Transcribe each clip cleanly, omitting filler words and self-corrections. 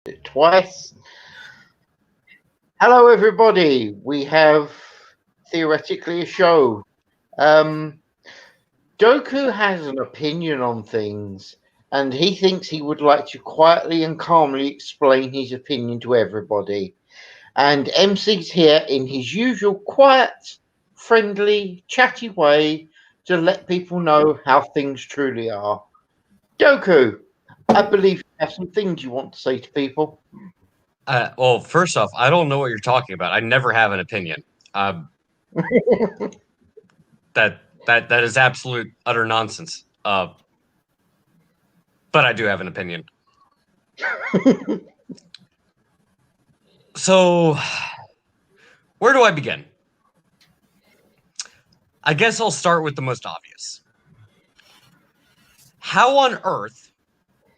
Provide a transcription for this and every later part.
it twice. Hello, everybody. We have theoretically a show. Um, Doku has an opinion on things, and he thinks he would like to quietly and calmly explain his opinion to everybody. And MC's here in his usual quiet, friendly, chatty way to let people know how things truly are. Doku, I believe you have some things you want to say to people. Well, first off, I don't know what you're talking about. I never have an opinion. Uh, that is absolute utter nonsense. But I do have an opinion. So, where do I begin? I guess I'll start with the most obvious. How on earth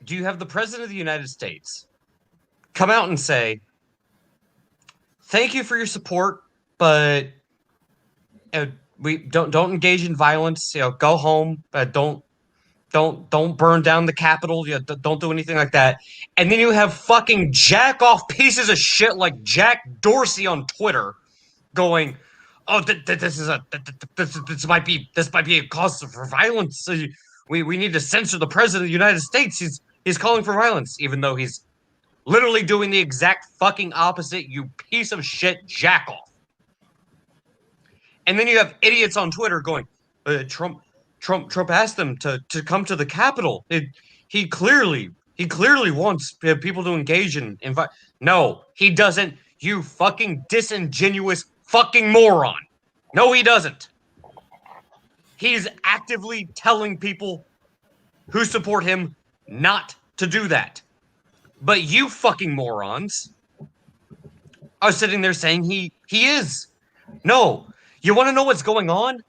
do you have the President of the United States come out and say, "Thank you for your support, but we don't engage in violence. Go home. Don't burn down the Capitol. Don't do anything like that." And then you have fucking jack off pieces of shit like Jack Dorsey on Twitter going, "Oh, this might be a cause for violence. We need to censor the president of the United States. He's calling for violence, even though he's literally doing the exact fucking opposite. You piece of shit, jack off." And then you have idiots on Twitter going, Trump asked them to come to the Capitol. He clearly wants people to engage in. No, he doesn't. You fucking disingenuous fucking moron. No, he doesn't. He's actively telling people who support him not to do that. But you fucking morons are sitting there saying he is. No. You want to know what's going on?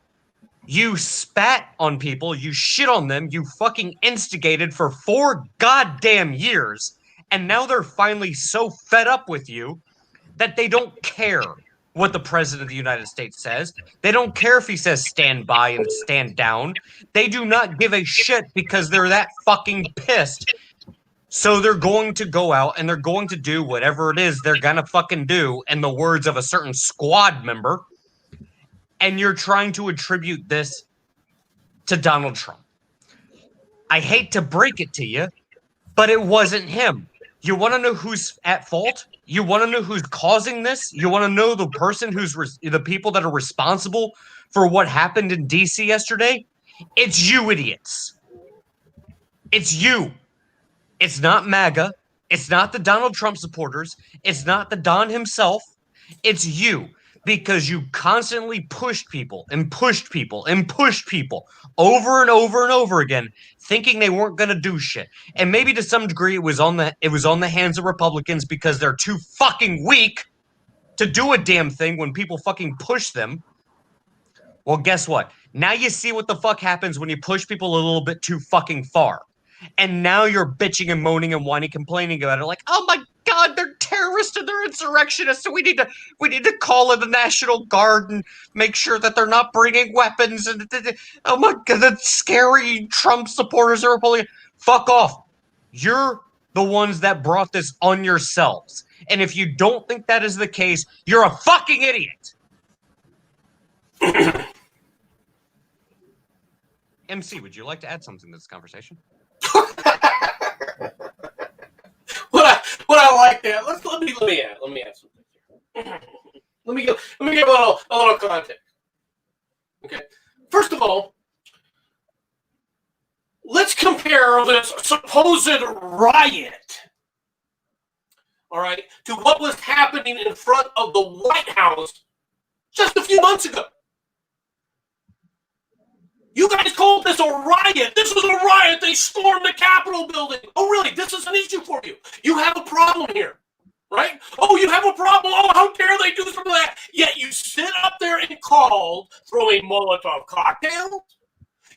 You spat on people, you shit on them, you fucking instigated for 4 goddamn years, and now they're finally so fed up with you that they don't care what the President of the United States says. They don't care if he says stand by and stand down. They do not give a shit because they're that fucking pissed. So they're going to go out and they're going to do whatever it is they're gonna fucking do, in the words of a certain squad member. And you're trying to attribute this to Donald Trump. I hate to break it to you, but it wasn't him. You want to know who's at fault? You want to know who's causing this? You want to know the person the people that are responsible for what happened in DC yesterday? It's you idiots. It's you. It's not MAGA. It's not the Donald Trump supporters. It's not the Don himself. It's you. Because you constantly pushed people and pushed people and pushed people over and over and over again, thinking they weren't going to do shit. And maybe to some degree it was on the hands of Republicans because they're too fucking weak to do a damn thing when people fucking push them. Well, guess what? Now you see what the fuck happens when you push people a little bit too fucking far. And now you're bitching and moaning and whining, complaining about it, like, "Oh my God, they're terrorists and they're insurrectionists, so we need to call in the National Guard and make sure that they're not bringing weapons." And oh my God, the scary Trump supporters are Republican. Fuck off. You're the ones that brought this on yourselves. And if you don't think that is the case, you're a fucking idiot. MC, would you like to add something to this conversation? What I like that. Let me add something here. Let me give a little context. Okay. First of all, let's compare this supposed riot, all right, to what was happening in front of the White House just a few months ago. You guys called this a riot. This was a riot. They stormed the Capitol building. Oh, really? This is an issue for you. You have a problem here, right? Oh, you have a problem. Oh, how dare they do something like that? Yet you sit up there and call throwing Molotov cocktails.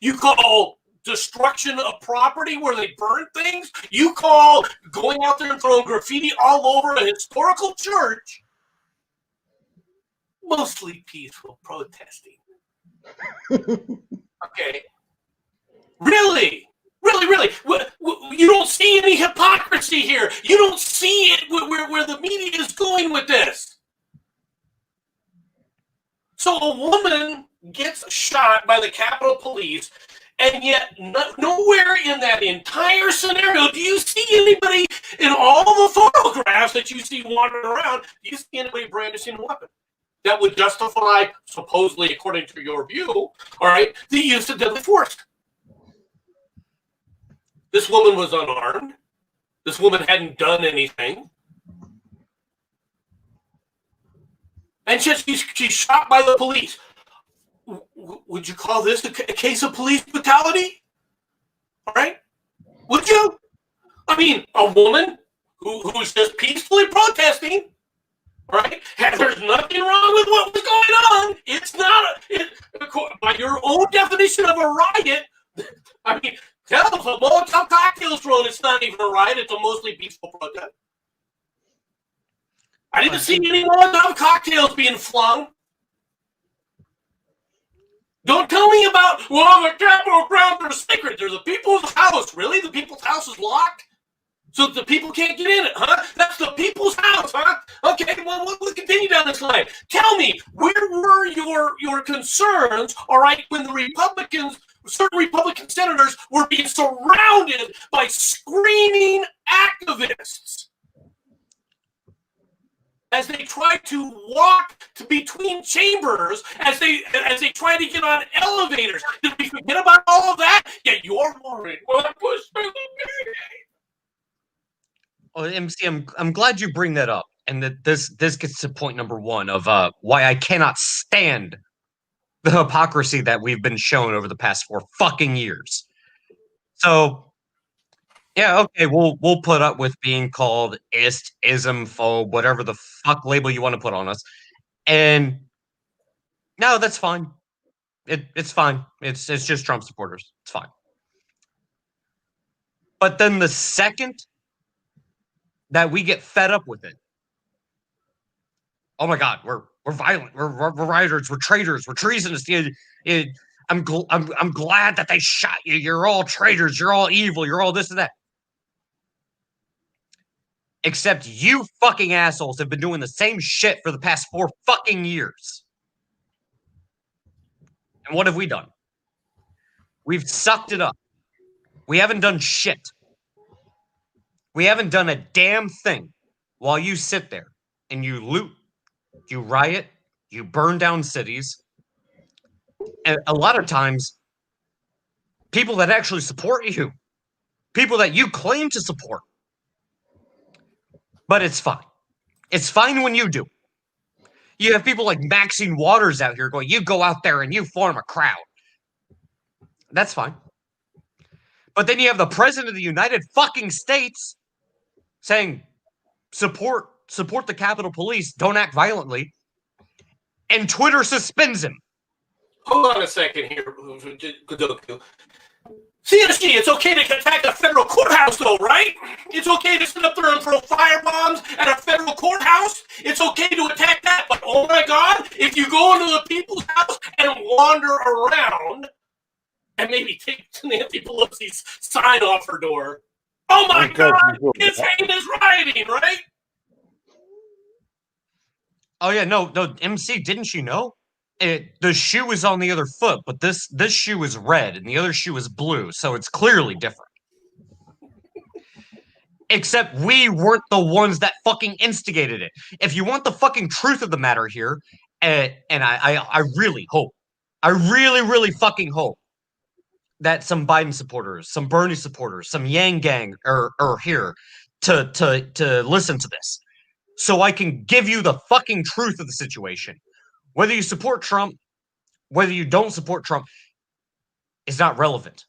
You call destruction of property where they burn things. You call going out there and throwing graffiti all over a historical church. Mostly peaceful protesting. Okay. Really? Really, really, you don't see any hypocrisy here. You don't see it where the media is going with this. So a woman gets shot by the Capitol Police, and yet nowhere in that entire scenario do you see anybody in all the photographs that you see wandering around, do you see anybody brandishing a weapon that would justify, supposedly according to your view, all right, the use of deadly force. This woman was unarmed. This woman hadn't done anything. And she's shot by the police. Would you call this a case of police brutality? All right? Would you? I mean, a woman who's just peacefully protesting, right? There's nothing wrong with what was going on. It's not, by your own definition of a riot, I mean, tell them a Molotov cocktails thrown, it's not even a riot, it's a mostly peaceful protest. I didn't see any Molotov cocktails being flung. Don't tell me about, well, the Capitol grounds are sacred. There's a people's house. Really? The people's house is locked? So the people can't get in it, huh? That's the people's house, huh? Okay, well, we'll continue down this line. Tell me, where were your concerns, all right, when the Republicans, certain Republican senators were being surrounded by screaming activists as they tried to walk between chambers, as they tried to get on elevators? Did we forget about all of that? Yeah, you're worried. Well, I pushed through the Oh, MC, I'm glad you bring that up, and that this gets to point number one of why I cannot stand the hypocrisy that we've been shown over the past 4 fucking years. So, yeah, okay, we'll put up with being called ismphobe, whatever the fuck label you want to put on us, and no, that's fine. It's fine. It's just Trump supporters. It's fine. But then the second that we get fed up with it, oh my God, we're violent, we're rioters, we're traitors, we're treasonous. I'm glad that they shot you. You're all traitors. You're all evil. You're all this and that. Except you fucking assholes have been doing the same shit for the past 4 fucking years. And what have we done? We've sucked it up. We haven't done shit. We haven't done a damn thing while you sit there and you loot, you riot, you burn down cities. And a lot of times, people that actually support you, people that you claim to support. But it's fine. It's fine when you do. You have people like Maxine Waters out here going, you go out there and you form a crowd. That's fine. But then you have the president of the United fucking States saying, support the Capitol Police, don't act violently, and Twitter suspends him. Hold on a second here, Godoku. CSG, it's okay to attack a federal courthouse, though, right? It's okay to sit up there and throw firebombs at a federal courthouse. It's okay to attack that, but oh my God, if you go into the people's house and wander around and maybe take Nancy Pelosi's sign off her door, oh my God, it's heinous rioting, right? Oh yeah, no, MC, didn't you know? The shoe is on the other foot, but this shoe is red and the other shoe is blue, so it's clearly different. Except we weren't the ones that fucking instigated it. If you want the fucking truth of the matter here, and I really hope, I really fucking hope that some Biden supporters, some Bernie supporters, some Yang Gang are here to listen to this, so I can give you the fucking truth of the situation. Whether you support Trump, whether you don't support Trump, is not relevant.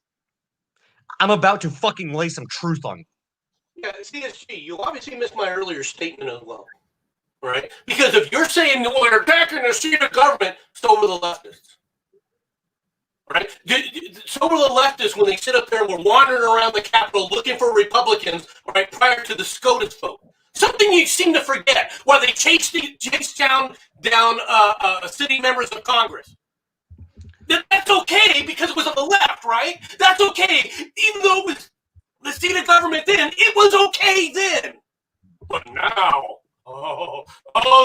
I'm about to fucking lay some truth on you. Yeah, CSG, you obviously missed my earlier statement as well, right? Because if you're saying we're attacking the seat of government, so are the leftists, right? So are the leftists when they sit up there and we're wandering around the Capitol looking for Republicans, right, prior to the SCOTUS vote. Something you seem to forget, while they chased down city members of Congress. That's okay because it was on the left, right? That's okay. Even though it was the seat of government then, it was okay then. But now,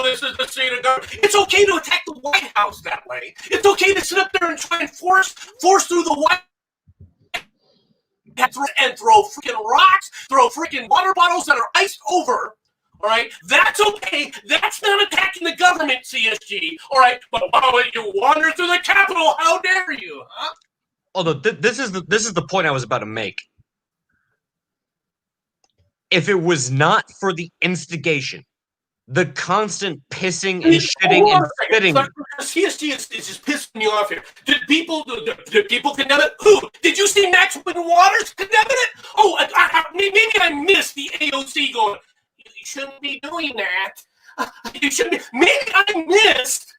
this is the seat of government. It's okay to attack the White House that way. It's okay to sit up there and try and force through the White House and throw freaking rocks, throw freaking water bottles that are iced over. All right, that's okay. That's not attacking the government, CSG. All right, but you wander through the Capitol. How dare you? Huh? Although this is the point I was about to make. If it was not for the instigation, the constant pissing and shitting and spitting. CSG is just pissing you off here. Did people condemn it? Who? Did you see Maxwell Waters condemning it? Oh, maybe I missed the AOC going, you shouldn't be doing that. You shouldn't be. Maybe I missed.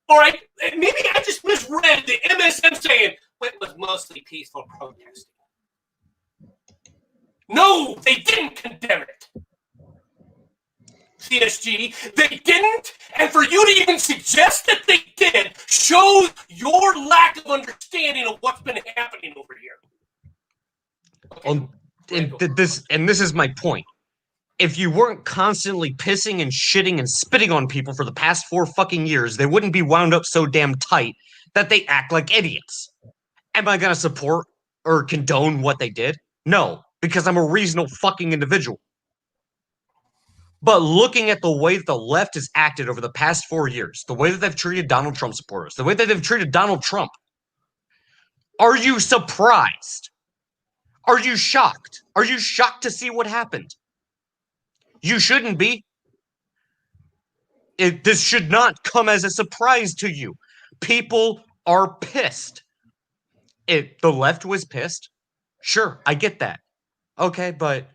All right, maybe I just misread the MSM saying it was mostly peaceful protesting. No, they didn't condemn it. CSG, they didn't, and for you to even suggest that they did shows your lack of understanding of what's been happening over here. Okay. And this is my point. If you weren't constantly pissing and shitting and spitting on people for the past 4 fucking years, they wouldn't be wound up so damn tight that they act like idiots. Am I gonna support or condone what they did? No, because I'm a reasonable fucking individual. But looking at the way that the left has acted over the past 4 years, the way that they've treated Donald Trump supporters, the way that they've treated Donald Trump, are you surprised? Are you shocked? Are you shocked to see what happened? You shouldn't be. This should not come as a surprise to you. People are pissed. The left was pissed. Sure, I get that. Okay, but,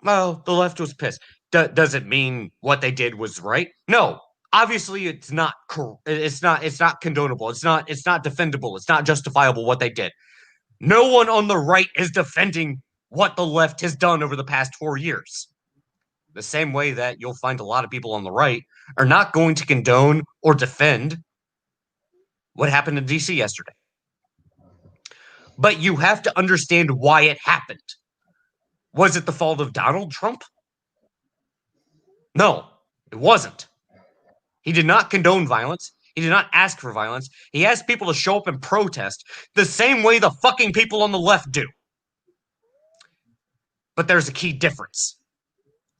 well, the left was pissed. Does it mean what they did was right? No. Obviously, it's not condonable. It's not defendable. It's not justifiable what they did. No one on the right is defending what the left has done over the past 4 years. The same way that you'll find a lot of people on the right are not going to condone or defend what happened in DC yesterday. But you have to understand why it happened. Was it the fault of Donald Trump? No, it wasn't. He did not condone violence. He did not ask for violence. He asked people to show up and protest the same way the fucking people on the left do. But there's a key difference.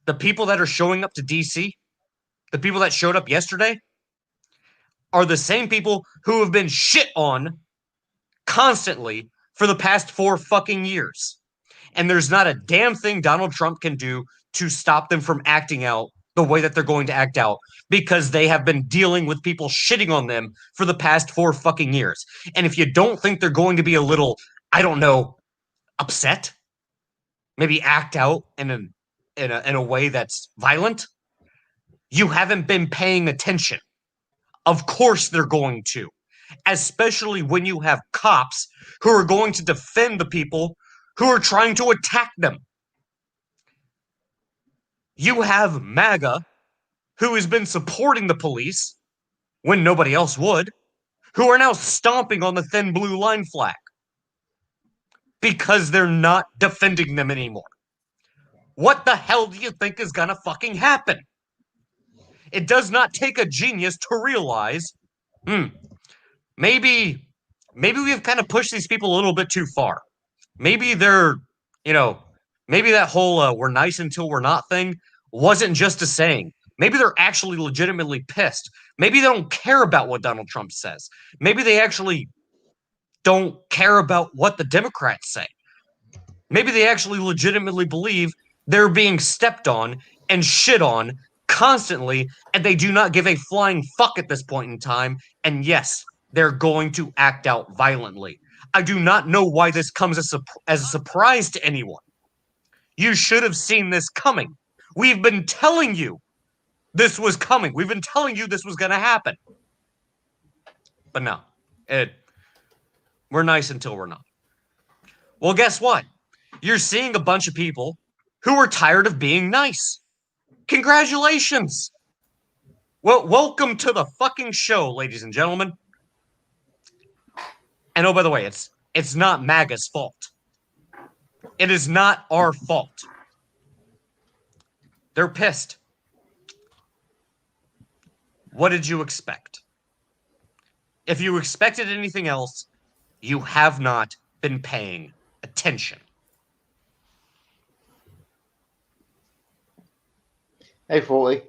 The people that are showing up to DC, the people that showed up yesterday, are the same people who have been shit on constantly for the past 4 fucking years. And there's not a damn thing Donald Trump can do to stop them from acting out the way that they're going to act out, because they have been dealing with people shitting on them for the past 4 fucking years. And if you don't think they're going to be a little, I don't know, upset, maybe act out in a way that's violent, you haven't been paying attention. Of course they're going to, especially when you have cops who are going to defend the people who are trying to attack them. You have MAGA, who has been supporting the police when nobody else would, who are now stomping on the thin blue line flag because they're not defending them anymore. What the hell do you think is gonna fucking happen? It does not take a genius to realize, maybe we've kind of pushed these people a little bit too far. Maybe they're, maybe that whole we're nice until we're not thing wasn't just a saying. Maybe they're actually legitimately pissed. Maybe they don't care about what Donald Trump says. Maybe they actually don't care about what the Democrats say. Maybe they actually legitimately believe they're being stepped on and shit on constantly, and they do not give a flying fuck at this point in time. And yes, they're going to act out violently. I do not know why this comes as a surprise to anyone. You should have seen this coming. We've been telling you this was coming. We've been telling you this was going to happen. But no, we're nice until we're not. Well, guess what? You're seeing a bunch of people who are tired of being nice. Congratulations. Well, welcome to the fucking show, ladies and gentlemen. And oh, by the way, it's not MAGA's fault. It is not our fault. They're pissed. What did you expect? If you expected anything else, you have not been paying attention. Hey, 40.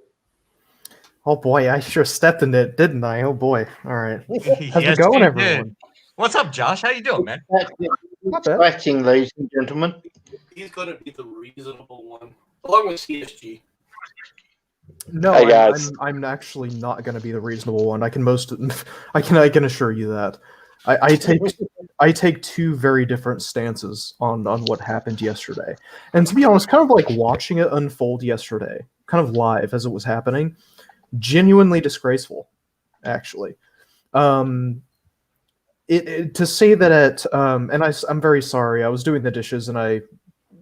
Oh boy, I sure stepped in it, didn't I? Oh boy. All right. How's Yes, it going, you everyone? did. What's up, Josh? How you doing, man? Not bad. Exciting, ladies and gentlemen. He's going to be the reasonable one, along with CSG. No, Hey, guys. I'm actually not going to be the reasonable one. I can assure you that. I take two very different stances on what happened yesterday. And to be honest, kind of like watching it unfold yesterday, kind of live as it was happening, genuinely disgraceful, actually. To say that I'm very sorry. I was doing the dishes and I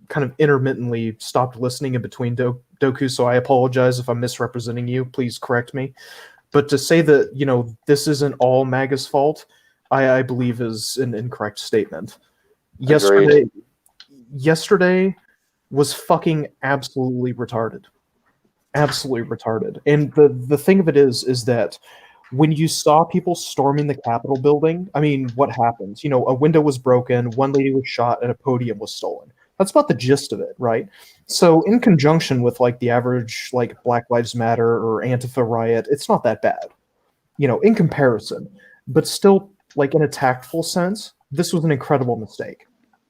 kind of intermittently stopped listening in between Doku, so I apologize if I'm misrepresenting you. Please correct me. But to say that, this isn't all MAGA's fault, I believe is an incorrect statement. Agreed. Yesterday was fucking absolutely retarded. Absolutely retarded. And the thing of it is that when you saw people storming the Capitol building, I mean, what happens? A window was broken, one lady was shot, and a podium was stolen. That's about the gist of it, right? So in conjunction with the average Black Lives Matter or Antifa riot, it's not that bad, in comparison. But still, in a tactful sense, this was an incredible mistake.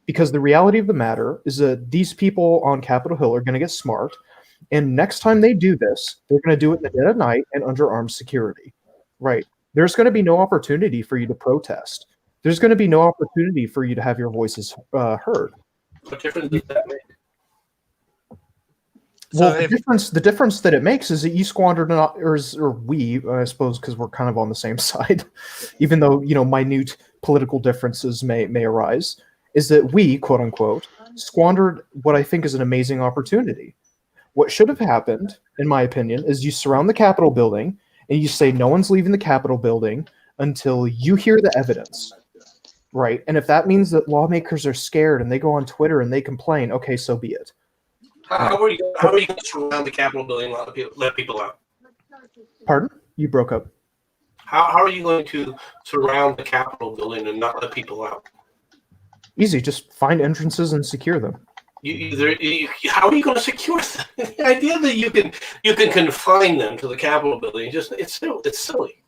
Because the reality of the matter is that these people on Capitol Hill are going to get smart, and next time they do this, they're going to do it in the dead of night and under armed security, right? There's going to be no opportunity for you to protest. There's going to be no opportunity for you to have your voices heard. What difference does that make? Well, the difference that it makes is that you squandered, or we, I suppose, because we're kind of on the same side, even though minute political differences may arise, is that we, quote unquote, squandered what I think is an amazing opportunity. What should have happened, in my opinion, is you surround the Capitol building and you say no one's leaving the Capitol building until you hear the evidence. Right, and if that means that lawmakers are scared and they go on Twitter and they complain, okay, so be it. How are you going to surround the Capitol building and let people out? Pardon? You broke up. How are you going to surround the Capitol building and not let people out? Easy, just find entrances and secure them. How are you going to secure them? The idea that you can confine them to the Capitol building it's silly.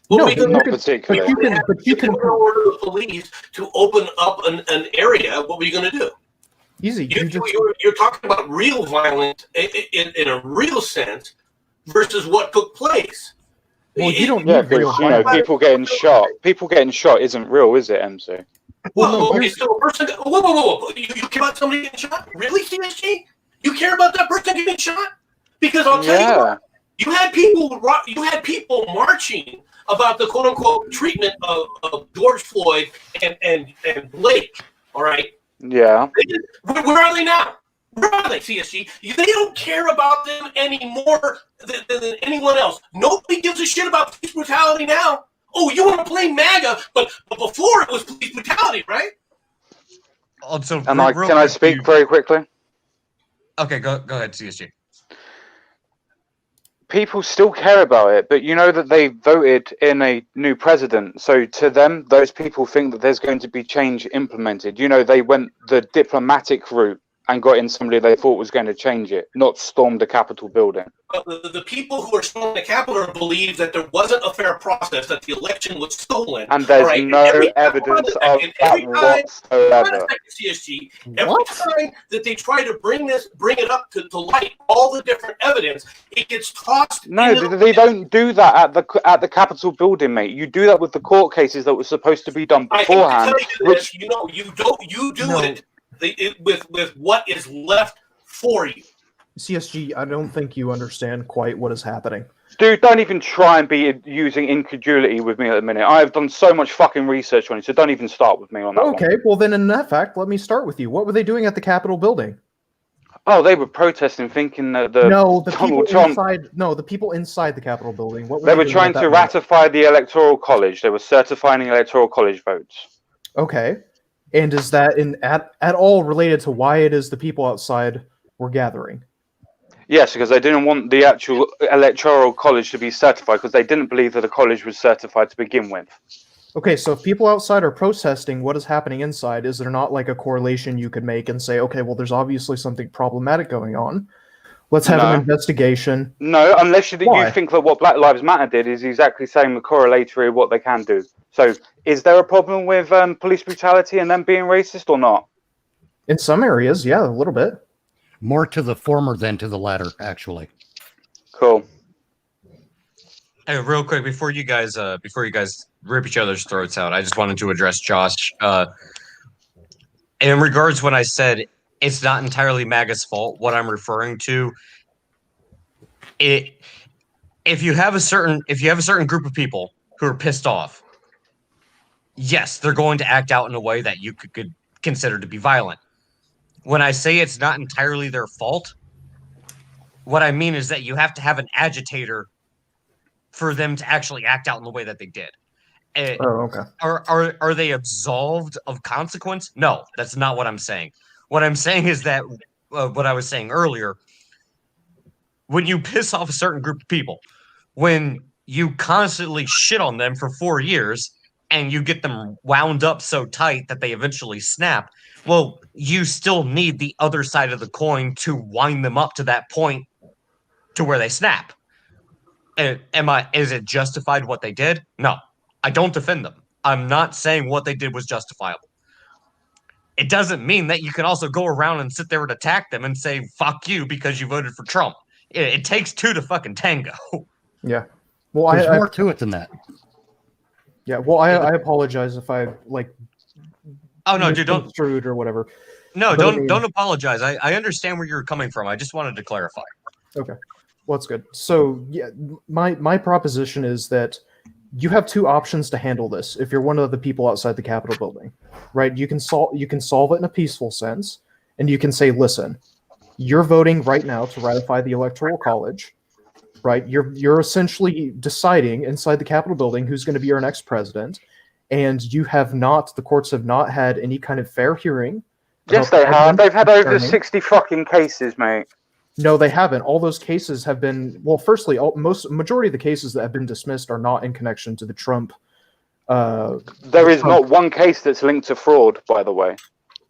No, not particularly. You can order the police to open up an area. What were you going to do? Easy. You're talking about real violence in a real sense versus what took place. Well, you don't Yeah, need real because violence. people getting shot. People getting shot isn't real, is it, MC? Well, Okay, so a person. Whoa! You care about somebody getting shot? Really, CSG? You care about that person getting shot? Because I'll tell you what, you had people marching about the quote unquote treatment of George Floyd and Blake. All right. Yeah. Where are they now? Where are they, CSG? They don't care about them any more than anyone else. Nobody gives a shit about police brutality now. Oh, you want to play MAGA, but before it was police brutality, right? Also, Can I speak very quickly? Okay, go ahead, CSG. People still care about it, but you know that they voted in a new president. So to them, those people think that there's going to be change implemented. They went the diplomatic route and got in somebody they thought was going to change it, not storm the Capitol building. But the people who are storming the Capitol believe that there wasn't a fair process, that the election was stolen. And there's no Every evidence time- of and that every time- whatsoever. CSG, every time that they try to bring it up to light, all the different evidence, it gets tossed. No, they don't do that at the Capitol building, mate. You do that with the court cases that were supposed to be done beforehand. I can tell you this, you do it with what is left for you. CSG, I don't think you understand quite what is happening. Dude, don't even try and be using incredulity with me at the minute. I have done so much fucking research on it, so don't even start with me on that one. Okay, well then in that fact, let me start with you. What were they doing at the Capitol building? Oh, they were protesting, thinking that No, the people Donald Trump. inside. No, the people inside the Capitol building. What were They were doing trying at that to moment? ratify the Electoral College. They were certifying Electoral College votes. Okay, and is that at all related to why it is the people outside were gathering? Yes, because they didn't want the actual Electoral College to be certified because they didn't believe that the college was certified to begin with. Okay, so if people outside are protesting, what is happening inside? Is there not like a correlation you could make and say, okay, well, there's obviously something problematic going on. Let's have an investigation. No, unless you Why? think that what Black Lives Matter did is exactly saying the correlatory of what they can do. So, is there a problem with police brutality and them being racist or not? In some areas, yeah, a little bit. More to the former than to the latter, actually. Cool. Hey, real quick before you guys rip each other's throats out, I just wanted to address Josh. In regards when I said it's not entirely MAGA's fault, what I'm referring to, if you have a certain group of people who are pissed off, yes, they're going to act out in a way that you could consider to be violent. When I say it's not entirely their fault, what I mean is that you have to have an agitator for them to actually act out in the way that they did. Okay. Are they absolved of consequence? No, that's not what I'm saying. What I'm saying is that what I was saying earlier, when you piss off a certain group of people, when you constantly shit on them for 4 years and you get them wound up so tight that they eventually snap, well, you still need the other side of the coin to wind them up to that point to where they snap. Is it justified what they did? No, I don't defend them. I'm not saying what they did was justifiable. It doesn't mean that you can also go around and sit there and attack them and say, fuck you because you voted for Trump. It takes two to fucking tango. Yeah. Well, There's more to it than that. Yeah. Well, I apologize if I Oh no, dude, don't misconstrued or whatever. No, But don't apologize. I understand where you're coming from. I just wanted to clarify. Okay. Well, that's good. So, yeah, my proposition is that you have two options to handle this. If you're one of the people outside the Capitol building, right? You can solve it in a peaceful sense, and you can say, listen, you're voting right now to ratify the Electoral College, right? You're essentially deciding inside the Capitol building who's going to be our next president, and the courts have not had any kind of fair hearing. Yes, they have. They've had over 60 fucking cases, mate. No, they haven't. All those cases have been, well, firstly, majority of the cases that have been dismissed are not in connection to the Trump. There is not one case that's linked to fraud, by the way.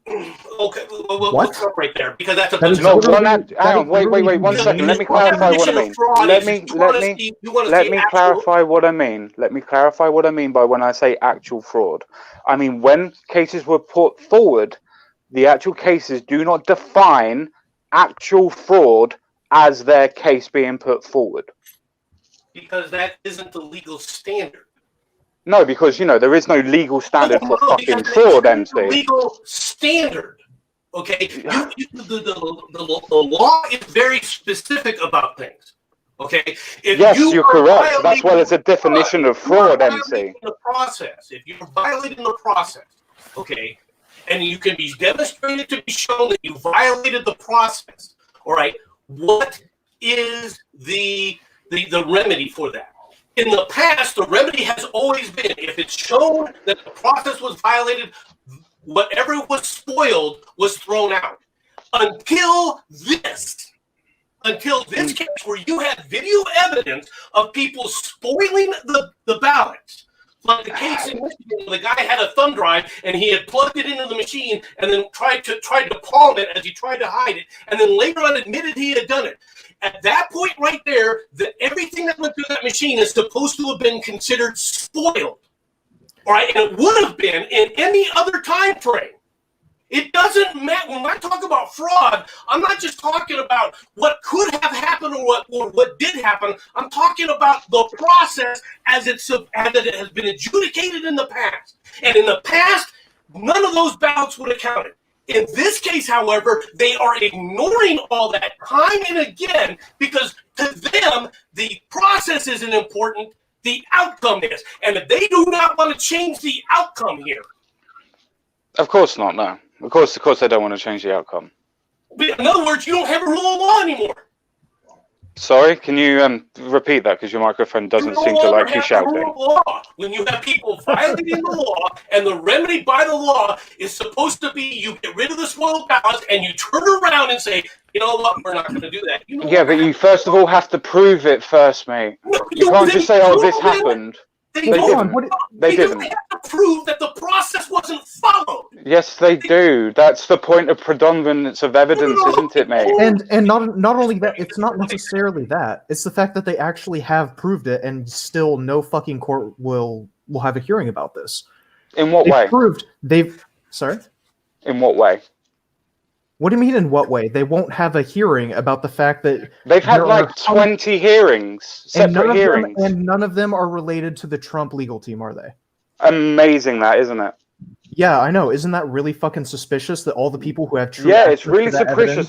Okay, well, What? we'll stop right there because that's a That is No, literally- hang on, wait, 1 second. Let me clarify what I mean. Let me clarify what I mean. Let me clarify what I mean by when I say actual fraud. I mean, when cases were put forward, the actual cases do not define actual fraud as their case being put forward. Because that isn't the legal standard. No, because, there is no legal standard for fucking fraud, MC. Legal standard. Okay? The law is very specific about things. Okay? Yes, you're correct. That's why there's a definition of fraud, MC. If you're violating the process, okay, and you can be demonstrated to be shown that you violated the process, all right, what is the remedy for that? In the past, the remedy has always been, if it's shown that the process was violated, whatever was spoiled was thrown out. Until this case where you have video evidence of people spoiling the ballots. Like the case in Michigan, the guy had a thumb drive and he had plugged it into the machine and then tried to palm it as he tried to hide it, and then later on admitted he had done it. At that point right there, everything that went through that machine is supposed to have been considered spoiled. All right, and it would have been in any other time frame. It doesn't matter. When I talk about fraud, I'm not just talking about what could have happened or what did happen. I'm talking about the process as it has been adjudicated in the past. And in the past, none of those ballots would have counted. In this case, however, they are ignoring all that time and again because to them, the process isn't important, the outcome is. And if they do not want to change the outcome here. Of course not, no. Of course they don't want to change the outcome. In other words, you don't have a rule of law anymore. Sorry, can you repeat that because your microphone doesn't seem to like you shouting. Law. When you have people violating the law, and the remedy by the law is supposed to be you get rid of the spoiled ballots and you turn around and say, you know what, we're not going to do that. You know Yeah, but you first of all have to prove it first, mate. No, You can't just say, "Oh, this happened." They didn't. They don't didn't. have to prove that the process wasn't followed. Yes, they do. That's the point of predominance of evidence, isn't it, mate? And not only that, it's not necessarily that. It's the fact that they actually have proved it, and still no fucking court will have a hearing about this. In what way? Sorry? In what way? What do you mean in what way? They won't have a hearing about the fact that they've had like 20 hearings, separate hearings. And none of them are related to the Trump legal team, are they? Amazing that, isn't it? Yeah, I know. Isn't that really fucking suspicious that all the people who have true it's really suspicious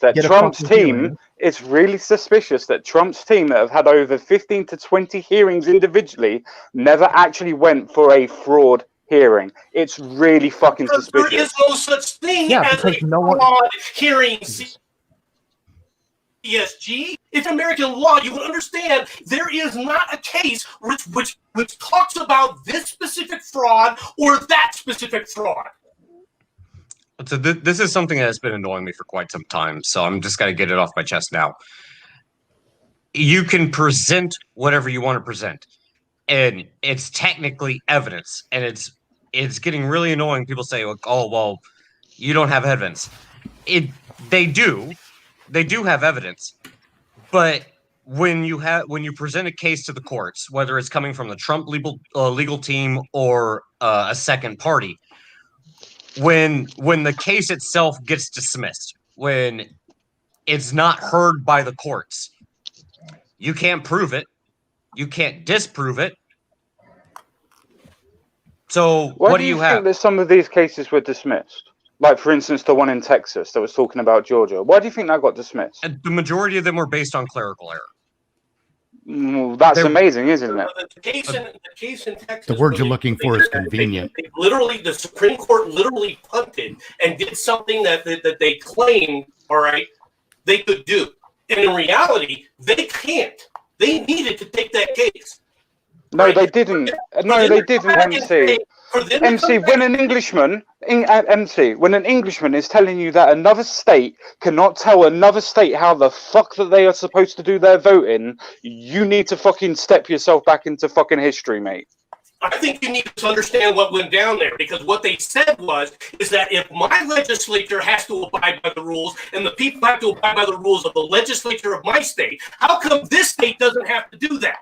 that Trump's team it's really suspicious that Trump's team that have had over 15 to 20 hearings individually never actually went for a fraud hearing. It's really fucking suspicious. There is no such thing as a fraud hearing. ESG. It's American law. You would understand there is not a case which talks about this specific fraud or that specific fraud. So this is something that's been annoying me for quite some time. So I'm just going to get it off my chest now. You can present whatever you want to present, and it's technically evidence, and it's getting really annoying. People say, "Oh, well, you don't have evidence." They do have evidence, but when you present a case to the courts, whether it's coming from the Trump legal team or a second party, when the case itself gets dismissed, when it's not heard by the courts, you can't prove it, you can't disprove it. So what do you have? Why do you think that some of these cases were dismissed? Like, for instance, the one in Texas that was talking about Georgia. Why do you think that got dismissed? The majority of them were based on clerical error. Well, that's amazing, isn't it? The case in Texas. The word you're looking for is convenient. The Supreme Court literally punted and did something that they claimed, all right, they could do. And in reality, they can't. They needed to take that case. No, they didn't. No, they didn't, MC. MC, when an Englishman is telling you that another state cannot tell another state how the fuck that they are supposed to do their voting, you need to fucking step yourself back into fucking history, mate. I think you need to understand what went down there, because what they said is that if my legislature has to abide by the rules and the people have to abide by the rules of the legislature of my state, how come this state doesn't have to do that?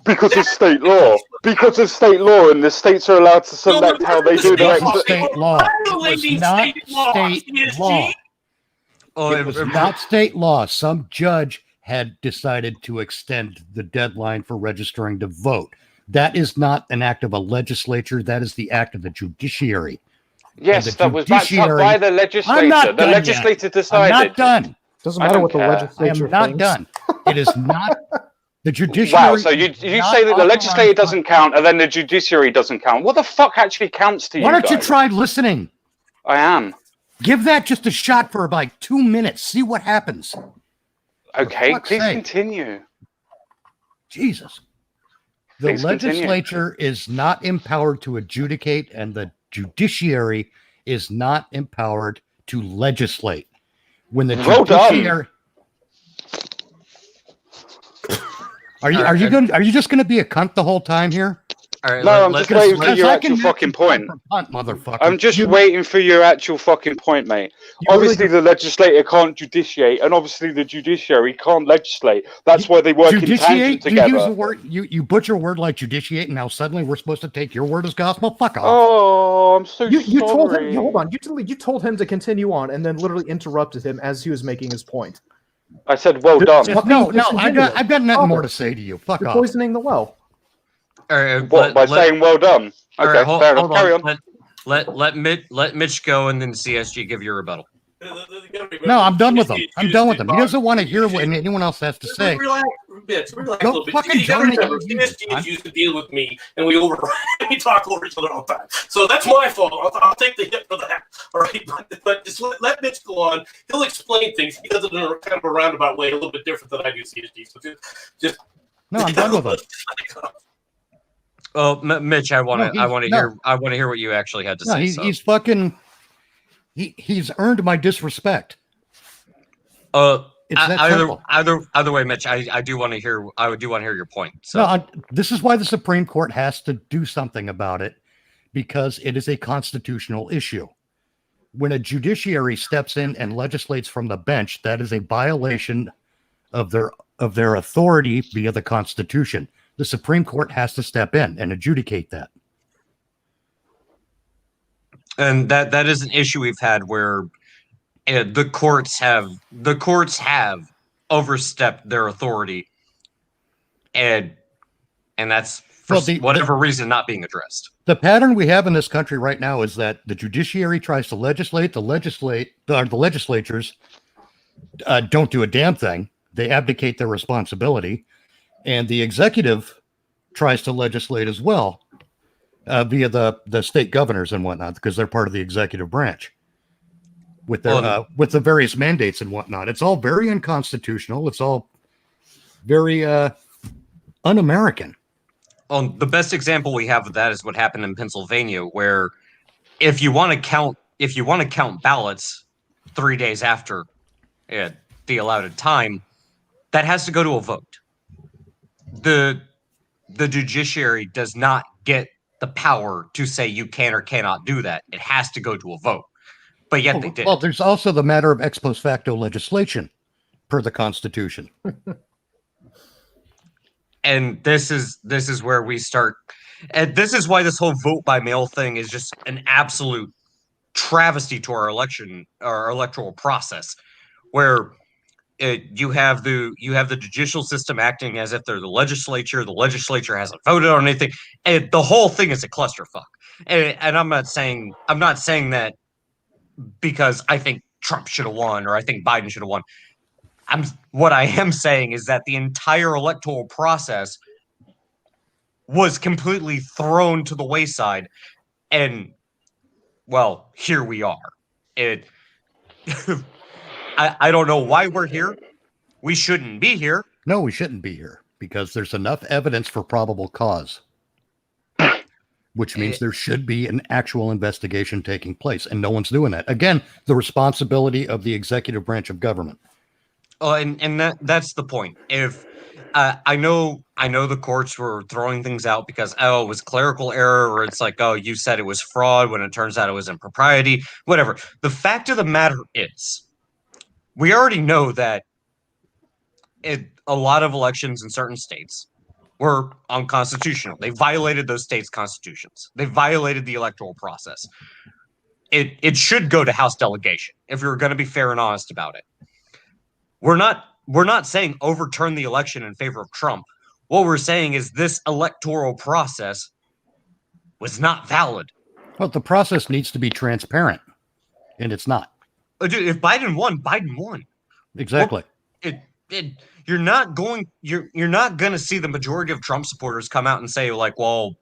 Because of state law. Because of state law, and the states are allowed to select how they do their state law. It was not state law. It was not state law. Some judge had decided to extend the deadline for registering to vote. That is not an act of a legislature. That is the act of the judiciary. Yes, that was backed up by the legislature. The legislature decided. I'm not done. Doesn't matter what the legislature thinks. I am not done. It is not the judiciary. Wow, so you say that the legislature doesn't count and then the judiciary doesn't count. What the fuck actually counts to you? Why don't you try listening? I am. Give that just a shot for like 2 minutes. See what happens. Okay, please continue. Jesus. The legislature is not empowered to adjudicate, and the judiciary is not empowered to legislate. When the judiciary, are you just going to be a cunt the whole time here? All right, no, I'm just waiting for your actual fucking point. Motherfucker. I'm just waiting for your actual fucking point, mate. Obviously, the legislator can't judiciate, and obviously, the judiciary can't legislate. That's why they work in tangent together. You use the word, you butcher a word like judiciate, and now suddenly we're supposed to take your word as gospel? Fuck off. Oh, I'm so sorry. You told him. Hold on. You told him to continue on, and then literally interrupted him as he was making his point. I said, "Well done." No, I've got nothing more to say to you. Fuck off. You're poisoning the well. What, by saying well done? Okay, fair enough. Carry on. Let Mitch go, and then CSG give your rebuttal. No, I'm done with him. I'm done with him. He doesn't want to hear what anyone else has to say. Relax a bit. Relax a Don't little bit. fucking You gotta join the remember, EU, CSGs used to deal with me, and we talk over each other all the time. So that's my fault. I'll take the hit for that. All right, but just let Mitch go on. He'll explain things. He does it in a kind of a roundabout way, a little bit different than I do CSG. So just No, I'm done with him. Oh, Mitch, I want to hear what you actually had to say. He's fucking. He's earned my disrespect. Either way, Mitch, I do want to hear. I do want to hear your point. So no, this is why the Supreme Court has to do something about it, because it is a constitutional issue. When a judiciary steps in and legislates from the bench, that is a violation of their authority via the Constitution. The Supreme Court has to step in and adjudicate that. And that is an issue we've had where the courts have overstepped their authority, and that's for whatever reason not being addressed. The pattern we have in this country right now is that the judiciary tries to legislate, the legislatures don't do a damn thing. They abdicate their responsibility, and the executive tries to legislate as well via the state governors and whatnot, because they're part of the executive branch with their with the various mandates and whatnot. It's all very unconstitutional. It's all very un-American. The best example we have of that is what happened in Pennsylvania, where if you want to count ballots 3 days after the allotted time, that has to go to a vote. The judiciary does not get the power to say you can or cannot do that. It has to go to a vote. But yet they did. Well, there's also the matter of ex post facto legislation per the Constitution. And this is where we start. And this is why this whole vote by mail thing is just an absolute travesty to our electoral process, where you have the judicial system acting as if they're the legislature. The legislature hasn't voted on anything, and the whole thing is a clusterfuck. And I'm not saying that because I think Trump should have won or I think Biden should have won. What I am saying is that the entire electoral process was completely thrown to the wayside, and well, here we are. I don't know why we're here. We shouldn't be here. No, we shouldn't be here because there's enough evidence for probable cause, which means there should be an actual investigation taking place, and no one's doing that. Again, the responsibility of the executive branch of government. Oh, and that's the point. If I know the courts were throwing things out because it was clerical error, or it's like, oh, you said it was fraud when it turns out it was impropriety, whatever. The fact of the matter is, we already know that a lot of elections in certain states were unconstitutional. They violated those states' constitutions. They violated the electoral process. It should go to House delegation if you're going to be fair and honest about it. We're not saying overturn the election in favor of Trump. What we're saying is this electoral process was not valid. Well, the process needs to be transparent, and it's not. Dude, if Biden won, Biden won. Exactly. Well, you're not going to see the majority of Trump supporters come out and say like, well,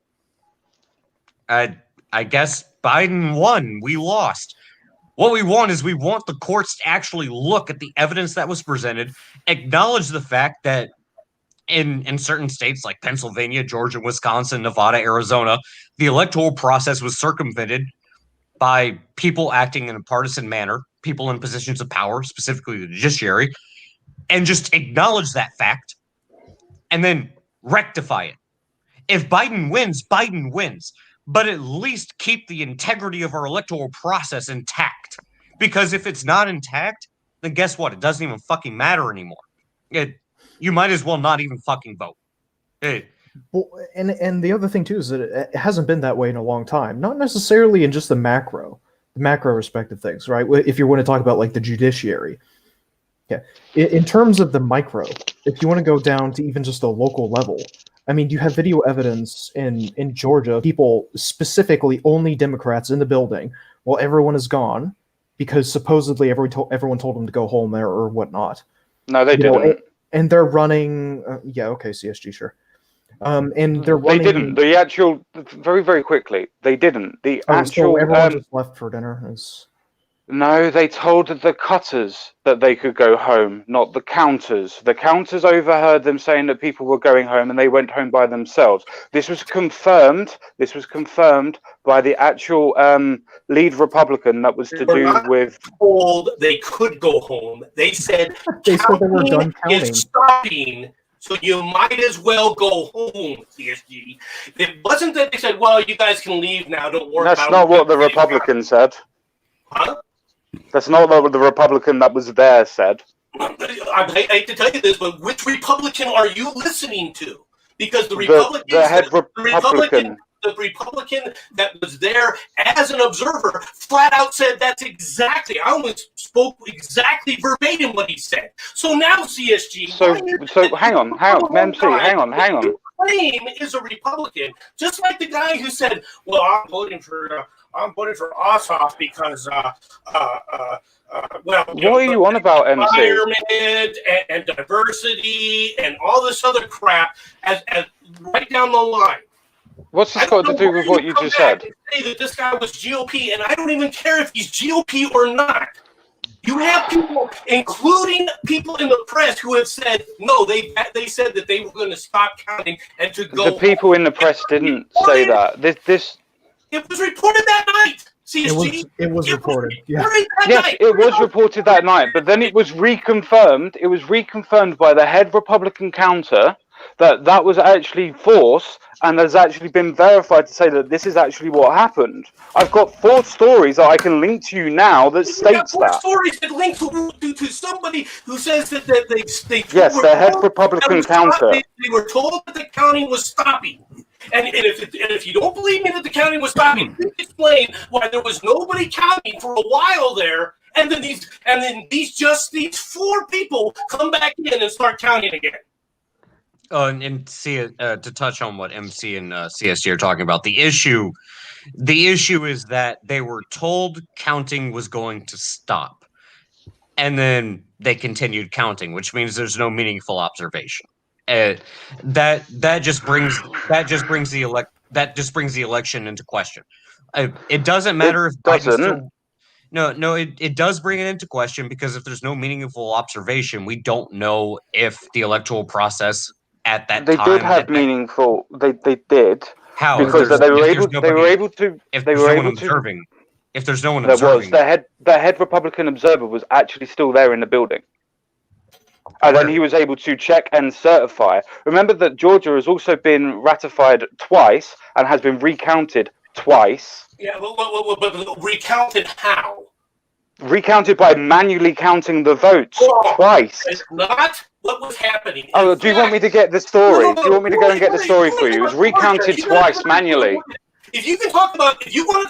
I guess Biden won. We lost. What we want the courts to actually look at the evidence that was presented, acknowledge the fact that in certain states like Pennsylvania, Georgia, Wisconsin, Nevada, Arizona, the electoral process was circumvented by people acting in a partisan manner, people in positions of power, specifically the judiciary, and just acknowledge that fact and then rectify it. If Biden wins, Biden wins. But at least keep the integrity of our electoral process intact. Because if it's not intact, then guess what? It doesn't even fucking matter anymore. You might as well not even fucking vote. Well, and the other thing too is that it hasn't been that way in a long time. Not necessarily in just the macro respective things, right? If you want to talk about like the judiciary. Yeah. In terms of the micro, if you want to go down to even just a local level, I mean, you have video evidence in Georgia, people, specifically only Democrats in the building while everyone is gone, because supposedly everyone told them to go home or whatnot. No, they didn't. And they're running. CSG, sure. And they're running. They didn't. The actual, very, very quickly, they didn't. The actual. So everyone just left for dinner. No, they told the cutters that they could go home, not the counters. The counters overheard them saying that people were going home, and they went home by themselves. This was confirmed by the actual lead Republican that was to do with. Told they could go home. They said they were done counting. Is stopping. So you might as well go home, CSG. It wasn't that they said, well, you guys can leave now, don't worry about it. That's not what the Republican said. Huh? That's not what the Republican that was there said. I hate to tell you this, but which Republican are you listening to? Because the Republican that was there as an observer flat out said that's exactly. I almost spoke exactly verbatim what he said. So now CSG. So hang on, MC, hang on. Claim is a Republican, just like the guy who said, "Well, I'm voting for Ossoff because what are you on about, MC? Environment and diversity and all this other crap as right down the line." What's this got to do with what you just said? Say that this guy was GOP, and I don't even care if he's GOP or not. You have people, including people in the press, who have said no. They said that they were going to stop counting and to go. The people in the press didn't say that. This. It was reported that night. CSG. It was reported. Yes, it was reported that night, but then it was reconfirmed. It was reconfirmed by the head Republican counter that was actually false, and has actually been verified to say that this is actually what happened. I've got 4 stories that I can link to you now that states that. 4 stories that link to somebody who says that they yes, the head Republican counter. They were told that the counting was stopping. And if you don't believe me that the counting was stopping, please explain why there was nobody counting for a while there, and then these 4 people come back in and start counting again. And see, to touch on what MC and CSG are talking about, the issue is that they were told counting was going to stop, and then they continued counting, which means there's no meaningful observation. That just brings the election into question. It doesn't matter if doesn't. It does bring it into question, because if there's no meaningful observation, we don't know if the electoral process at that time did have meaningful. They did. How? Because they were able to. If there's no one observing, the head Republican observer was actually still there in the building. And then he was able to check and certify. Remember that Georgia has also been ratified twice and has been recounted twice. Yeah, but recounted how? Recounted by manually counting the votes twice. It's not what was happening. Oh, do you want me to get the story? Do you want me to go and get the story for you? It was recounted twice manually. If you want to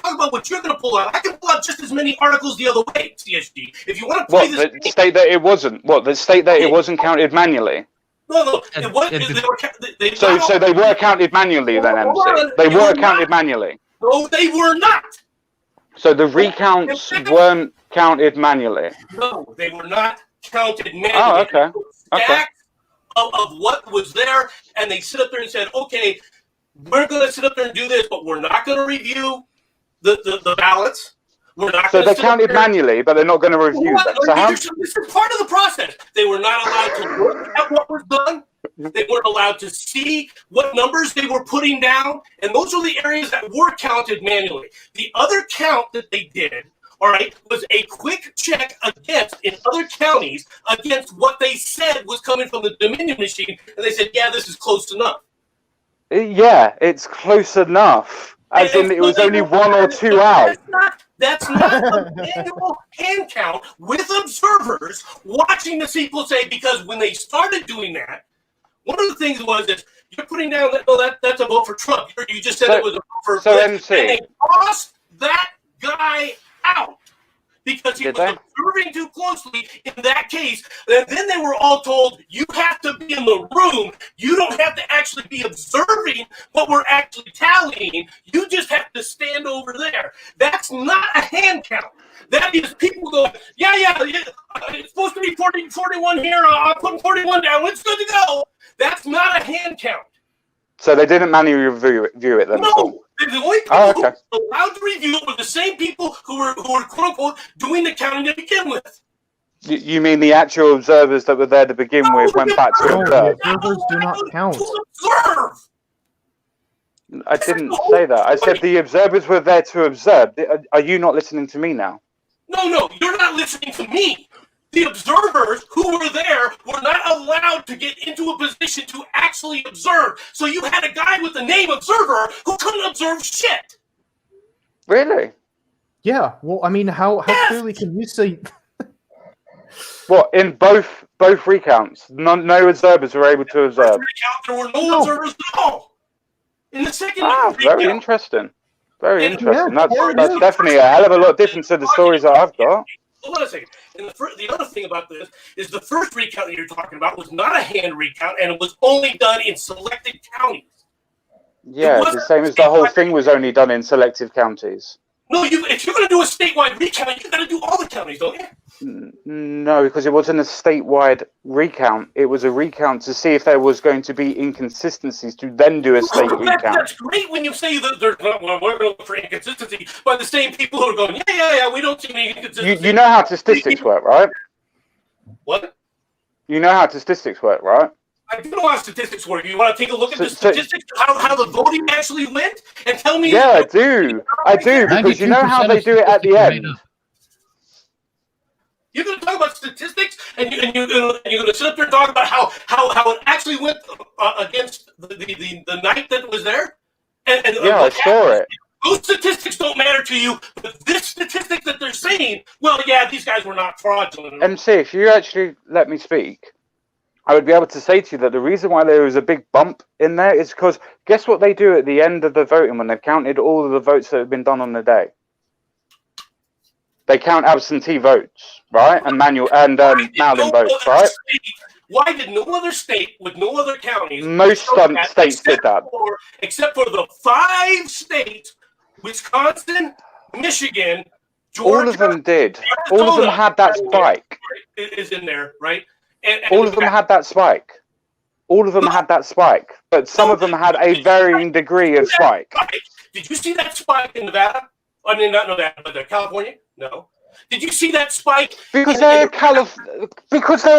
talk about what you're going to pull out, I can pull out just as many articles the other way, CSG. If you want to play this, state that it wasn't. The state that it wasn't counted manually. No. So they were counted manually then, MC. They were counted manually. No, they were not. So the recounts weren't counted manually. No, they were not counted manually. Oh, okay. Stacks of what was there, and they sit up there and said, "Okay, we're going to sit up there and do this, but we're not going to review the ballots. We're not." So they're counted manually, but they're not going to review them. So this is part of the process. They were not allowed to look at what was done. They weren't allowed to see what numbers they were putting down, and those are the areas that were counted manually. The other count that they did, all right, was a quick check in other counties against what they said was coming from the Dominion machine, and they said, "Yeah, this is close enough." Yeah, it's close enough. As in, it was only 1 or 2 out. That's not a manual hand count with observers watching the people say, because when they started doing that, one of the things was that you're putting down that's a vote for Trump. You just said it was a vote for MC. and they tossed that guy out because he was observing too closely in that case. And then they were all told, you have to be in the room. You don't have to actually be observing what we're actually tallying. You just have to stand over there. That's not a hand count. That is people going, yeah, it's supposed to be 41 here. I'll put 41 down. It's good to go. That's not a hand count. So they didn't manually review it then? No. The only people who were allowed to review it were the same people who were quote-unquote doing the counting to begin with. You mean the actual observers that were there to begin with went back to observe? Observers do not count. Observe! I didn't say that. I said the observers were there to observe. Are you not listening to me now? No, you're not listening to me. The observers who were there were not allowed to get into a position to actually observe. So you had a guy with the name observer who couldn't observe shit. Really? Yeah. Well, I mean, how clearly can you say? What, in both recounts? No observers were able to observe. There were no observers at all. In the second very interesting. Very interesting. That's definitely a hell of a lot different to the stories that I've got. Hold on a second. And the other thing about this is the first recount that you're talking about was not a hand recount, and it was only done in selected counties. Yeah, the same as the whole thing was only done in selective counties. No, if you're going to do a statewide recount, you got to do all the counties, don't you? No, because it wasn't a statewide recount. It was a recount to see if there was going to be inconsistencies to then do a state recount. That's great when you say that we're going to look for inconsistency by the same people who are going, yeah, we don't see any inconsistency. You know how statistics work, right? What? You know how statistics work, right? I do know how statistics work. You want to take a look at the statistics, how the voting actually went, and tell me? Yeah, I do, because you know how they do it at the end. You're going to talk about statistics, and you're going to sit up there and talk about how it actually went against the night that was there? And yeah, I saw it. Those statistics don't matter to you, but this statistic that they're saying, well, yeah, these guys were not fraudulent. MC, if you actually let me speak, I would be able to say to you that the reason why there was a big bump in there is because guess what they do at the end of the voting when they've counted all of the votes that have been done on the day? They count absentee votes, right? And mail-in votes, right? Why did no other state with no other counties? Most states did that. Except for the 5 states, Wisconsin, Michigan, Georgia. All of them did. All of them had that spike. Is in there, right? And all of them had that spike. All of them had that spike. But some of them had a varying degree of spike. Did you see that spike in Nevada? I mean, not Nevada, but California? No. Did you see that spike? Because they're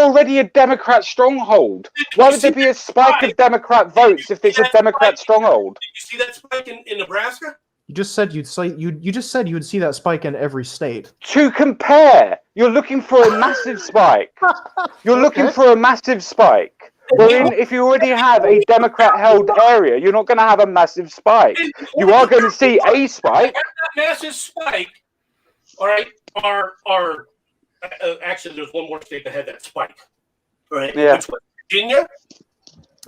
already a Democrat stronghold. Why would there be a spike of Democrat votes if it's a Democrat stronghold? Did you see that spike in Nebraska? You just said you just said you would see that spike in every state. To compare, you're looking for a massive spike. You're looking for a massive spike. Well, if you already have a Democrat-held area, you're not going to have a massive spike. You are going to see a spike. That massive spike, all right, are actually there's one more state that had that spike, right? Yeah. Which was Virginia.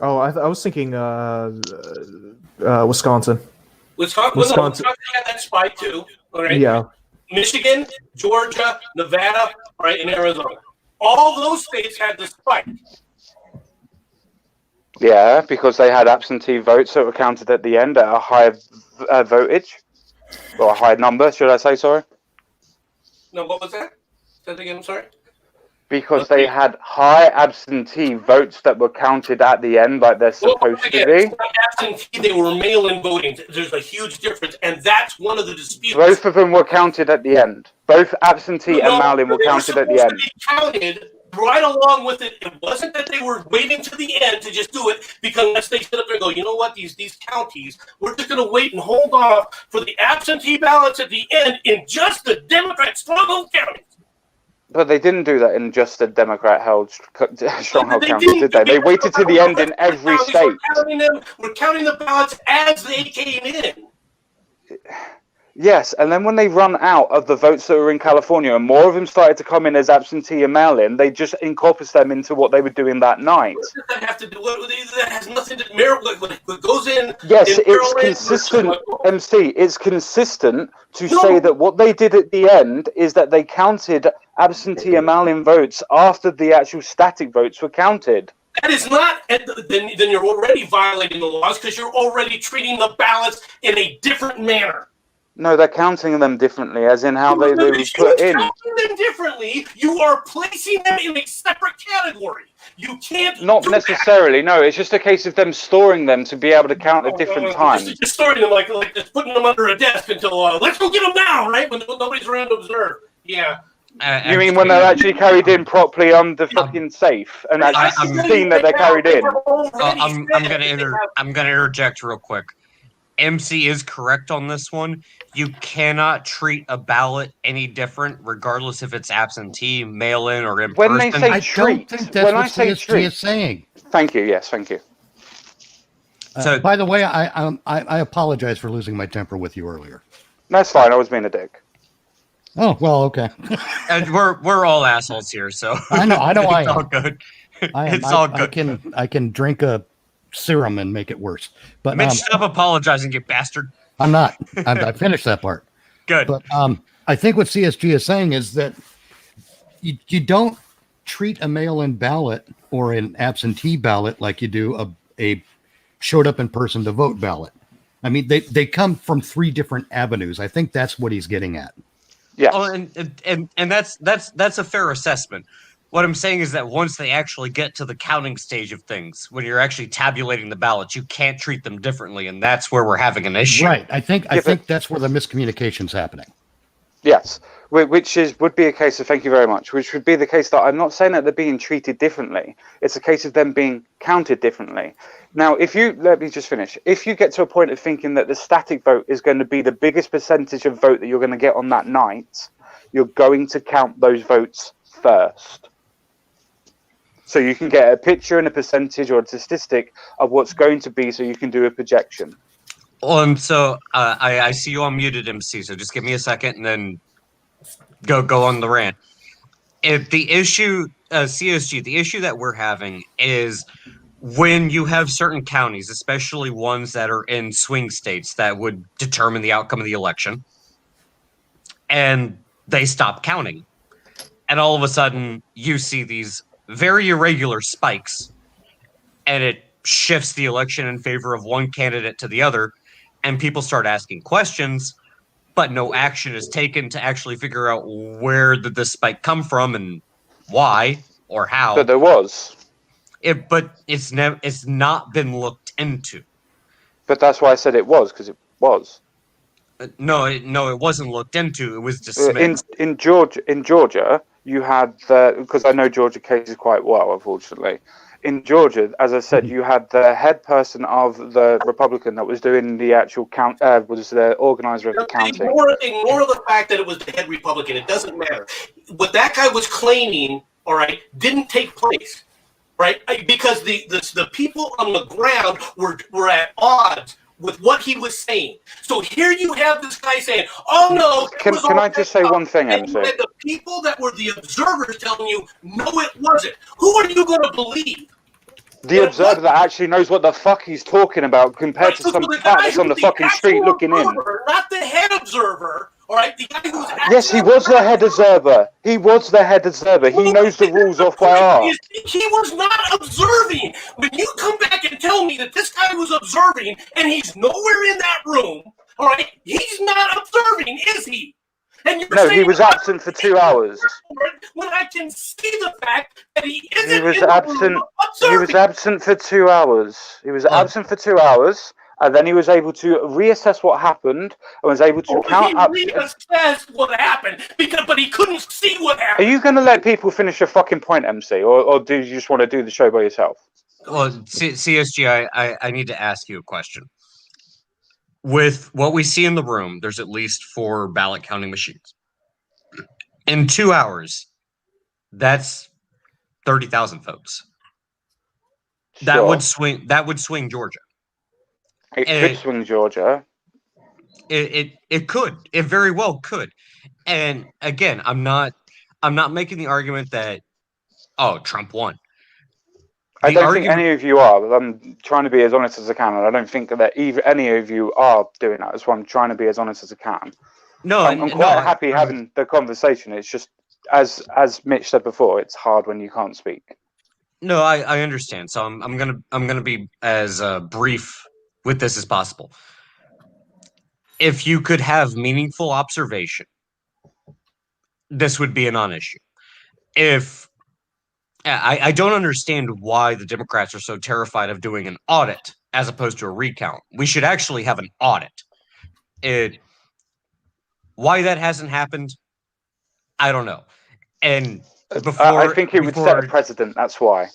Oh, I was thinking Wisconsin. Wisconsin had that spike too. All right. Yeah. Michigan, Georgia, Nevada, right, and Arizona. All those states had the spike. Yeah, because they had absentee votes that were counted at the end at a high votage, or a high number, should I say? Sorry. No, what was that? Say that again. I'm sorry. Because they had high absentee votes that were counted at the end, like they're supposed to be. Absentee, they were mail-in voting. There's a huge difference, and that's one of the disputes. Both of them were counted at the end. Both absentee and mail-in were counted at the end. Counted right along with it. It wasn't that they were waiting to the end to just do it, because they sit up there and go, you know what, these counties, we're just going to wait and hold off for the absentee ballots at the end in just the Democrat stronghold counties. But they didn't do that in just the Democrat-held stronghold counties, did they? They waited to the end in every state. We're counting the ballots as they came in. Yes, and then when they run out of the votes that were in California, and more of them started to come in as absentee and mail-in, they just encompassed them into what they were doing that night. What does that have to do? That has nothing to merit. What goes in? Yes, in it's Maryland consistent, versus- MC. It's consistent to No. say that what they did at the end is that they counted absentee and mail-in votes after the actual static votes were counted. That is not, then you're already violating the laws because you're already treating the ballots in a different manner. No, they're counting them differently, as in how they were If put you're in. counting them differently, you are placing them in a separate category. You can't. Not necessarily. No, it's just a case of them storing them to be able to count at different times. Just storing them like just putting them under a desk until let's go get them now, right? When nobody's around to observe. Yeah. You mean when they're actually carried in properly on the fucking safe and actually seen that they're carried in? I'm gonna interject real quick. MC is correct on this one. You cannot treat a ballot any different, regardless if it's absentee, mail-in, or in When person. they say I treat, don't think that's when what I say CSG treat, is saying. thank you. Yes, thank you. So- By the way, I apologize for losing my temper with you earlier. That's fine. I was being a dick. Oh well, okay. And we're all assholes here, so I know I it's all am. good. I It's all good. I can drink a serum and make it worse. But Mitch, stop apologizing, you bastard. I'm not. I finished that part. Good. But I think what CSG is saying is that you don't treat a mail-in ballot or an absentee ballot like you do a showed up in person to vote ballot. I mean, they come from three different avenues. I think that's what he's getting at. Yeah. Oh, and that's a fair assessment. What I'm saying is that once they actually get to the counting stage of things, when you're actually tabulating the ballots, you can't treat them differently, and that's where we're having an issue. Right. I think that's where the miscommunication's happening. Yes, which would be a case of thank you very much. Which would be the case that I'm not saying that they're being treated differently. It's a case of them being counted differently. Now, let me just finish. If you get to a point of thinking that the static vote is going to be the biggest percentage of vote that you're going to get on that night, you're going to count those votes first. So you can get a picture and a percentage or a statistic of what's going to be, so you can do a projection. So I see you unmuted, MC. So just give me a second, and then go on the rant. If the issue, CSG, the issue that we're having is when you have certain counties, especially ones that are in swing states that would determine the outcome of the election, and they stop counting, and all of a sudden you see these very irregular spikes, and it shifts the election in favor of one candidate to the other, and people start asking questions, but no action is taken to actually figure out where did this spike come from and why or how. But there was. But it's not been looked into. But that's why I said it was, because it was. No, it wasn't looked into. It was dismissed. In Georgia, you had because I know Georgia cases quite well, unfortunately. In Georgia, as I said, you had the head person of the Republican that was doing the actual count, was the organizer of the counting. Ignore the fact that it was the head Republican. It doesn't matter. What that guy was claiming, all right, didn't take place, right? Because the people on the ground were at odds with what he was saying. So here you have this guy saying, "Oh no." Can I just say one thing, MC? And the people that were the observers telling you, "No, it wasn't." Who are you going to believe? The observer that actually knows what the fuck he's talking about, compared to some cat that's on the fucking street looking in. Not the head observer. All right, the guy who's yes, he was the head observer. He was the head observer. He knows the rules off by heart. He was not observing. When you come back and tell me that this guy was observing and he's nowhere in that room, all right, he's not observing, is he? And you're no, he was absent for 2 hours. When I can see the fact that he isn't he was in absent. The room observing. He was absent for 2 hours. He was absent for 2 hours. And then he was able to reassess what happened and was able to count up. He reassessed what happened, but he couldn't see what happened. Are you going to let people finish your fucking point, MC, or do you just want to do the show by yourself? Well, CSG, I need to ask you a question. With what we see in the room, there's at least 4 ballot counting machines. In 2 hours, that's 30,000 votes. Sure. That would swing Georgia. It could swing Georgia. It could. It very well could. And again, I'm not making the argument that Trump won. I don't think any of you are. I'm trying to be as honest as I can, and I don't think that any of you are doing that. That's why I'm trying to be as honest as I can. No, I'm quite happy having the conversation. It's just, as Mitch said before, it's hard when you can't speak. No, I understand. So I'm gonna be as brief with this as possible. If you could have meaningful observation, this would be a non-issue. If I don't understand why the Democrats are so terrified of doing an audit as opposed to a recount. We should actually have an audit. Why that hasn't happened, I don't know. And I think it would set a precedent. That's why.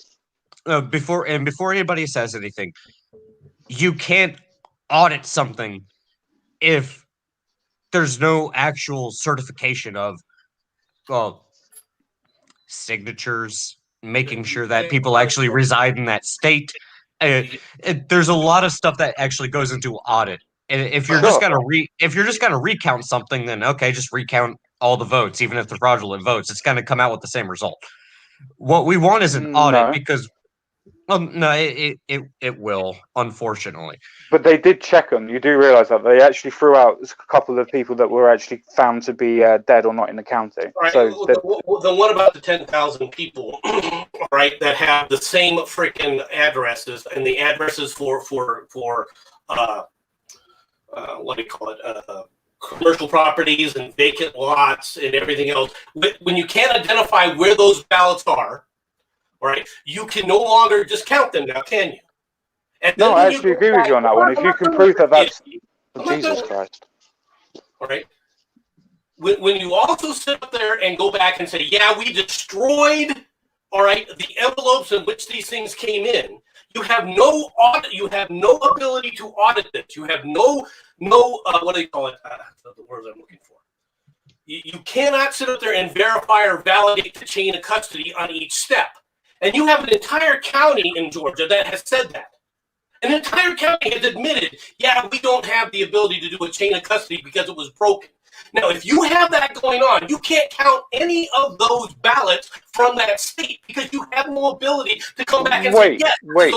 Before anybody says anything, you can't audit something if there's no actual certification of, well, signatures, making sure that people actually reside in that state. There's a lot of stuff that actually goes into audit. And if you're just gonna recount something, then okay, just recount all the votes, even if they're fraudulent votes. It's gonna come out with the same result. What we want is an audit because no, it will, unfortunately. But they did check them. You do realise that they actually threw out a couple of people that were actually found to be dead or not in the county. Right. So then what about the 10,000 people, right, that have the same freaking addresses and the addresses for what do you call it? Commercial properties and vacant lots and everything else. When you can't identify where those ballots are, all right, you can no longer just count them now, can you? And no, I actually agree with you on that one. If you can prove that that's Jesus Christ. All right. When you also sit up there and go back and say, yeah, we destroyed, all right, the envelopes in which these things came in, you have no audit. You have no ability to audit this. You have no what do you call it? The words I'm looking for. You cannot sit up there and verify or validate the chain of custody on each step. And you have an entire county in Georgia that has said that. An entire county has admitted, yeah, we don't have the ability to do a chain of custody because it was broken. Now, if you have that going on, you can't count any of those ballots from that state because you have no ability to come back and say, yes. Wait.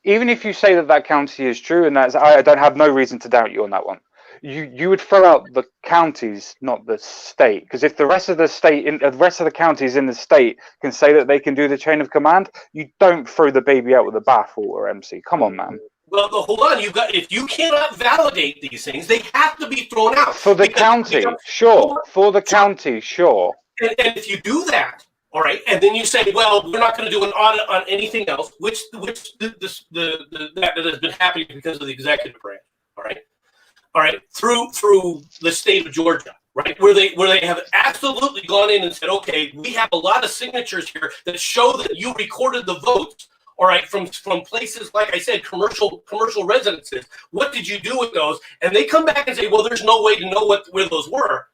Even if you say that county is true, and I don't have no reason to doubt you on that one. You would throw out the counties, not the state, because if the rest of the counties in the state can say that they can do the chain of command, you don't throw the baby out with the bathwater, MC. Come on, man. Well, hold on. If you cannot validate these things, they have to be thrown out. For the county, sure. For the county, sure. And if you do that, all right, and then you say, well, we're not going to do an audit on anything else, which that has been happening because of the executive branch, all right, through the state of Georgia, right, where they have absolutely gone in and said, okay, we have a lot of signatures here that show that you recorded the votes, all right, from places, like I said, commercial residences. What did you do with those? And they come back and say, well, there's no way to know where those were.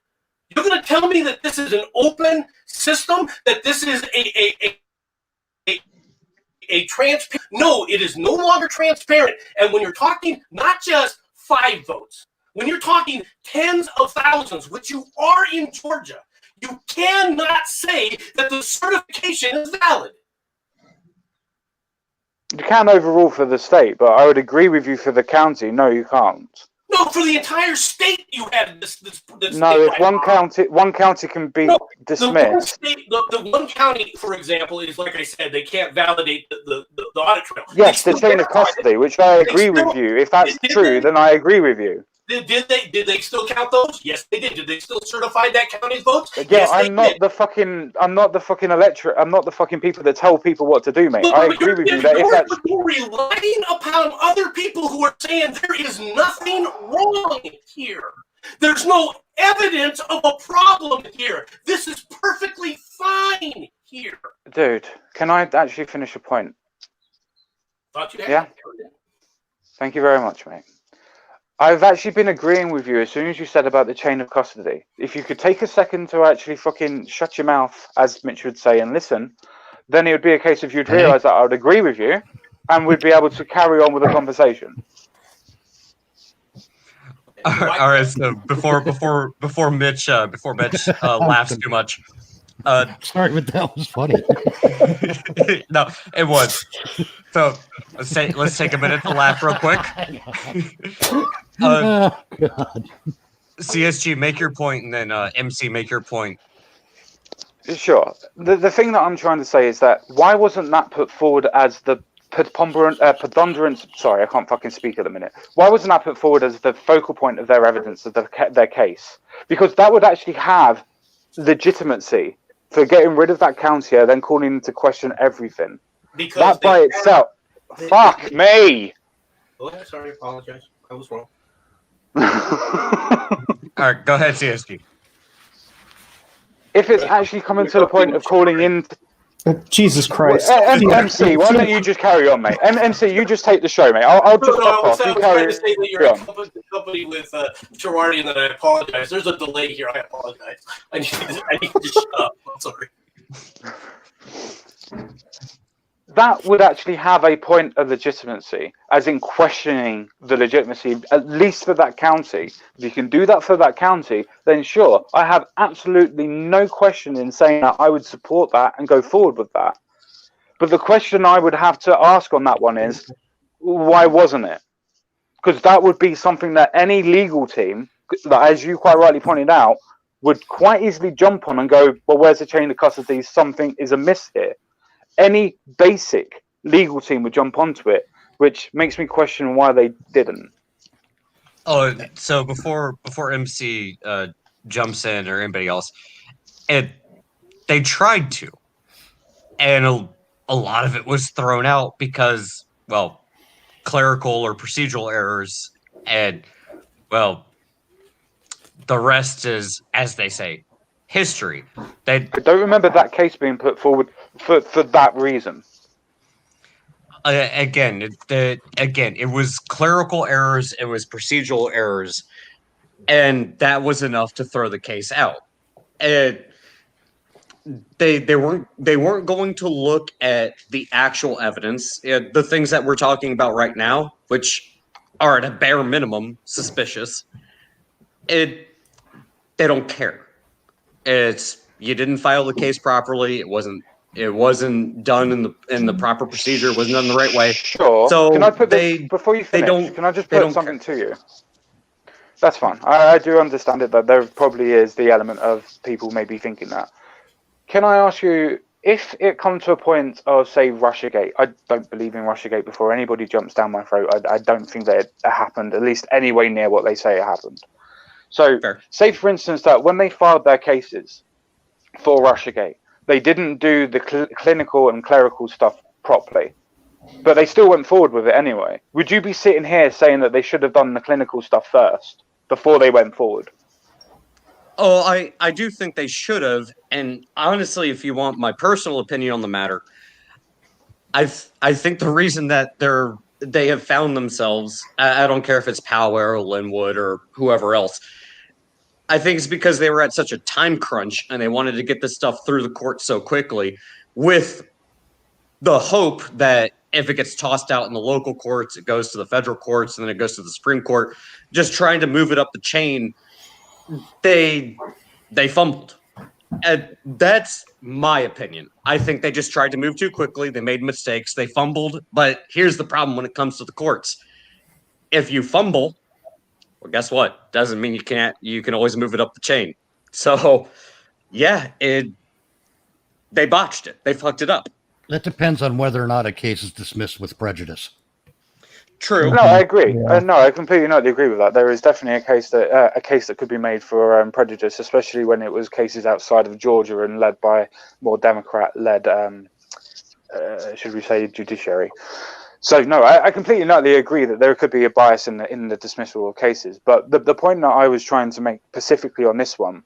You're going to tell me that this is an open system, that this is a transparent? No, it is no longer transparent. And when you're talking not just 5 votes, when you're talking tens of thousands, which you are in Georgia, you cannot say that the certification is valid. You can overrule for the state, but I would agree with you for the county. No, you can't. No, for the entire state, you had this. No, if one county can be dismissed. The one county, for example, is, like I said, they can't validate the audit trail. Yes, the chain of custody, which I agree with you. If that's true, then I agree with you. Did they still count those? Yes, they did. Did they still certify that county's votes? Yeah, yes, I'm not the fucking electorate. I'm not the fucking people that tell people what to do, mate. I agree with you that if that's you're relying upon other people who are saying there is nothing wrong here. There's no evidence of a problem here. This is perfectly fine here. Dude, can I actually finish a point? Thought you had. Yeah. Thank you very much, mate. I've actually been agreeing with you as soon as you said about the chain of custody. If you could take a second to actually fucking shut your mouth, as Mitch would say, and listen, then it would be a case of you'd realise that I would agree with you, and we'd be able to carry on with the conversation. All right. So before Mitch laughs too much, Sorry, but that was funny. No, it was. So let's take a minute to laugh real quick. Oh, God. CSG, make your point, and then MC, make your point. Sure. The thing that I'm trying to say is that why wasn't that put forward as the preponderance? Sorry, I can't fucking speak at the minute. Why wasn't that put forward as the focal point of their evidence of their case? Because that would actually have legitimacy for getting rid of that county, then calling into question everything. Because that by itself. Fuck me. Oh, sorry, apologize. I was wrong. All right, go ahead, CSG. If it's actually coming to the point of calling in... Jesus Christ. MC, why don't you just carry on, mate? MC, you just take the show, mate. I'll just fuck off. You carry to say that you're a company with Girardi, and then I apologize. There's a delay here. I apologize. I need to shut up. I'm sorry. That would actually have a point of legitimacy, as in questioning the legitimacy, at least for that county. If you can do that for that county, then sure, I have absolutely no question in saying that I would support that and go forward with that. But the question I would have to ask on that one is, why wasn't it? Because that would be something that any legal team, as you quite rightly pointed out, would quite easily jump on and go, well, where's the chain of custody? Something is amiss here. Any basic legal team would jump onto it, which makes me question why they didn't. Oh, so before MC jumps in or anybody else, they tried to, and a lot of it was thrown out because, well, clerical or procedural errors, and, well, the rest is, as they say, history. I don't remember that case being put forward for that reason. Again, it was clerical errors, it was procedural errors, and that was enough to throw the case out. And they weren't going to look at the actual evidence, the things that we're talking about right now, which are at a bare minimum suspicious. They don't care. It's, you didn't file the case properly. It wasn't done in the proper procedure. It wasn't done the right way. Sure. So can I put this before you finish? Can I just put something to you? That's fine. I do understand it, but there probably is the element of people maybe thinking that. Can I ask you, if it comes to a point of, say, Russiagate? I don't believe in Russiagate before anybody jumps down my throat. I don't think that it happened, at least anywhere near what they say it happened. So, say for instance that when they filed their cases for Russiagate, they didn't do the clinical and clerical stuff properly, but they still went forward with it anyway. Would you be sitting here saying that they should have done the clinical stuff first before they went forward? Oh, I do think they should have. And honestly, if you want my personal opinion on the matter, I think the reason that they have found themselves, I don't care if it's Powell or Linwood or whoever else, I think it's because they were at such a time crunch and they wanted to get this stuff through the court so quickly, with the hope that if it gets tossed out in the local courts, it goes to the federal courts and then it goes to the Supreme Court, just trying to move it up the chain. They fumbled. And that's my opinion. I think they just tried to move too quickly. They made mistakes. They fumbled. But here's the problem when it comes to the courts. If you fumble, well, guess what? Doesn't mean you can't. You can always move it up the chain. So, yeah, they botched it. They fucked it up. That depends on whether or not a case is dismissed with prejudice. True. No, I agree. Yeah. No, I completely agree with that. There is definitely a case that could be made for prejudice, especially when it was cases outside of Georgia and led by more Democrat-led, should we say, judiciary. So no, I completely agree that there could be a bias in the dismissal of cases. But the point that I was trying to make specifically on this one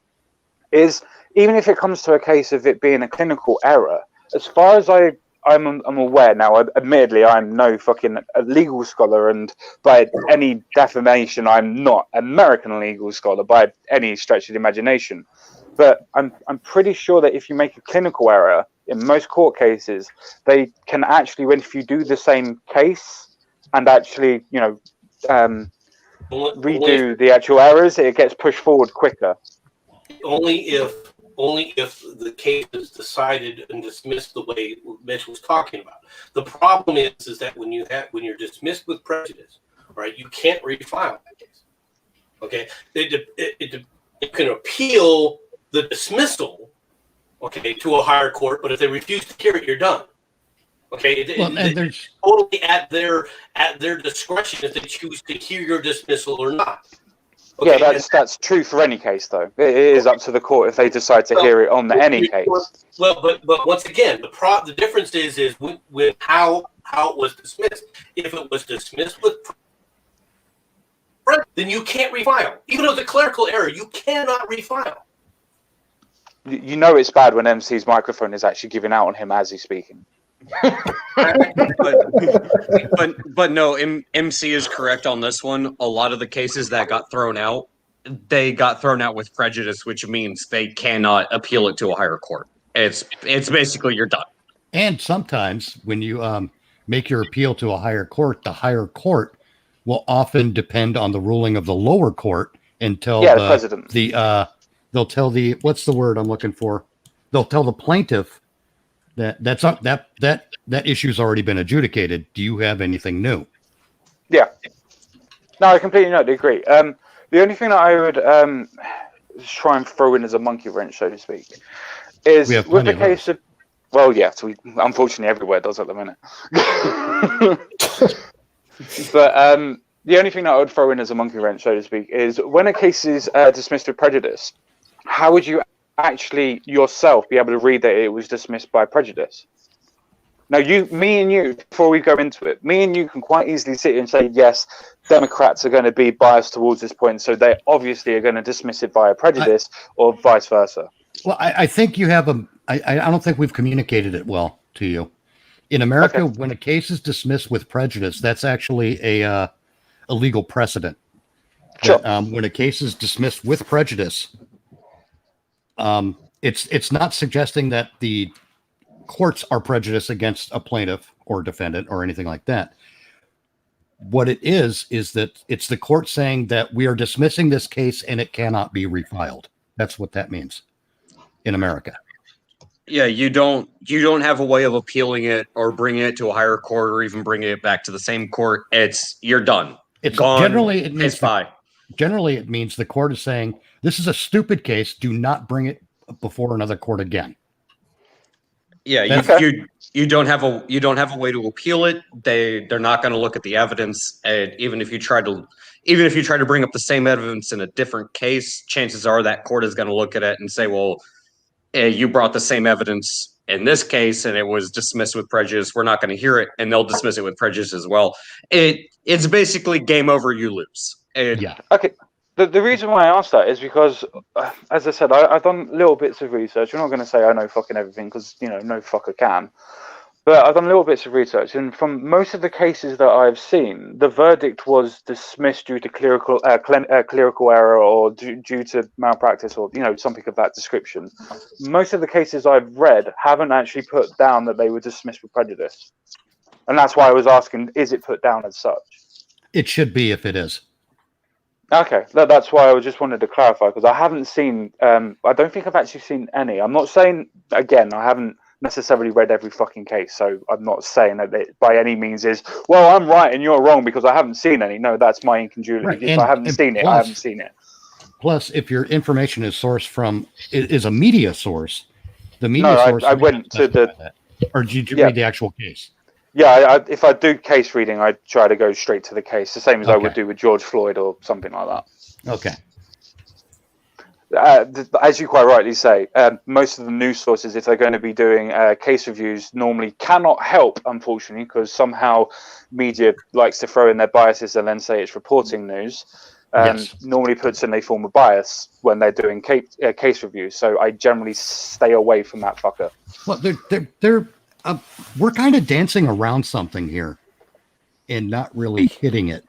is, even if it comes to a case of it being a clinical error, as far as I'm aware now, admittedly, I'm no fucking legal scholar, and by any definition, I'm not American legal scholar by any stretch of the imagination. But I'm pretty sure that if you make a clinical error, in most court cases, they can actually, if you do the same case and actually, redo the actual errors, it gets pushed forward quicker. Only if only if the case is decided and dismissed the way Mitch was talking about. The problem is that when you're dismissed with prejudice, right, you can't refile that case. Okay, you can appeal the dismissal, okay, to a higher court, but if they refuse to hear it, you're done. Okay, it's totally at their discretion if they choose to hear your dismissal or not. Okay, yeah, that's true for any case, though. It is up to the court if they decide to hear it on any case. Well, but once again, the difference is with how it was dismissed. If it was dismissed with then you can't refile. Even though it's a clerical error, you cannot refile. You know it's bad when MC's microphone is actually giving out on him as he's speaking. but no, MC is correct on this one. A lot of the cases that got thrown out, they got thrown out with prejudice, which means they cannot appeal it to a higher court. It's basically you're done. And sometimes when you make your appeal to a higher court, the higher court will often depend on the ruling of the lower court until the president. They'll tell the, what's the word I'm looking for? They'll tell the plaintiff that issue's already been adjudicated. Do you have anything new? Yeah. No, I completely agree. The only thing that I would try and throw in as a monkey wrench, so to speak, is with the case of, well, yeah, so unfortunately everywhere does at the minute. But the only thing that I would throw in as a monkey wrench, so to speak, is when a case is dismissed with prejudice, how would you actually yourself be able to read that it was dismissed by prejudice? Now, me and you, before we go into it, me and you can quite easily sit here and say, yes, Democrats are going to be biased towards this point, so they obviously are going to dismiss it by a prejudice, or vice versa. Well, I think you have I don't think we've communicated it well to you. In America, when a case is dismissed with prejudice, that's actually a legal precedent. Sure. When a case is dismissed with prejudice, it's not suggesting that the courts are prejudiced against a plaintiff or defendant or anything like that. What it is that it's the court saying that we are dismissing this case and it cannot be refiled. That's what that means in America. Yeah, you don't have a way of appealing it or bringing it to a higher court or even bringing it back to the same court. You're done. It's gone. Generally it means bye. Generally it means the court is saying this is a stupid case. Do not bring it before another court again. Yeah, you don't have a way to appeal it. They're not going to look at the evidence, and even if you try to bring up the same evidence in a different case, chances are that court is going to look at it and say, well, you brought the same evidence in this case and it was dismissed with prejudice. We're not going to hear it, and they'll dismiss it with prejudice as well. It's basically game over, you lose. Yeah. Okay. The reason why I asked that is because, as I said, I've done little bits of research. I'm not going to say I know fucking everything because, no fucker can. But I've done little bits of research, and from most of the cases that I've seen, the verdict was dismissed due to clerical error or due to malpractice or something of that description. Most of the cases I've read haven't actually put down that they were dismissed with prejudice, and that's why I was asking: is it put down as such? It should be if it is. Okay, that's why I just wanted to clarify because I haven't seen. I don't think I've actually seen any. I'm not saying again. I haven't necessarily read every fucking case, so I'm not saying that it by any means is, well, I'm right and you're wrong because I haven't seen any. No, that's my incredulity. Right. If I haven't seen it, I haven't seen it. Plus, if your information is sourced from is a media source, the media source. I went to that. Or did you read the actual case? Yeah, if I do case reading, I try to go straight to the case, the same as I would do with George Floyd or something like that. Okay. As you quite rightly say, most of the news sources, if they're going to be doing case reviews, normally cannot help, unfortunately, because somehow media likes to throw in their biases and then say it's reporting news. Normally puts in a form of bias when they're doing case reviews. So I generally stay away from that fucker. Well, we're kind of dancing around something here and not really hitting it.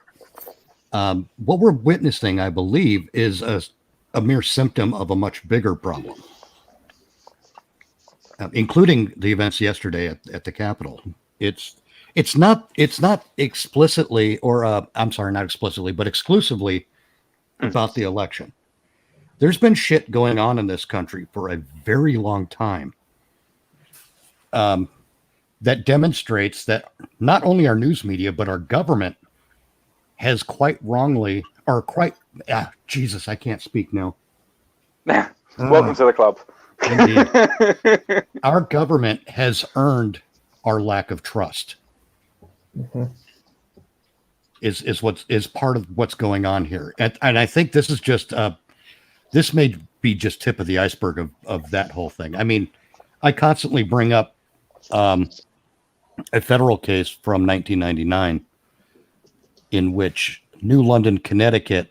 What we're witnessing, I believe, is a mere symptom of a much bigger problem, including the events yesterday at the Capitol. It's not explicitly, or I'm sorry, not explicitly, but exclusively about the election. There's been shit going on in this country for a very long time that demonstrates that not only our news media, but our government has quite wrongly, or quite, Jesus, I can't speak now. Welcome to the club. Indeed. Our government has earned our lack of trust. Mhm. Is part of what's going on here. And I think this is just, this may be just tip of the iceberg of that whole thing. I mean, I constantly bring up a federal case from 1999 in which New London, Connecticut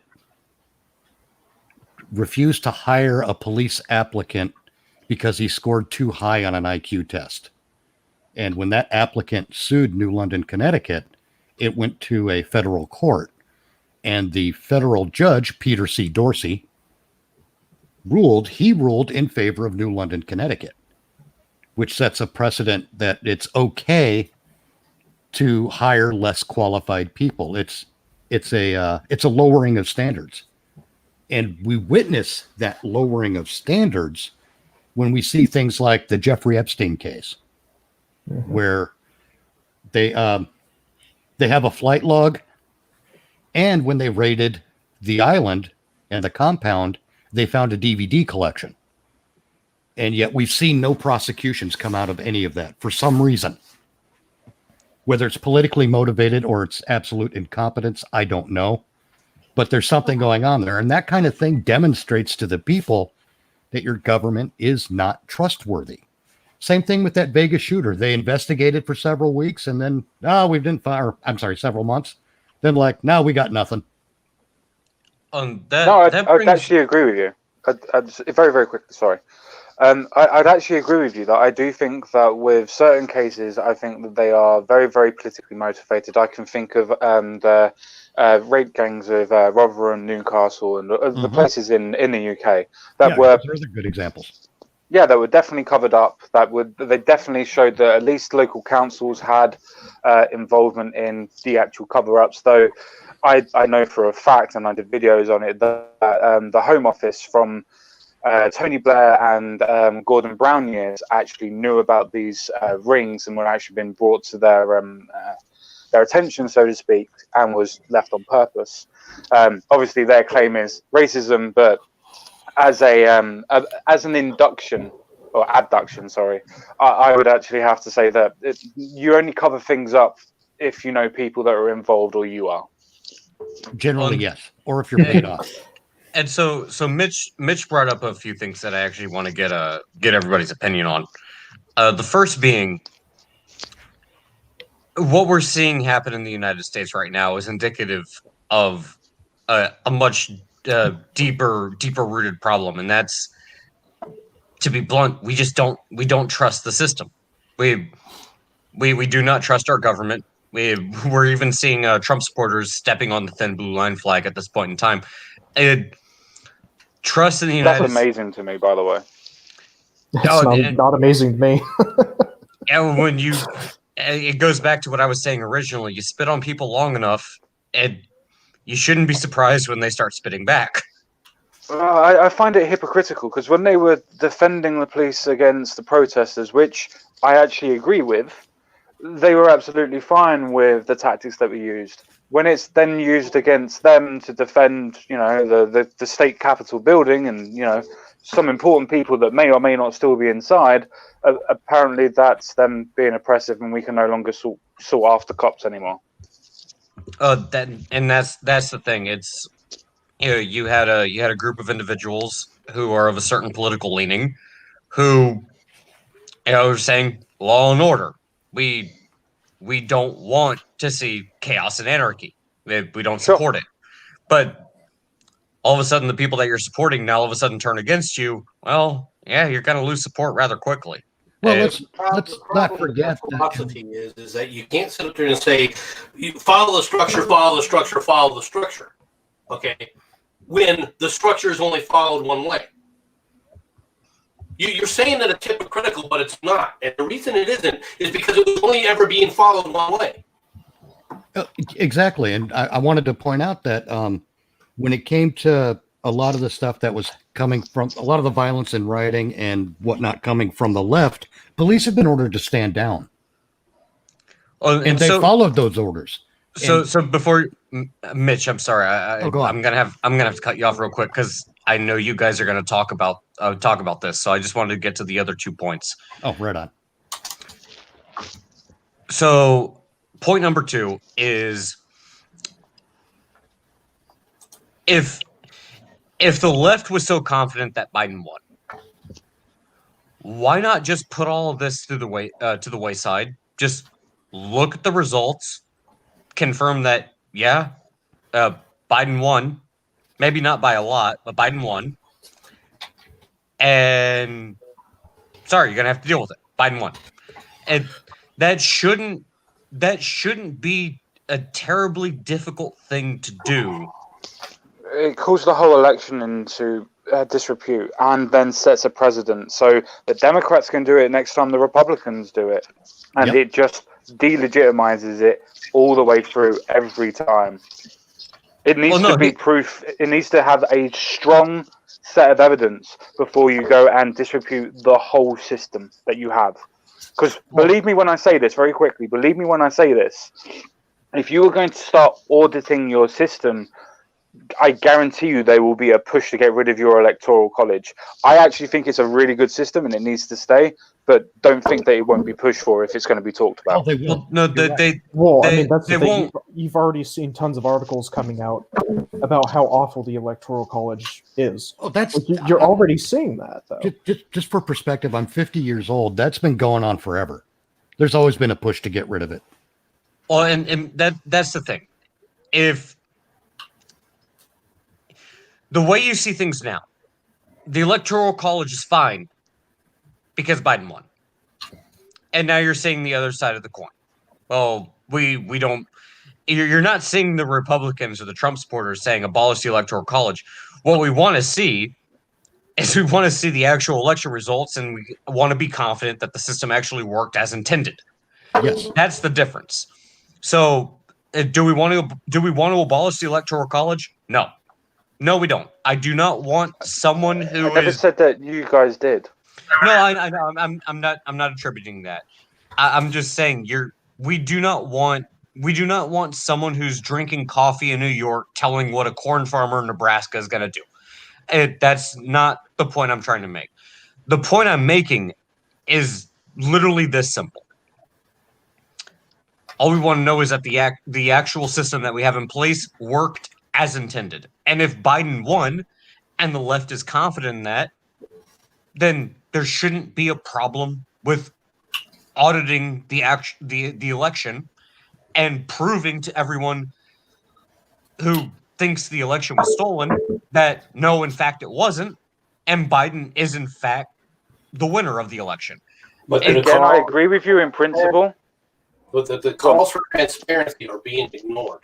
refused to hire a police applicant because he scored too high on an IQ test. And when that applicant sued New London, Connecticut, it went to a federal court. And the federal judge, Peter C. Dorsey, ruled in favor of New London, Connecticut, which sets a precedent that it's okay to hire less qualified people. It's a lowering of standards. And we witness that lowering of standards when we see things like the Jeffrey Epstein case, where they have a flight log, and when they raided the island and the compound, they found a DVD collection. And yet we've seen no prosecutions come out of any of that for some reason. Whether it's politically motivated or it's absolute incompetence, I don't know. But there's something going on there. And that kind of thing demonstrates to the people that your government is not trustworthy. Same thing with that Vegas shooter. They investigated for several weeks and then, several months. Then we got nothing. I'd actually agree with you. Very, very quickly, sorry. I'd actually agree with you that I do think that with certain cases, I think that they are very, very politically motivated. I can think of the raid gangs of Rotherham, Newcastle, and the places in the UK that were. Those are good examples. Yeah, that were definitely covered up. They definitely showed that at least local councils had involvement in the actual cover-ups. Though I know for a fact, and I did videos on it, that the Home Office from Tony Blair and Gordon Brown years actually knew about these rings and were actually being brought to their attention, so to speak, and was left on purpose. Obviously, their claim is racism, but as an induction or abduction, I would actually have to say that you only cover things up if you know people that are involved or you are. Generally, yes, or if you're paid off. And so Mitch brought up a few things that I actually want to get everybody's opinion on. The first being, what we're seeing happen in the United States right now is indicative of a much deeper rooted problem, and that's, to be blunt, we don't trust the system. We do not trust our government. We're even seeing Trump supporters stepping on the thin blue line flag at this point in time. Trust in the United States. That's amazing to me, by the way. It's not amazing to me. And when it goes back to what I was saying originally. You spit on people long enough, and you shouldn't be surprised when they start spitting back. I find it hypocritical because when they were defending the police against the protesters, which I actually agree with, they were absolutely fine with the tactics that were used. When it's then used against them to defend, the state capitol building and, some important people that may or may not still be inside, apparently that's them being oppressive and we can no longer sought after cops anymore. That's the thing. It's, you had a group of individuals who are of a certain political leaning who, are saying law and order. We don't want to see chaos and anarchy. We don't support it. But all of a sudden, the people that you're supporting now all of a sudden turn against you. Well, yeah, you're going to lose support rather quickly. Well, let's not forget philosophy is that you can't sit up there and say, you follow the structure, follow the structure, follow the structure. Okay, when the structure is only followed one way. You're saying that it's hypocritical, but it's not. And the reason it isn't is because it was only ever being followed one way. Exactly. And I wanted to point out that when it came to a lot of the stuff that was coming from a lot of the violence in rioting and whatnot coming from the left, police have been ordered to stand down. And they followed those orders. So before Mitch, I'm sorry, go on. I'm gonna have to cut you off real quick because I know you guys are gonna talk about this. So I just wanted to get to the other 2 points. Oh, right on. So point number 2 is if the left was so confident that Biden won, why not just put all of this to the wayside? Just look at the results, confirm that Biden won, maybe not by a lot, but Biden won. And sorry, you're gonna have to deal with it. Biden won, and that shouldn't be a terribly difficult thing to do. It calls the whole election into disrepute and then sets a precedent. So the Democrats can do it next time the Republicans do it. And It just delegitimizes it all the way through every time. It needs to be proof. It needs to have a strong set of evidence before you go and disrepute the whole system that you have. Because believe me when I say this, very quickly, believe me when I say this, if you were going to start auditing your system, I guarantee you there will be a push to get rid of your electoral college. I actually think it's a really good system and it needs to stay, but don't think that it won't be pushed for if it's going to be talked about. Oh, they will. No, that's the thing. You've already seen tons of articles coming out about how awful the electoral college is. Oh, that's you're already seeing that, though. Just for perspective, I'm 50 years old. That's been going on forever. There's always been a push to get rid of it. Well, and that's the thing. If the way you see things now, the electoral college is fine because Biden won. And now you're seeing the other side of the coin. Well, we don't. You're not seeing the Republicans or the Trump supporters saying abolish the electoral college. What we want to see is we want to see the actual election results, and we want to be confident that the system actually worked as intended. Yes, that's the difference. So, do we want to abolish the electoral college? No. No, we don't. I do not want someone who I never said that you guys did. No, I know. I'm not attributing that. I'm just saying we do not want someone who's drinking coffee in New York telling what a corn farmer in Nebraska is going to do. That's not the point I'm trying to make. The point I'm making is literally this simple. All we want to know is that the actual system that we have in place worked as intended. And if Biden won and the left is confident in that, then there shouldn't be a problem with auditing the election and proving to everyone who thinks the election was stolen that no, in fact, it wasn't, and Biden is in fact the winner of the election. But again, I agree with you in principle. But the calls for transparency are being ignored.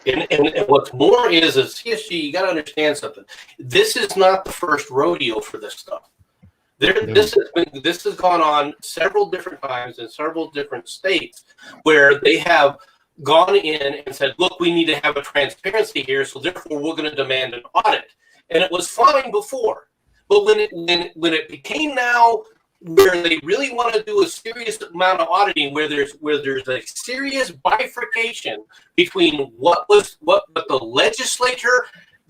And what's more is CSG, you got to understand something. This is not the first rodeo for this stuff. This has gone on several different times in several different states where they have gone in and said, look, we need to have a transparency here, so therefore we're going to demand an audit. And it was fine before. But when it became now where they really want to do a serious amount of auditing, where there's a serious bifurcation between what the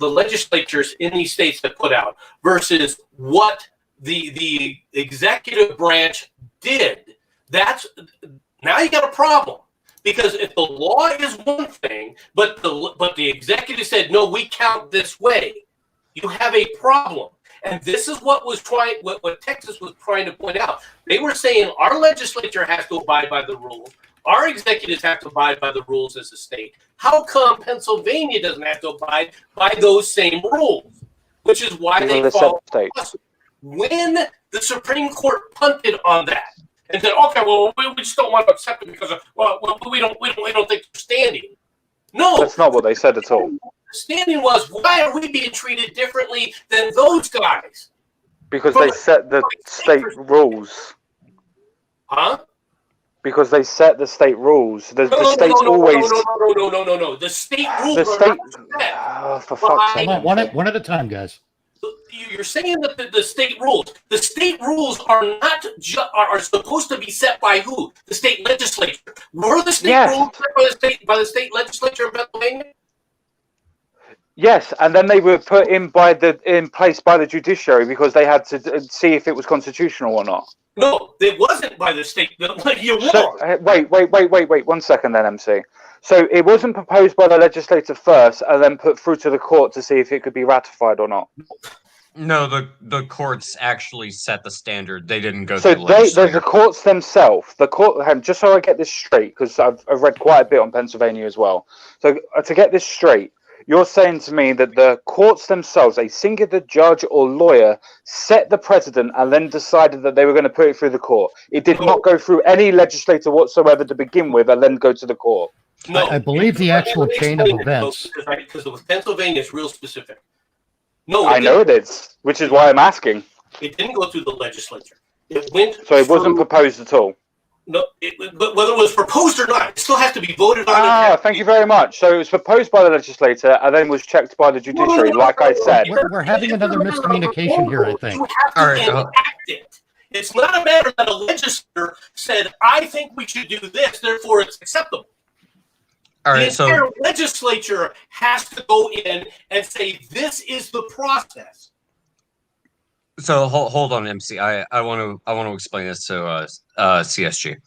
legislatures in these states have put out versus what the executive branch did, that's now you got a problem. Because if the law is one thing, but the executive said, no, we count this way, you have a problem. And this is what Texas was trying to point out. They were saying our legislature has to abide by the rules. Our executives have to abide by the rules as a state. How come Pennsylvania doesn't have to abide by those same rules? Which is why they follow us. When the Supreme Court punted on that and said, okay, well, we just don't want to accept it because we don't think they're standing. No, that's not what they said at all. Standing was, why are we being treated differently than those guys? Because they set the state rules. Huh? because they set the state rules. The No, state's always no. The state rules the are state. not set For fuck's by- sake! Hold on, one at a time, guys. You're saying that the state rules are not are supposed to be set by who? The state legislature. Were the state rules set by the state legislature in Pennsylvania? Yes, and then they were put in place by the judiciary because they had to see if it was constitutional or not. No, it wasn't by the state. You're So, wrong. wait 1 second then, MC. So it wasn't proposed by the legislature first and then put through to the court to see if it could be ratified or not. No, the courts actually set the standard. They didn't go So through the legislature. the courts themselves, just so I get this straight, because I've read quite a bit on Pennsylvania as well. So to get this straight, you're saying to me that the courts themselves, a singular judge or lawyer, set the precedent and then decided that they were going to put it through the court. It did not go through any legislator whatsoever to begin with and then go to the court. No, I believe the actual chain of events. Because Pennsylvania is real specific. No, I know it is, which is why I'm asking. It didn't go through the legislature. It went. So it wasn't proposed at all. No, but whether it was proposed or not, it still has to be voted on. Thank you very much. So it was proposed by the legislature and then was checked by the judiciary, like I said. We're having another miscommunication here, I think. You have to All right, enact it. It's not a matter that a legislator said, "I think we should do this, therefore it's acceptable." All The right, so entire legislature has to go in and say, "This is the process." hold on, MC. I want to explain this to CSG.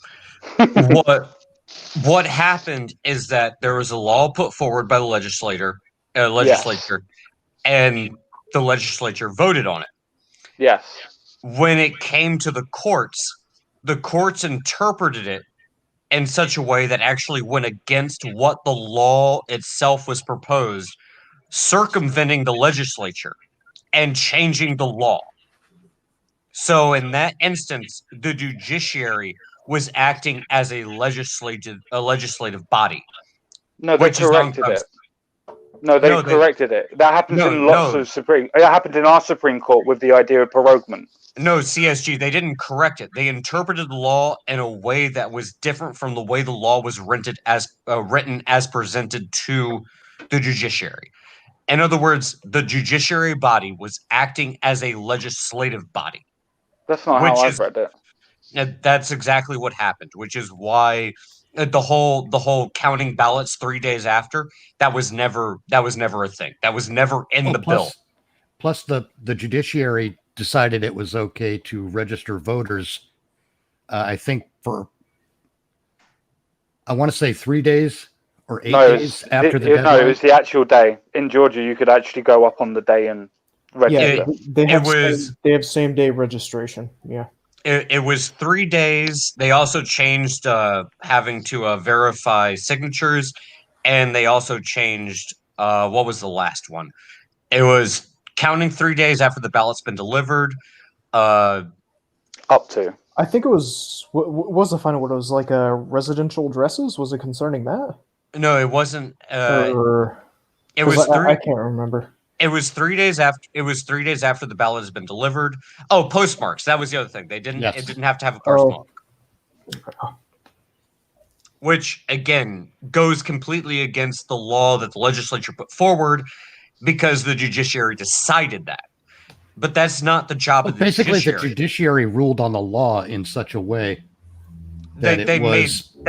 What happened is that there was a law put forward by the legislature, and the legislature voted on it. Yes. When it came to the courts interpreted it in such a way that actually went against what the law itself was proposed, circumventing the legislature and changing the law. So in that instance, the judiciary was acting as a legislative body. No, they corrected it. No, they corrected it. That happens in lots of Supreme. It happened in our Supreme Court with the idea of proroguement. No, CSG, they didn't correct it. They interpreted the law in a way that was different from the way the law was written as presented to the judiciary. In other words, the judiciary body was acting as a legislative body. That's not how I've read it. That's exactly what happened, which is why the whole counting ballots 3 days after, that was never a thing. That was never in the bill. Plus, the judiciary decided it was okay to register voters, I think I want to say 3 days or 8 days after the deadline. No, it was the actual day. In Georgia, you could actually go up on the day and register. Yeah, they have same day registration. Yeah. It was 3 days. They also changed having to verify signatures, and they also changed what was the last one? It was counting 3 days after the ballot's been delivered. Up to. I think it was. What was the final word? It was like residential addresses. Was it concerning that? No, it wasn't. It was. I can't remember. It was 3 days after. It was 3 days after the ballot has been delivered. Oh, postmarks. That was the other thing. They didn't. Yes. It didn't have to have a postmark. Which again goes completely against the law that the legislature put forward, because the judiciary decided that. But that's not the job of the judiciary. Basically, the judiciary ruled on the law in such a way that they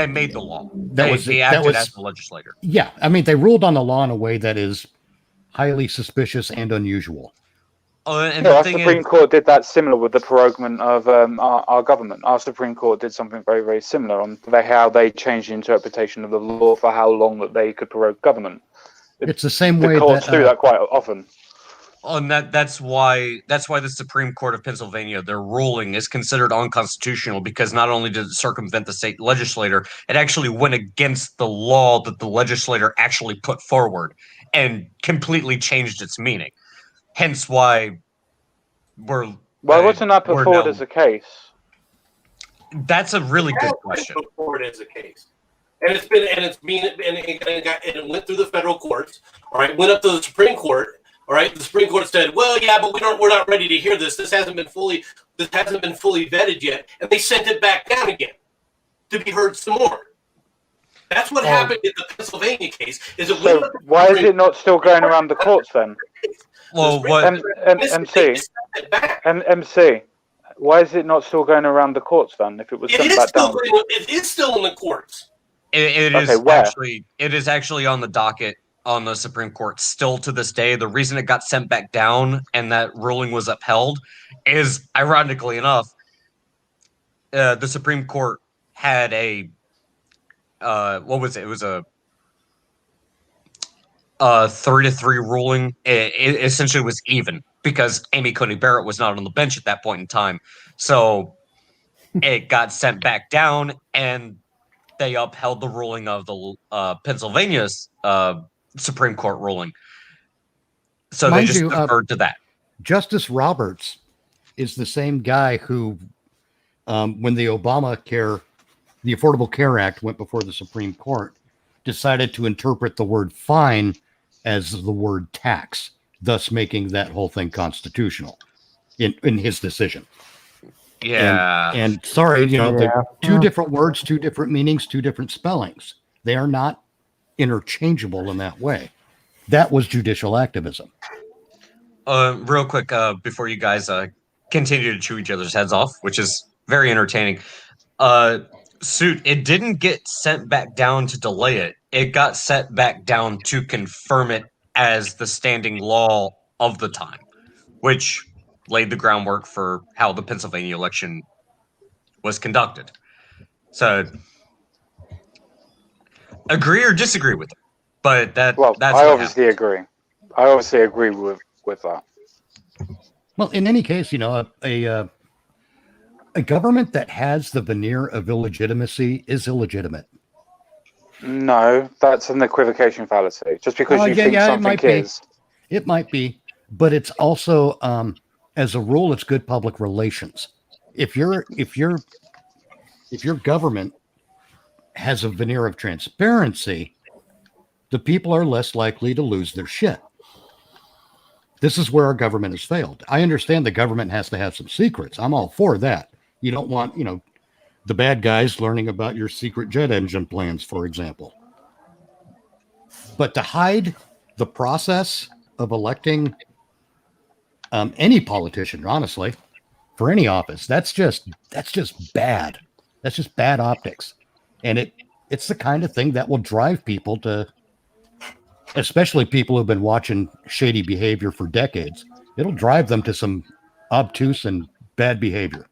made the law. They acted as the legislator. Yeah, I mean, they ruled on the law in a way that is highly suspicious and unusual. Our Supreme Court did that similar with the proroguement of our government. Our Supreme Court did something very, very similar on how they changed the interpretation of the law for how long that they could prorogue government. It's the same way the courts do that quite often. And that's why the Supreme Court of Pennsylvania, their ruling is considered unconstitutional, because not only did it circumvent the state legislator, it actually went against the law that the legislator actually put forward and completely changed its meaning. Hence why wasn't that put forward as a case? That's a really good question. Put forward as a case. And it went through the federal courts, all right, went up to the Supreme Court. All right, the Supreme Court said, "Well, yeah, but we're not ready to hear this. This hasn't been fully vetted yet," and they sent it back down again to be heard some more. That's what happened in the Pennsylvania case. So why is it not still going around the courts then? Well, what MC, why is it not still going around the courts then? If it was sent back down, it is still in the courts. It is actually on the docket on the Supreme Court still to this day. The reason it got sent back down and that ruling was upheld is, ironically enough, the Supreme Court had a what was it? It was a 3-3 ruling. It essentially was even because Amy Coney Barrett was not on the bench at that point in time. So it got sent back down, and they upheld the ruling of the Pennsylvania's Supreme Court ruling. So they just deferred to that. Justice Roberts is the same guy who, when the Affordable Care Act went before the Supreme Court, decided to interpret the word fine as the word tax, thus making that whole thing constitutional in his decision. Yeah. And sorry, they're two different words, two different meanings, two different spellings. They are not interchangeable in that way. That was judicial activism. Real quick, before you guys continue to chew each other's heads off, which is very entertaining. Suit, it didn't get sent back down to delay it. It got sent back down to confirm it as the standing law of the time, which laid the groundwork for how the Pennsylvania election was conducted. So, agree or disagree with it, but that's I obviously agree. I obviously agree with that. Well, in any case, a government that has the veneer of illegitimacy is illegitimate. No, that's an equivocation fallacy. Just because you think something is. It might be, but it's also, as a rule, it's good public relations. If your government has a veneer of transparency, the people are less likely to lose their shit. This is where our government has failed. I understand the government has to have some secrets. I'm all for that. You don't want, the bad guys learning about your secret jet engine plans, for example. But to hide the process of electing any politician, honestly, for any office, that's just bad. That's just bad optics. And it's the kind of thing that will drive people to, especially people who've been watching shady behavior for decades. It'll drive them to some obtuse and bad behavior.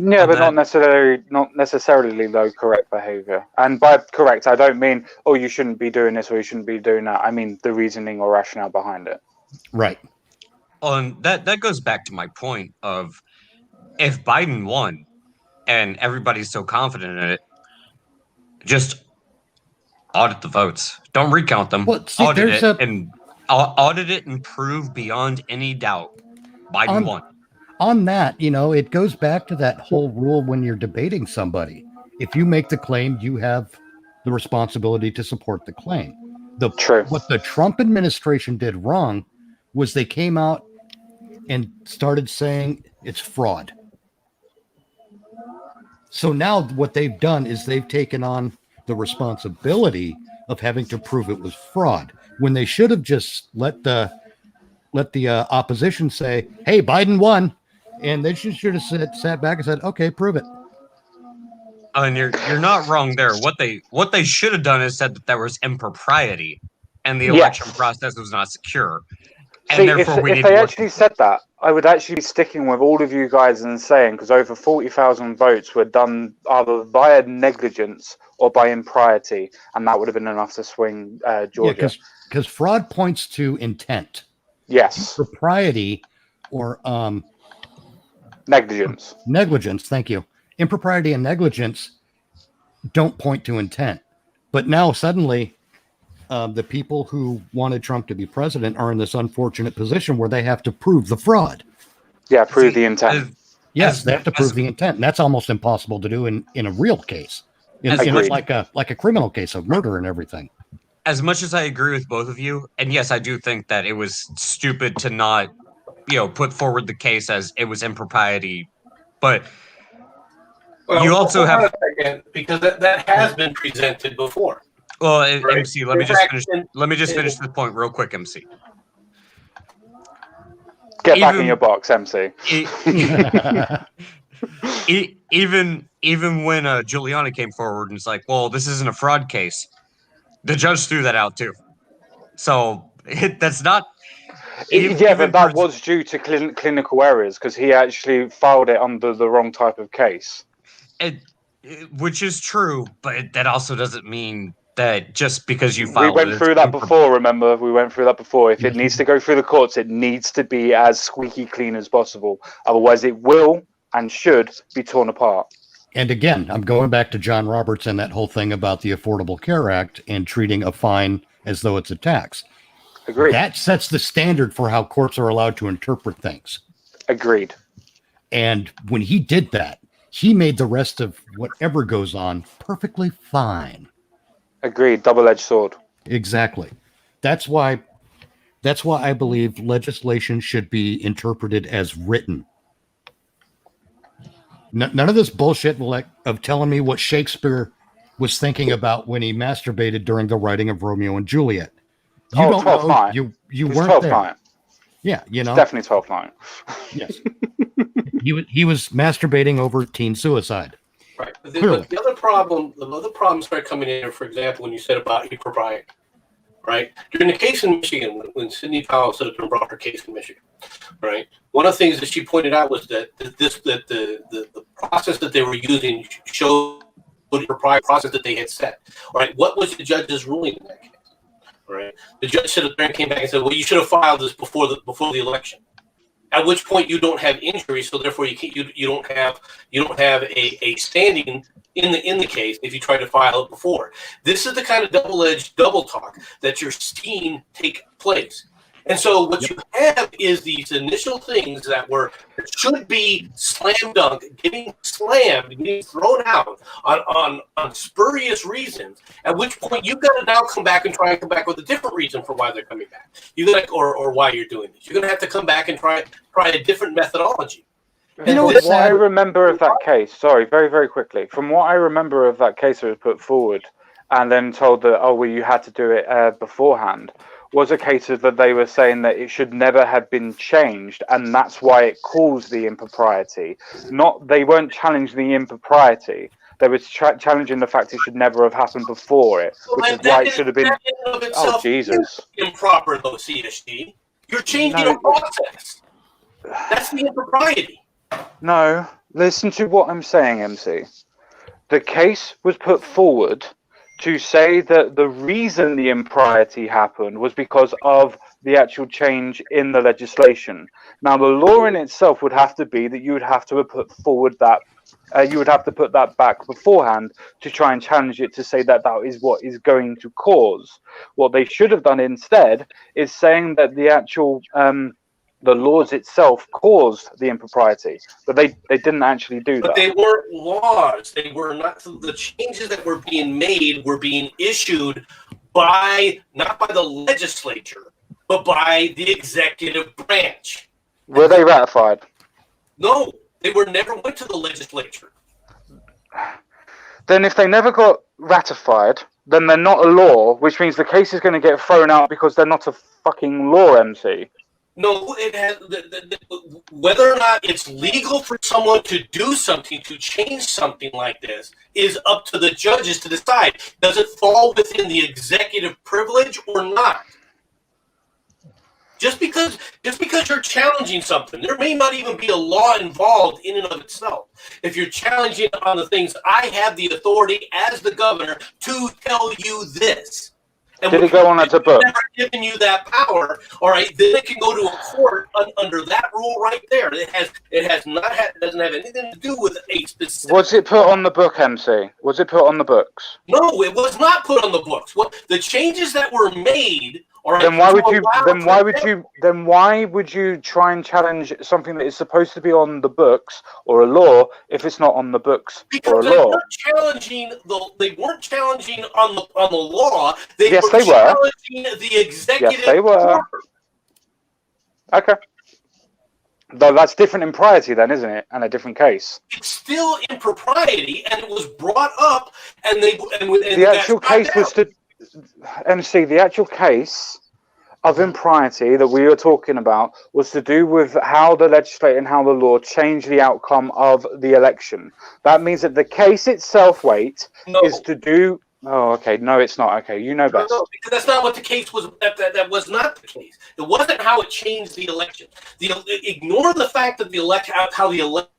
Yeah, but not necessarily though correct behavior. And by correct, I don't mean, you shouldn't be doing this or you shouldn't be doing that. I mean the reasoning or rationale behind it. Right. And that goes back to my point of, if Biden won and everybody's so confident in it, just audit the votes. Don't recount them. Well, see, audit it and prove beyond any doubt Biden won. On that, it goes back to that whole rule when you're debating somebody. If you make the claim, you have the responsibility to support the claim. True. What the Trump administration did wrong was they came out and started saying it's fraud. So now what they've done is they've taken on the responsibility of having to prove it was fraud, when they should have just let the opposition say, hey, Biden won. And they should have sat back and said, okay, prove it. And you're not wrong there. What they should have done is said that there was impropriety and the election process was not secure. And therefore if they actually said that, I would actually be sticking with all of you guys and saying, because over 40,000 votes were done either via negligence or by impropriety, and that would have been enough to swing Georgia. Yeah, because fraud points to intent. Yes. Propriety or negligence. Negligence, thank you. Impropriety and negligence don't point to intent. But now suddenly the people who wanted Trump to be president are in this unfortunate position where they have to prove the fraud. Yeah, prove the intent. Yes, they have to prove the intent. And that's almost impossible to do in a real case. Like a criminal case of murder and everything. As much as I agree with both of you, and yes, I do think that it was stupid to not put forward the case as it was impropriety, but Well, You also hold on have- a second, because that has been presented before. Well, Right. MC, let me In just fact, finish. in- Let me just finish this point real quick, MC. Get back in Even- your box, MC. Even when Giuliani came forward and it's like, well, this isn't a fraud case, the judge threw that out too. So that's not. Yeah, but that was due to clinical errors because he actually filed it under the wrong type of case. Which is true, but that also doesn't mean that just because you We filed went it, through that before, remember? We went through that before. If it needs to go through the courts, it needs to be as squeaky clean as possible. Otherwise, it will and should be torn apart. And again, I'm going back to John Roberts and that whole thing about the Affordable Care Act and treating a fine as though it's a tax. Agreed. That sets the standard for how courts are allowed to interpret things. Agreed. And when he did that, he made the rest of whatever goes on perfectly fine. Agreed. Double-edged sword. Exactly. That's why I believe legislation should be interpreted as written. None of this bullshit of telling me what Shakespeare was thinking about when he masturbated during the writing of Romeo and Juliet. You don't know. Night. You weren't there. Night. Yeah, you know. It's definitely 12th night. Yes. he was masturbating over teen suicide. Right. But the other problem started coming in, for example, when you said about impropriety. Right? During the case in Michigan, when Sidney Powell stood up and brought her case in Michigan, right? One of the things that she pointed out was that the process that they were using showed the impropriety process that they had set. All right, what was the judge's ruling in that case? All right, the judge said and came back and said, "Well, you should have filed this before the election." At which point you don't have injury, so therefore you don't have a standing in the case if you try to file it before. This is the kind of double talk that you're seeing take place. And so what you have is these initial things that should be slam dunk, getting slammed, getting thrown out on spurious reasons. At which point you've got to now come back and try and come back with a different reason for why they're coming back. Or why you're doing this. You're going to have to come back and try a different methodology. You know what I remember of that case? Sorry, very, very quickly. From what I remember of that case that was put forward, and then told that you had to do it beforehand, was a case of that they were saying that it should never have been changed, and that's why it caused the impropriety. They weren't challenging the impropriety. They were challenging the fact it should never have happened before it, which is why it should have been. Oh, Jesus! Improper though, CSG. You're changing a process. That's the impropriety. No, listen to what I'm saying, MC. The case was put forward to say that the reason the impropriety happened was because of the actual change in the legislation. Now, the law in itself would have to be that you would have to put forward that you would have to put that back beforehand to try and challenge it to say that that is what is going to cause. What they should have done instead is saying that the actual the laws itself caused the impropriety, but they didn't actually do that. But they weren't laws. They were not. The changes that were being made were being issued not by the legislature, but by the executive branch. Were they ratified? No, they never went to the legislature. Then if they never got ratified, then they're not a law, which means the case is going to get thrown out because they're not a fucking law, MC. No, it has whether or not it's legal for someone to do something, to change something like this, is up to the judges to decide. Does it fall within the executive privilege or not? Just because you're challenging something, there may not even be a law involved in and of itself. If you're challenging on the things, I have the authority as the governor to tell you this. And did it go on as a book? Never given you that power, all right? Then it can go to a court under that rule right there. Doesn't have anything to do with a specific. Was it put on the book, MC? Was it put on the books? No, it was not put on the books. What the changes that were made? All right, then why would you try and challenge something that is supposed to be on the books or a law if it's not on the books or a law? They weren't challenging on the law. They were challenging the executive. Yes, they were. Order. Okay. Though that's different impropriety then, isn't it? And a different case. It's still impropriety, and it was brought up, and the actual case was to MC. The actual case of impropriety that we were talking about was to do with how the legislature and how the law changed the outcome of the election. That means that the case itself, is to do. Oh, okay. No, it's not. Okay, you know best. No, because that's not what the case was. That was not the case. It wasn't how it changed the election. Ignore the fact that the election, how the election.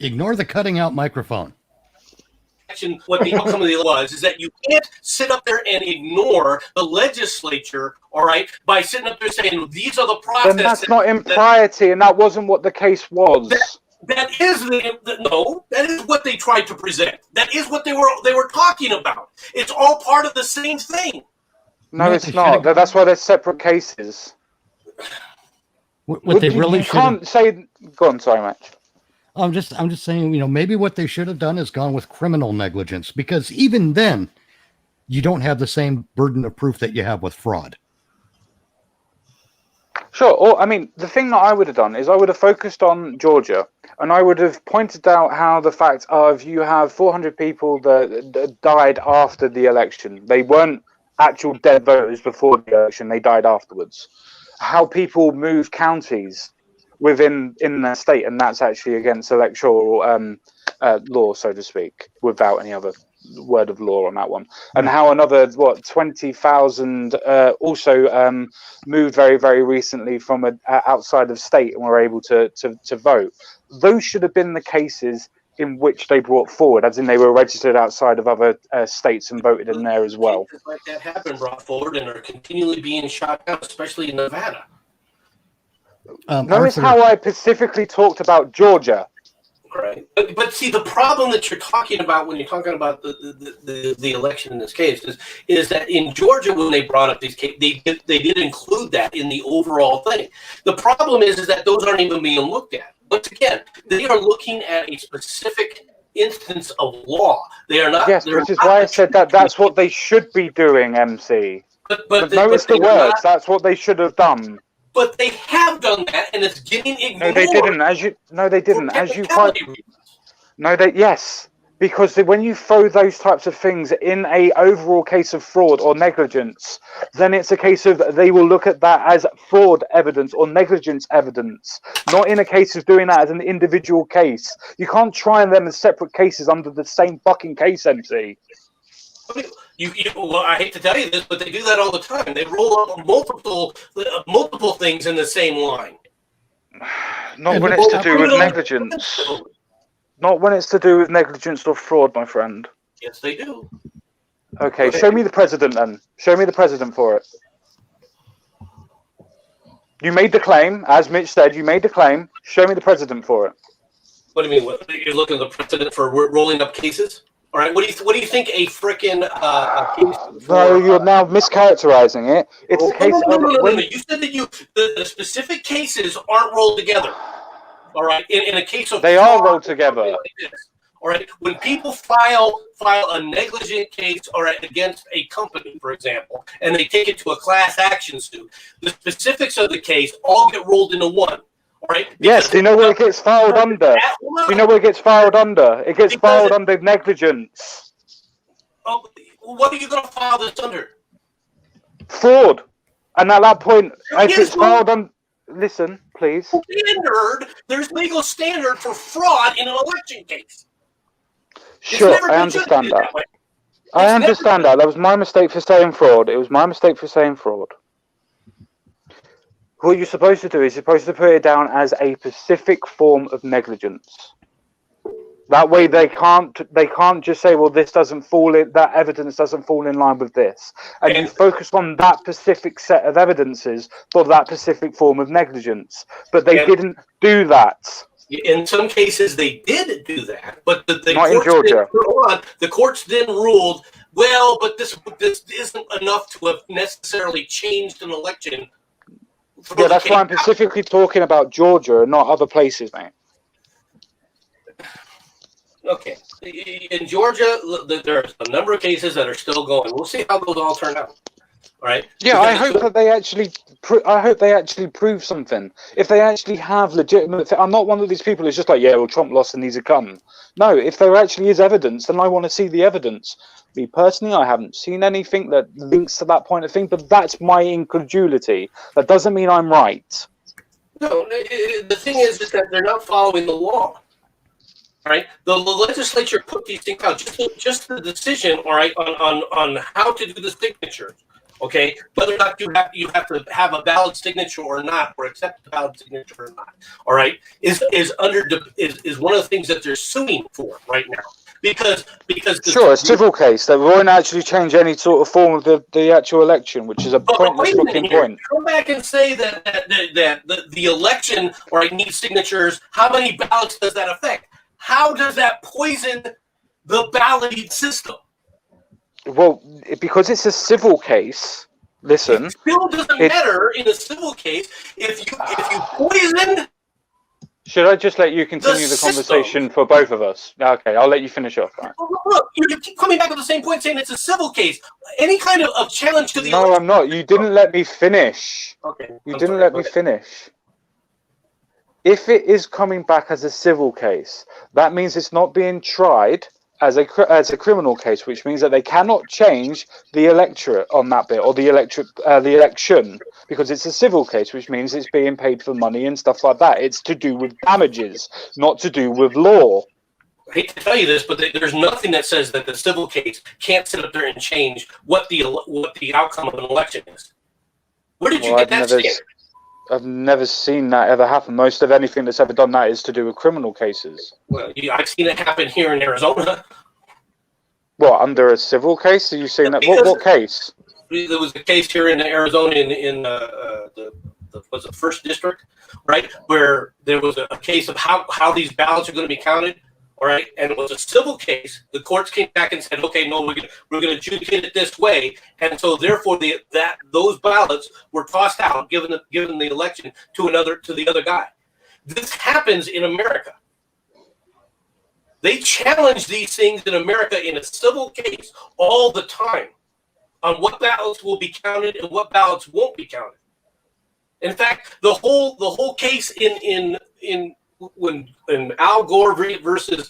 Ignore the cutting out microphone. What the outcome of the was is that you can't sit up there and ignore the legislature, all right, by sitting up there saying these are the processes. Then that's not impropriety, and that wasn't what the case was. That is that is what they tried to present. That is what they were talking about. It's all part of the same thing. No, it's not. That's why they're separate cases. What they really you can't say. Go on, sorry, Matt. I'm just saying, maybe what they should have done is gone with criminal negligence, because even then, you don't have the same burden of proof that you have with fraud. Sure. Or, I mean, the thing that I would have done is I would have focused on Georgia, and I would have pointed out how the fact of you have 400 people that died after the election. They weren't actual dead voters before the election. They died afterwards. How people move counties in the state, and that's actually against electoral law, so to speak, without any other word of law on that one. And how another 20,000 also moved very, very recently from outside of state and were able to vote. Those should have been the cases in which they brought forward, as in they were registered outside of other states and voted in there as well. Cases like that have been brought forward and are continually being shot down, especially in Nevada. Notice how I specifically talked about Georgia. Right, but see, the problem that you're talking about when you're talking about the election in this case is that in Georgia, when they brought up these cases, they did include that in the overall thing. The problem is that those aren't even being looked at. Once again, they are looking at a specific instance of law. They are not. Yes, which is why I said that's what they should be doing, MC. But notice the words. That's what they should have done. But they have done that, and it's getting ignored. No, they didn't. No, they didn't. Yes, because when you throw those types of things in a overall case of fraud or negligence, then it's a case of they will look at that as fraud evidence or negligence evidence, not in a case of doing that as an individual case. You can't try them as separate cases under the same fucking case, MC. Well, I hate to tell you this, but they do that all the time. They roll up multiple things in the same line. Not when it's to do with negligence. Not when it's to do with negligence or fraud, my friend. Yes, they do. Okay, show me the president then. Show me the president for it. You made the claim, as Mitch said, you made the claim. Show me the president for it. What do you mean? You're looking at the president for rolling up cases? All right. What do you think a frickin' case? No, you're now mischaracterizing it. It's a case of. No. You said that the specific cases aren't rolled together. All right. In a case of they are rolled together. Like this, all right. When people file a negligent case against a company, for example, and they take it to a class action suit, the specifics of the case all get rolled into one. Right? Yes, do you know where it gets filed under? Do you know where it gets filed under? It gets filed under negligence. Oh, what are you going to file this under? Fraud. And at that point, if it's filed on... Listen, please. There's legal standard for fraud in an election case. Sure, I understand that. I understand that. That was my mistake for saying fraud. It was my mistake for saying fraud. What you're supposed to do is you're supposed to put it down as a specific form of negligence. That way they can't just say, well, this doesn't fall in, that evidence doesn't fall in line with this. And you focus on that specific set of evidences for that specific form of negligence. But they didn't do that. In some cases they did do that, but not in Georgia. The courts then ruled, well, but this isn't enough to have necessarily changed an election. Yeah, that's why I'm specifically talking about Georgia and not other places, mate. Okay. In Georgia, there's a number of cases that are still going. We'll see how those all turn out. All right. Yeah, I hope that they actually. I hope they actually prove something. If they actually have legitimate, I'm not one of these people who's just like, yeah, well, Trump lost and these are come. No, if there actually is evidence, then I want to see the evidence. Me personally, I haven't seen anything that links to that point of thing, but that's my incredulity. That doesn't mean I'm right. No, the thing is that they're not following the law. All right, the legislature put these things out. Just the decision, all right, on how to do the signatures. Okay, whether or not you have to have a valid signature or not, or accept a valid signature or not. All right, is one of the things that they're suing for right now because sure, a civil case that won't actually change any sort of form of the actual election, which is a pointless fucking point. Come back and say that the election needs signatures. How many ballots does that affect? How does that poison the balloting system? Well, because it's a civil case. Listen, it still doesn't matter in a civil case if you poison. Should I just let you continue the conversation for both of us? Okay, I'll let you finish off. Right. Look, you keep coming back to the same point, saying it's a civil case. Any kind of challenge to the No, I'm not. You didn't let me finish. Okay, you didn't let me finish. If it is coming back as a civil case, that means it's not being tried as a criminal case, which means that they cannot change the electorate on that bit or the election, because it's a civil case, which means it's being paid for money and stuff like that. It's to do with damages, not to do with law. I hate to tell you this, but there's nothing that says that the civil case can't sit up there and change what the outcome of an election is. Where did you get that standard? I've never seen that ever happen. Most of anything that's ever done that is to do with criminal cases. Well, I've seen it happen here in Arizona. What, under a civil case? Are you saying that? What case? There was a case here in Arizona in the first district, right, where there was a case of how these ballots are going to be counted. All right, and it was a civil case. The courts came back and said, "Okay, no, we're going to adjudicate it this way," and so therefore those ballots were tossed out, given the election to the other guy. This happens in America. They challenge these things in America in a civil case all the time on what ballots will be counted and what ballots won't be counted. In fact, the whole case in Al Gore versus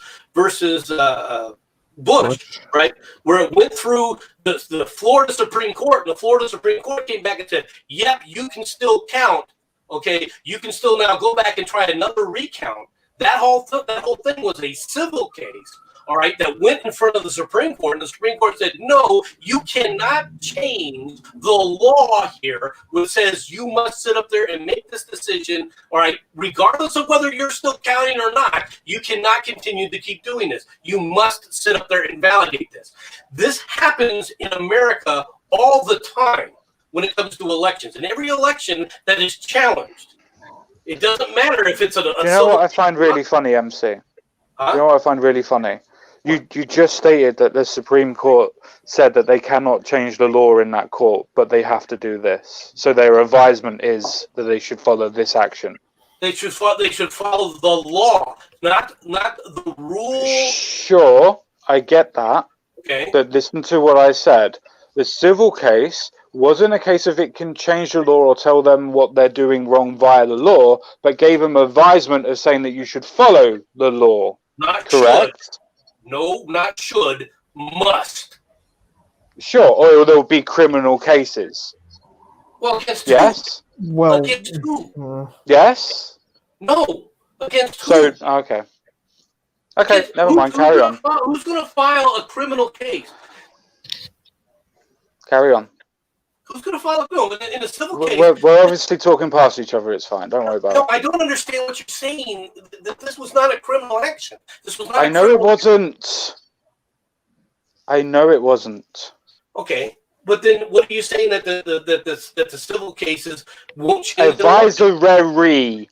Bush, right, where it went through the Florida Supreme Court, and the Florida Supreme Court came back and said, "Yep, you can still count. Okay, you can still now go back and try another recount." That whole thing was a civil case. All right, that went in front of the Supreme Court, and the Supreme Court said, no, you cannot change the law here, which says you must sit up there and make this decision, all right, regardless of whether you're still counting or not. You cannot continue to keep doing this. You must sit up there and validate this. This happens in America all the time when it comes to elections. And every election that is challenged, it doesn't matter if it's a you know what I find really funny, MC? Huh? You know what I find really funny? You just stated that the Supreme Court said that they cannot change the law in that court, but they have to do this. So their advisement is that they should follow this action. They should follow the law, not the rule. Sure, I get that. Okay. But listen to what I said. The civil case wasn't a case of it can change the law or tell them what they're doing wrong via the law, but gave them advisement of saying that you should follow the law. Not correct? Should. No, not should. Must. Sure, or there'll be criminal cases. Well, against yes. Who? Well, against who? Yes. No, against who? So okay. Okay, never mind. Carry on. Who's going to file a criminal case? Carry on. Who's going to file a criminal in a civil case? We're obviously talking past each other. It's fine. Don't worry about it. No, I don't understand what you're saying. That this was not a criminal action. This was not. I know it wasn't. I know it wasn't. Okay, but then what are you saying that the civil cases won't change? Advisory.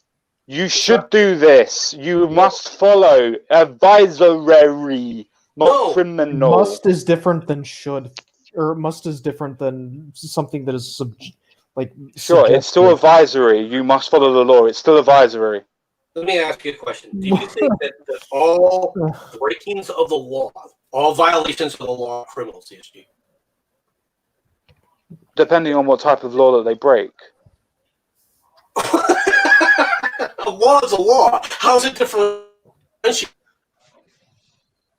You should do this. You must follow. Advisory, not criminal. Must is different than should. Or must is different than something that is Sure, it's still advisory. You must follow the law. It's still advisory. Let me ask you a question. Do you think that all breakings of the law, all violations of the law are criminal, CSG? Depending on what type of law that they break. A law is a law. How's it different?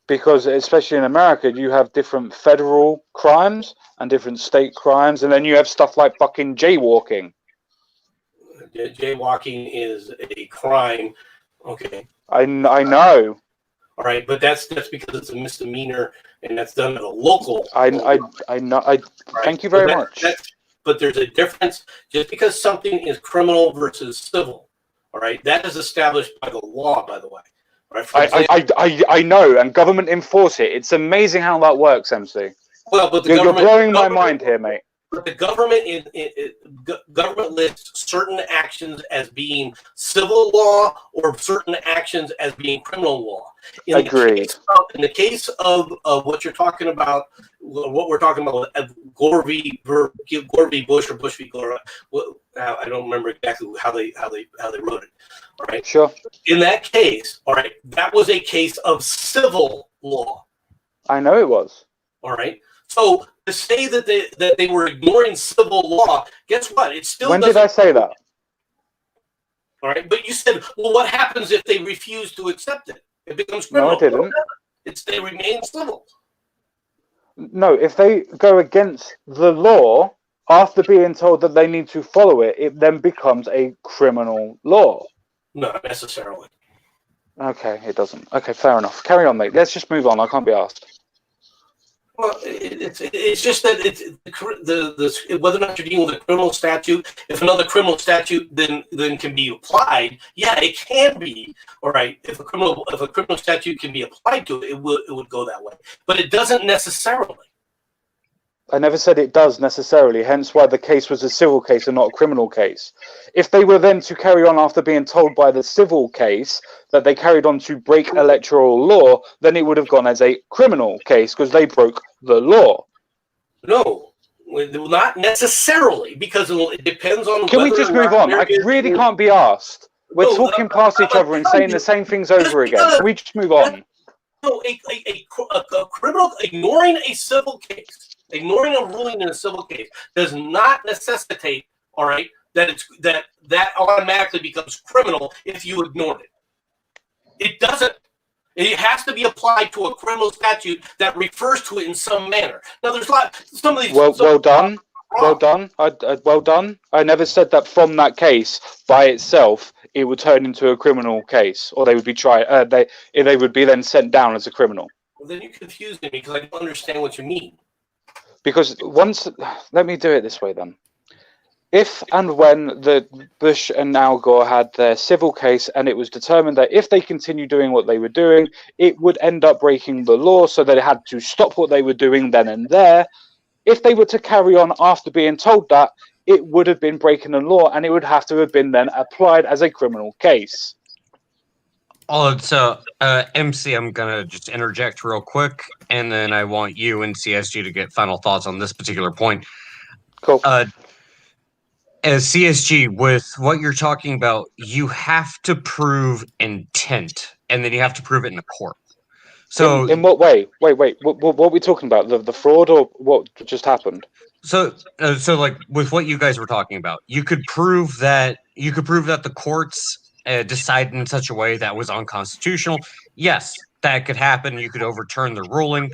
Because especially in America, you have different federal crimes and different state crimes, and then you have stuff like fucking jaywalking. Jaywalking is a crime. Okay. I know. All right, but that's because it's a misdemeanor, and that's done at a local. I know. Thank you very much. But there's a difference. Just because something is criminal versus civil, all right, that is established by the law, by the way. Right? I know, and government enforce it. It's amazing how that works, MC. Well, but you're blowing my mind here, mate. But the government government lists certain actions as being civil law or certain actions as being criminal law. Agreed. In the case of what you're talking about, what we're talking about, Gore v. Bush or Bush v. Gore. I don't remember exactly how they wrote it. All right. Sure. In that case, all right, that was a case of civil law. I know it was. All right. So to say that they were ignoring civil law, guess what? It still. When did I say that? All right, but you said, well, what happens if they refuse to accept it? It becomes criminal. No, I didn't. They remain civil. No, if they go against the law after being told that they need to follow it, it then becomes a criminal law. Not necessarily. Okay, it doesn't. Okay, fair enough. Carry on, mate. Let's just move on. I can't be asked. Well, it's just that it's the whether or not you're dealing with a criminal statute. If another criminal statute then can be applied, yeah, it can be. All right, if a criminal statute can be applied to it, it would go that way. But it doesn't necessarily. I never said it does necessarily, hence why the case was a civil case and not a criminal case. If they were then to carry on after being told by the civil case that they carried on to break electoral law, then it would have gone as a criminal case because they broke the law. No, not necessarily, because it depends on. Can we just move on? I really can't be asked. We're talking past each other and saying the same things over again. Can we just move on? No, a criminal ignoring a civil case. Ignoring a ruling in a civil case does not necessitate, all right, that automatically becomes criminal if you ignored it. It doesn't. It has to be applied to a criminal statute that refers to it in some manner. Now, there's some of these. Well done. Well done. Well done. I never said that from that case by itself it would turn into a criminal case, or they would be they would be then sent down as a criminal. Well, then you confused me because I don't understand what you mean. Because let me do it this way then. If and when the Bush and Al Gore had their civil case and it was determined that if they continue doing what they were doing, it would end up breaking the law, so they had to stop what they were doing then and there. If they were to carry on after being told that, it would have been breaking the law and it would have to have been then applied as a criminal case. Oh, so MC, I'm gonna just interject real quick, and then I want you and CSG to get final thoughts on this particular point. Cool. As CSG, with what you're talking about, you have to prove intent, and then you have to prove it in a court. So, in what way? Wait. What are we talking about? The fraud or what just happened? So like with what you guys were talking about, you could prove that the courts decided in such a way that was unconstitutional. Yes, that could happen. You could overturn the ruling.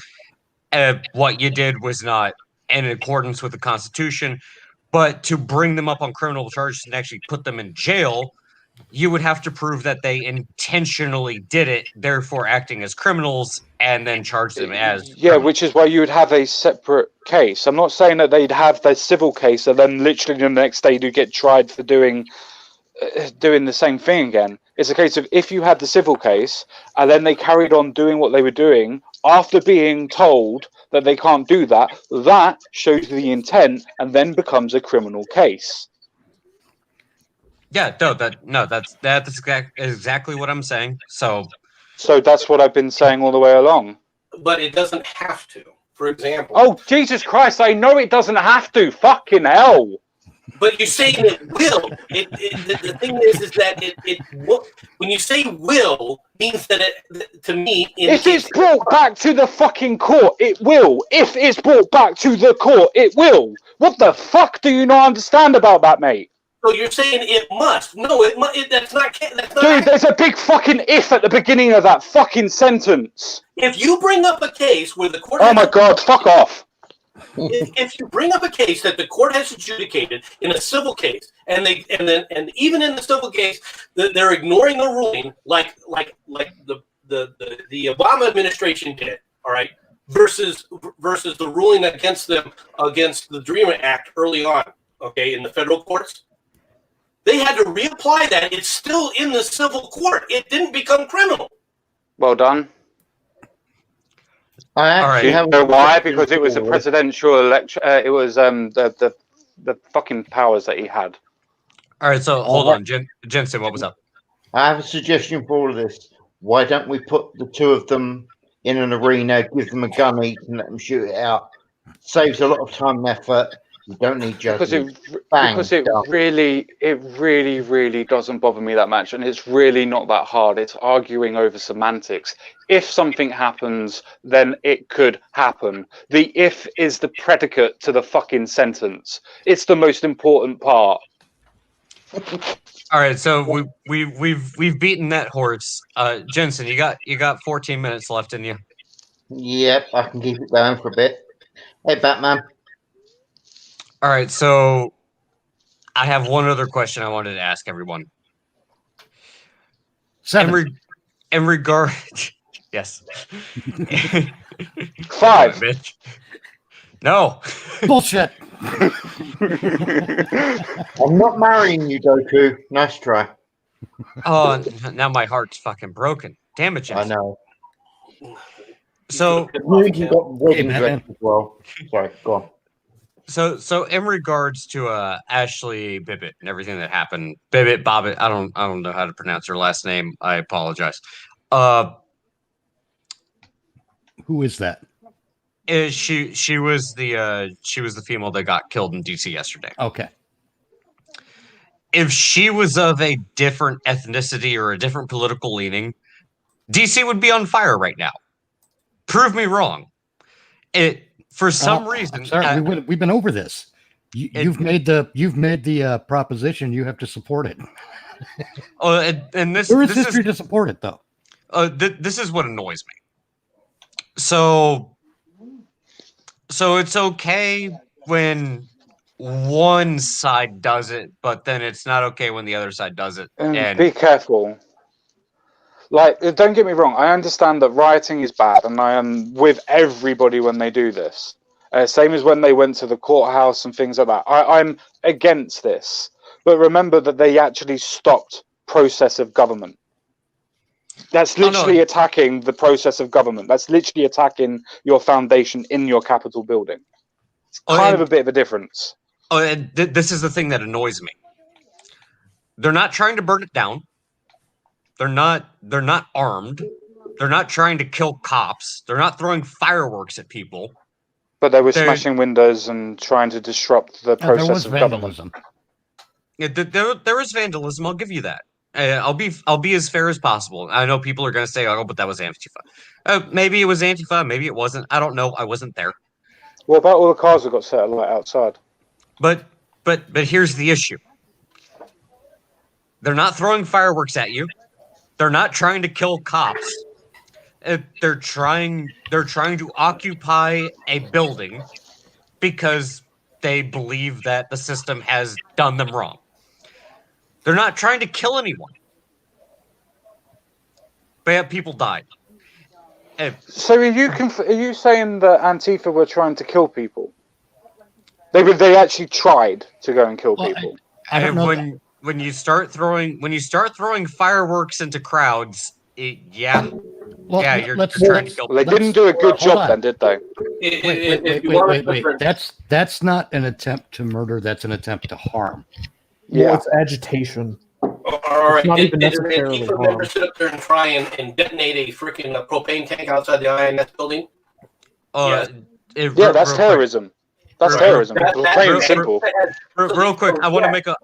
What you did was not in accordance with the Constitution. But to bring them up on criminal charges and actually put them in jail, you would have to prove that they intentionally did it, therefore acting as criminals, and then charge them as criminals. Which is why you would have a separate case. I'm not saying that they'd have their civil case and then literally the next day do get tried for doing the same thing again. It's a case of if you had the civil case and then they carried on doing what they were doing after being told that they can't do that, that shows the intent and then becomes a criminal case. Yeah, that's exactly what I'm saying. So that's what I've been saying all the way along. But it doesn't have to. For example. Oh, Jesus Christ, I know it doesn't have to. Fucking hell. But you're saying it will. The thing is that when you say will, means that to me... If it's brought back to the fucking court, it will. If it's brought back to the court, it will. What the fuck do you not understand about that, mate? So you're saying it must. No, that's not... Dude, there's a big fucking if at the beginning of that fucking sentence. If you bring up a case where the court... Oh my god, fuck off. If you bring up a case that the court has adjudicated in a civil case, and even in the civil case, they're ignoring the ruling, like the Obama administration did, all right, versus the ruling against them against the Dreamer Act early on, okay, in the federal courts, they had to reapply that. It's still in the civil court. It didn't become criminal. Well done. I actually have. You know why? Because it was a presidential election. It was the fucking powers that he had. All right, so hold on, Jensen, what was up? I have a suggestion for all of this. Why don't we put the two of them in an arena, give them a gun each, and let them shoot it out? Saves a lot of time and effort. You don't need judges. Because it really doesn't bother me that much, and it's really not that hard. It's arguing over semantics. If something happens, then it could happen. The if is the predicate to the fucking sentence. It's the most important part. All right, so we've beaten that horse. Jensen, you got 14 minutes left in you. Yep, I can keep it going for a bit. Hey, Batman. All right, so I have one other question I wanted to ask everyone. 7. In regard, yes. 5. Bitch. No. Bullshit. I'm not marrying you, Goku. Nice try. Oh, now my heart's fucking broken. Damn it, Jensen. I know. So You got wedding dress as well. Sorry, go on. So in regards to Ashley Bibbit and everything that happened, Bibbit, Bobbit, I don't know how to pronounce her last name. I apologize. Who is that? She was the female that got killed in DC yesterday. Okay. If she was of a different ethnicity or a different political leaning, DC would be on fire right now. Prove me wrong. For some reason, sorry, we've been over this. You've made the proposition. You have to support it. And this there is history to support it, though. This is what annoys me. So it's okay when one side does it, but then it's not okay when the other side does it. And be careful. Like, don't get me wrong. I understand that rioting is bad, and I am with everybody when they do this. Same as when they went to the courthouse and things like that. I'm against this. But remember that they actually stopped process of government. That's literally attacking the process of government. That's literally attacking your foundation in your Capitol building. It's kind of a bit of a difference. And this is the thing that annoys me. They're not trying to burn it down. They're not armed. They're not trying to kill cops. They're not throwing fireworks at people. But they were smashing windows and trying to disrupt the process of vandalism. government. There is vandalism. I'll give you that. I'll be as fair as possible. I know people are going to say, "Oh, but that was Antifa." Maybe it was Antifa. Maybe it wasn't. I don't know. I wasn't there. What about all the cars that got set alight outside? But here's the issue. They're not throwing fireworks at you. They're not trying to kill cops. They're trying to occupy a building because they believe that the system has done them wrong. They're not trying to kill anyone. But yet people died. So are you saying that Antifa were trying to kill people? They actually tried to go and kill people. I don't know. When you start throwing fireworks into crowds, you're trying to kill people. They didn't do a good job then, did they? Wait. That's not an attempt to murder. That's an attempt to harm. Well, it's agitation. All right. It's not even Did necessarily Antifa harm. members sit up there and try and detonate a freaking propane tank outside the INS building? Yeah, that's terrorism. That's terrorism. Plain and simple. Real quick, I want to make a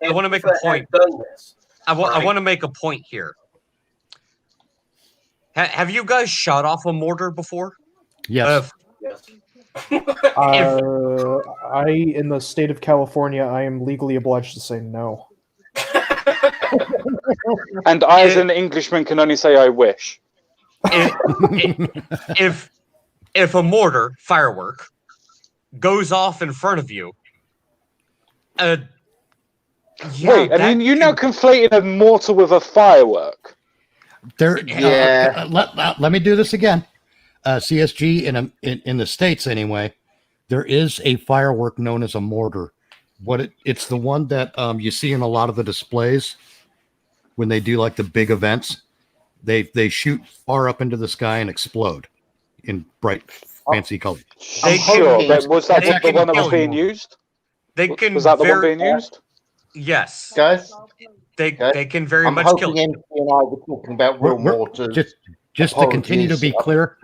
point. I want to make a point here. Have you guys shot off a mortar before? Yes. Yes. In the state of California, I am legally obliged to say no. And I, as an Englishman, can only say I wish. If a mortar firework goes off in front of you, Wait, I mean, you now conflated a mortar with a firework. Let me do this again. CSG in the States anyway, there is a firework known as a mortar. It's the one that you see in a lot of the displays when they do like the big events. They shoot far up into the sky and explode in bright, fancy colors. I'm sure, but was that the one that was being used? Was that the one being used? Yes, Guys, they can very much kill you. MC and I were talking about real mortars. Just to continue to be clear,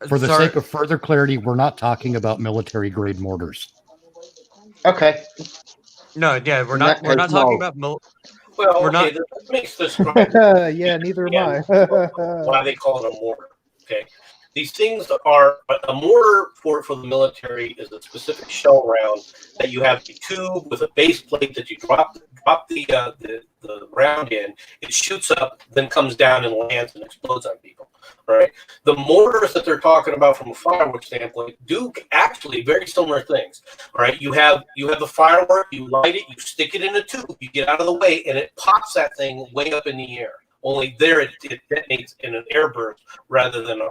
for the sake of further clarity, we're not talking about military grade mortars. Okay. No, yeah, we're not talking about Well, we're not. That makes this yeah, neither am I. why they call it a mortar. Okay, these things are a mortar for the military is a specific shell round that you have a tube with a base plate that you drop the round in. It shoots up, then comes down and lands and explodes on people. Right. The mortars that they're talking about from a fireworks standpoint do actually very similar things. All right. You have the firework, you light it, you stick it in a tube, you get out of the way, and it pops that thing way up in the air. Only there it detonates in an airburst rather than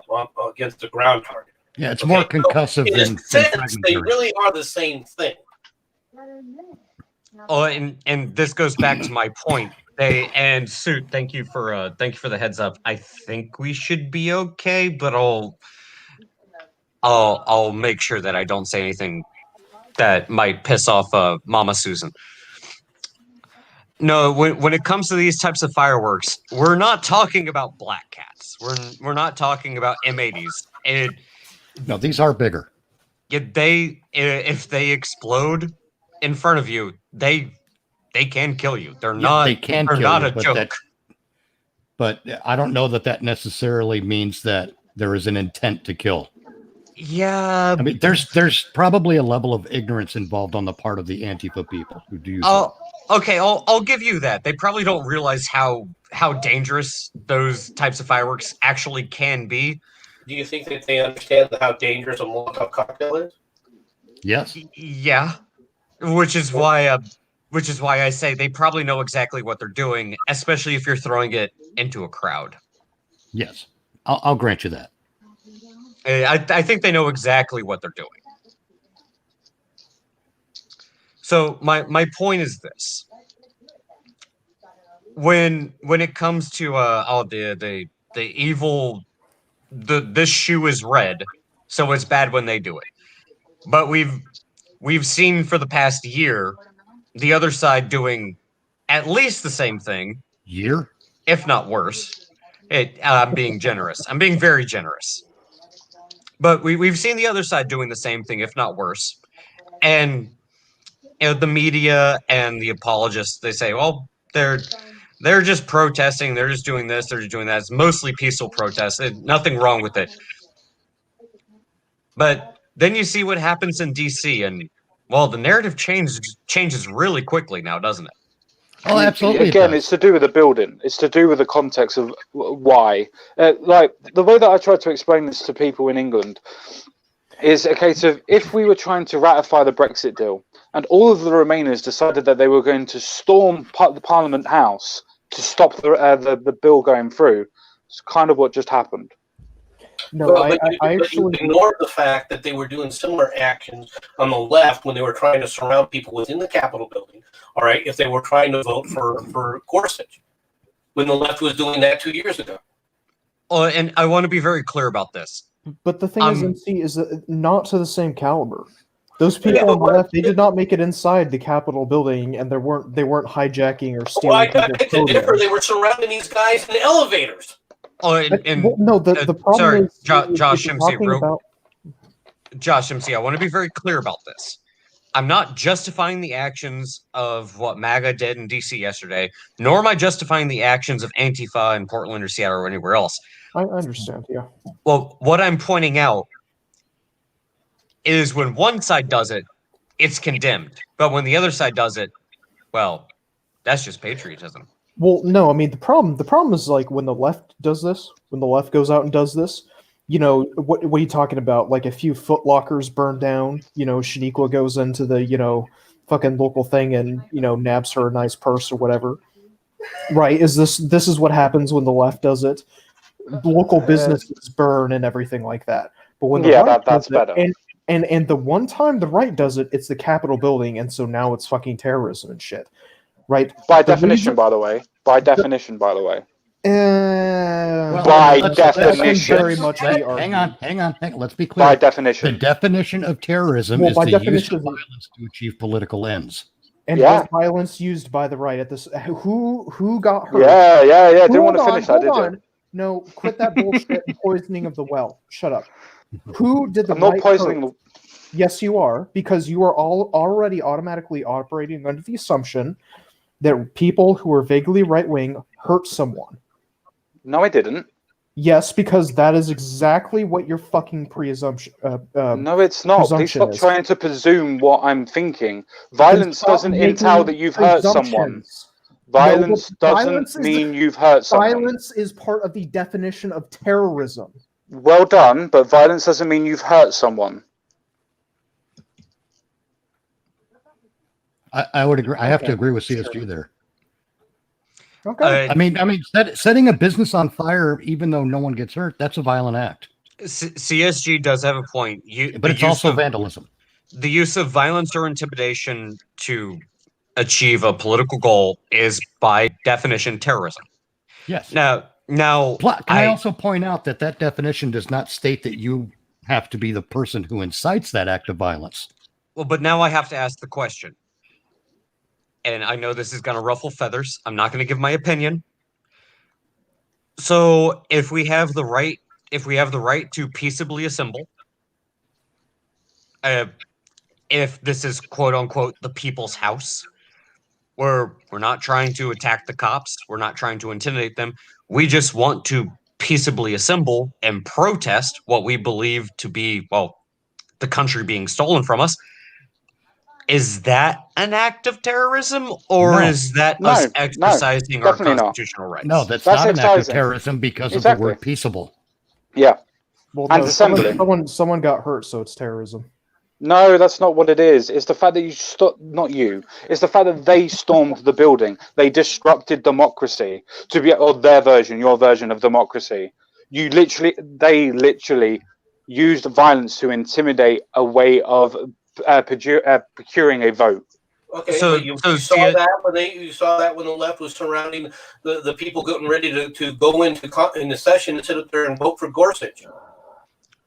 against a ground target. Yeah, it's more concussive than they really are the same thing. Oh, and this goes back to my point. Suit, thank you for the heads up. I think we should be okay, but I'll make sure that I don't say anything that might piss off Mama Susan. No, when it comes to these types of fireworks, we're not talking about black cats. We're not talking about M80s. No, these are bigger. If they explode in front of you, they can kill you. They're not a joke. But I don't know that necessarily means that there is an intent to kill. Yeah. I mean, there's probably a level of ignorance involved on the part of the Antifa people who do. Okay, I'll give you that. They probably don't realize how dangerous those types of fireworks actually can be. Do you think that they understand how dangerous a Molotov cocktail is? Yes. Yeah. Which is why I say they probably know exactly what they're doing, especially if you're throwing it into a crowd. Yes, I'll grant you that. I think they know exactly what they're doing. So my point is this: when it comes to the evil, this shoe is red, so it's bad when they do it. But we've seen for the past year the other side doing at least the same thing, if not worse. I'm being generous. I'm being very generous. But we've seen the other side doing the same thing, if not worse. And the media and the apologists, they say, well, they're just protesting. They're just doing this. They're just doing that. It's mostly peaceful protests. Nothing wrong with it. But then you see what happens in D.C. and, well, the narrative changes really quickly now, doesn't it? Oh, absolutely. Again, it's to do with the building. It's to do with the context of why. Like, the way that I try to explain this to people in England is a case of if we were trying to ratify the Brexit deal and all of the Remainers decided that they were going to storm the Parliament House to stop the bill going through, it's kind of what just happened. No, I actually ignored the fact that they were doing similar actions on the left when they were trying to surround people within the Capitol building. All right, if they were trying to vote for Gorsuch, when the left was doing that 2 years ago. Oh, and I want to be very clear about this. But the thing is, MC, is that not to the same caliber. Those people on the left, they did not make it inside the Capitol building, and they weren't hijacking or stealing. I beg to differ. They were surrounding these guys in elevators. Oh, no, the problem sorry, is, Josh, MC, Josh MC, I want to be very clear about this. I'm not justifying the actions of what MAGA did in DC yesterday, nor am I justifying the actions of Antifa in Portland or Seattle or anywhere else. I understand, yeah. Well, what I'm pointing out is when one side does it, it's condemned. But when the other side does it, well, that's just patriotism. Well, no, I mean the problem is like when the left does this, when the left goes out and does this, you know, what are you talking about? Like a few Foot Lockers burned down, you know, Shaniqua goes into the, you know, fucking local thing and, you know, nabs her a nice purse or whatever. Right? This is what happens when the left does it. Local businesses burn and everything like that. But when the right that's does it, better. And the one time the right does it, it's the Capitol building, and so now it's fucking terrorism and shit. Right? By definition, by the way. By definition. Well, By let's- definition. Very much be hang argued. on. Let's be clear. By The definition. definition of terrorism Well, is by the use definition of violence to achieve political ends. And Yeah. was violence used by the right at this? Who got hurt? Yeah. Didn't Hold want to on, finish that, did hold you? on. No, quit that bullshit and poisoning of the well. Shut up. Who did the I'm not right poisoning hurt? the... Yes, you are, because you are all already automatically operating under the assumption that people who are vaguely right wing hurt someone. No, I didn't. Yes, because that is exactly what your fucking presumption. No, it's not. Please presumption stop is. trying to presume what I'm thinking. Violence Stop doesn't entail making that you've hurt someone. presumptions. Violence No, but doesn't violence is- mean you've hurt someone. Violence is part of the definition of terrorism. Well done, but violence doesn't mean you've hurt someone. I would agree. I have to Okay. agree with CSG there. Okay. I mean, setting a business on fire, even though no one gets hurt, that's a violent act. CSG does have a point. But it's also vandalism. The use of violence or intimidation to achieve a political goal is, by definition, terrorism. Yes. Now, Can I also point out that definition does not state that you have to be the person who incites that act of violence? well, but now I have to ask the question. And I know this is going to ruffle feathers. I'm not going to give my opinion. So, if we have the right to peaceably assemble, if this is quote unquote the people's house, where we're not trying to attack the cops, we're not trying to intimidate them, we just want to peaceably assemble and protest what we believe to be, well, the country being stolen from us. Is that an act of terrorism, or No. is that No, us no, exercising our definitely not. constitutional rights? No, that's That's not an act of excising. terrorism because of Exactly. the word peaceable. Yeah. Well, And no, assembling. someone got hurt, so it's terrorism. No, that's not what it is. It's the fact that you not you. It's the fact that they stormed the building. They disrupted democracy to be, or their version, your version of democracy. They literally used violence to intimidate a way of procuring a vote. Okay, So- but you so saw see it- that when you saw that when the left was surrounding the people getting ready to go into the session and sit up there and vote for Gorsuch.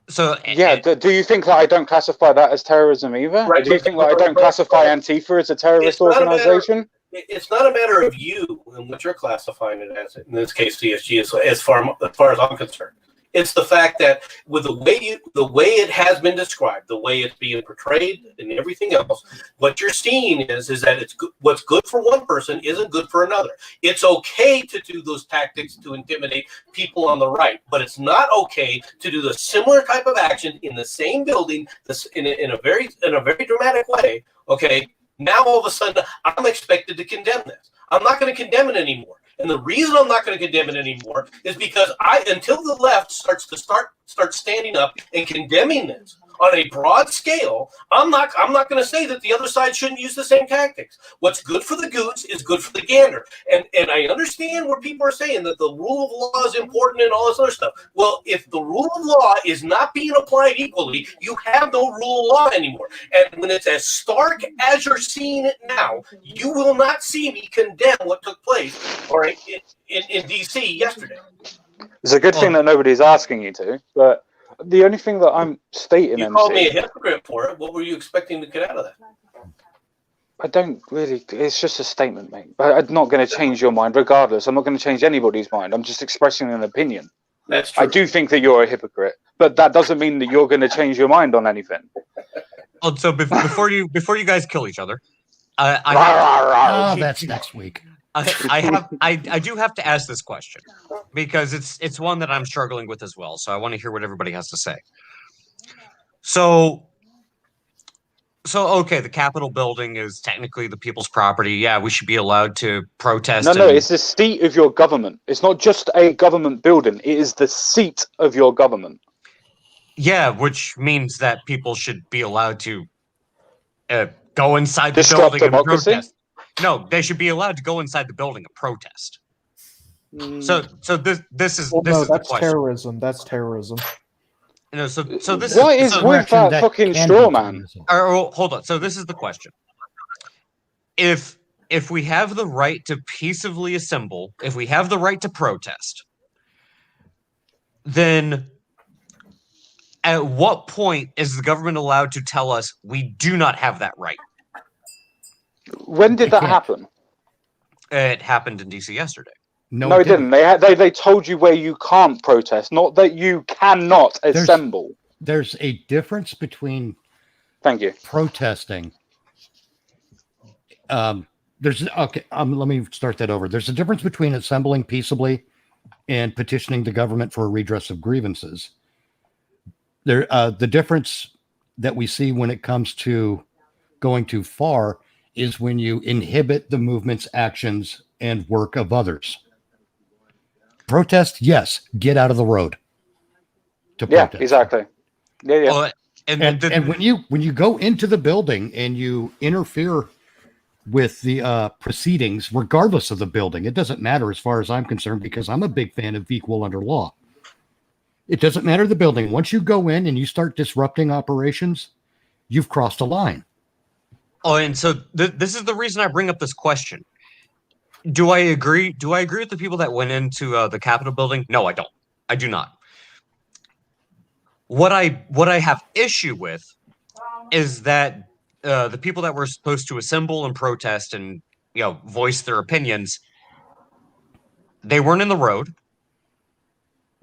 So Yeah, do you think that I don't classify that as terrorism either? Right, Do you but- think that I don't classify Antifa as a terrorist It's not a matter- organization? It's not a matter of you and what you're classifying it as. In this case, CSG, as far as I'm concerned. It's the fact that with the way it has been described, the way it's being portrayed, and everything else, what you're seeing is that it's what's good for one person isn't good for another. It's okay to do those tactics to intimidate people on the right, but it's not okay to do the similar type of action in the same building, in a very dramatic way. Okay, now all of a sudden I'm expected to condemn this. I'm not going to condemn it anymore. And the reason I'm not going to condemn it anymore is because until the left starts standing up and condemning this on a broad scale, I'm not going to say that the other side shouldn't use the same tactics. What's good for the goose is good for the gander. And I understand where people are saying that the rule of law is important and all this other stuff. Well, if the rule of law is not being applied equally, you have no rule of law anymore. And when it's as stark as you're seeing it now, you will not see me condemn what took place, all right, in D.C. yesterday. It's a good thing that nobody's asking you to, but the only thing that I'm stating, You called me a hypocrite for it. What were you expecting to get out of that? I don't really. It's just a statement, mate. I'm not going to change your mind, regardless. I'm not going to change anybody's mind. I'm just expressing an opinion. That's true. I do think that you're a hypocrite, but that doesn't mean that you're going to change your mind on anything. Oh, so before you guys kill each other, that's next week. I do have to ask this question because it's one that I'm struggling with as well. So I want to hear what everybody has to say. So okay, the Capitol building is technically the people's property. Yeah, we should be allowed to protest. No, it's the seat of your government. It's not just a government building. It is the seat of your government. Yeah, which means that people should be allowed to go inside the Disrupt building democracy? and protest. No, they should be allowed to go inside the building and protest. So this is that's the question. terrorism. That's terrorism. So this What is with that fucking straw man? Hold on. So this is the question. If we have the right to peaceably assemble, if we have the right to protest, then at what point is the government allowed to tell us we do not have that right? When did that happen? It happened in DC yesterday. No, it didn't. They told you where you can't protest, not that you cannot assemble. There's a difference between Thank you. protesting. Let me start that over. There's a difference between assembling peaceably and petitioning the government for a redress of grievances. The difference that we see when it comes to going too far is when you inhibit the movement's actions and work of others. Protest, yes. Get out of the road. To protest. Yeah, exactly. Yeah. Well, and when you go into the building and you interfere with the proceedings, regardless of the building, it doesn't matter as far as I'm concerned, because I'm a big fan of equal under law. It doesn't matter the building. Once you go in and you start disrupting operations, you've crossed a line. Oh, and so this is the reason I bring up this question. Do I agree? Do I agree with the people that went into the Capitol building? No, I don't. I do not. What I have issue with is that the people that were supposed to assemble and protest and voice their opinions, they weren't in the road.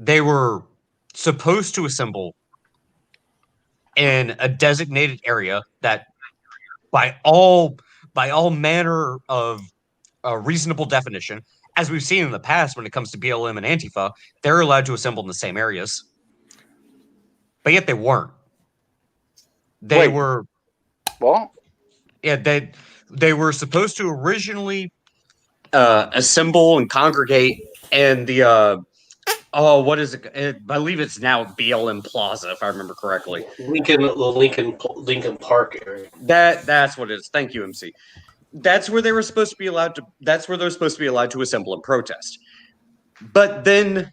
They were supposed to assemble in a designated area that, by all manner of reasonable definition, as we've seen in the past when it comes to BLM and Antifa, they're allowed to assemble in the same areas. But yet they weren't. They were... What? Yeah, they were supposed to originally assemble and congregate in the... what is it? I believe it's now BLM Plaza, if I remember correctly. Lincoln Park area. That's what it is. Thank you, MC. That's where they were supposed to be allowed to. That's where they're supposed to be allowed to assemble and protest. But then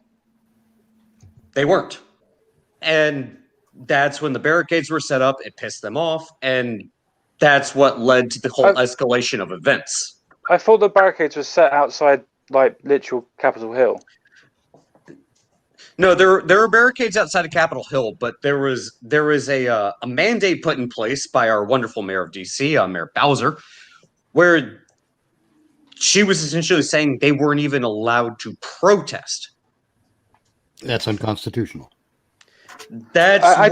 they weren't, and that's when the barricades were set up. It pissed them off, and that's what led to the whole escalation of events. I thought the barricades were set outside, like, literal Capitol Hill. No, there were barricades outside of Capitol Hill, but there was a mandate put in place by our wonderful mayor of DC, Mayor Bowser, where she was essentially saying they weren't even allowed to protest. That's unconstitutional. I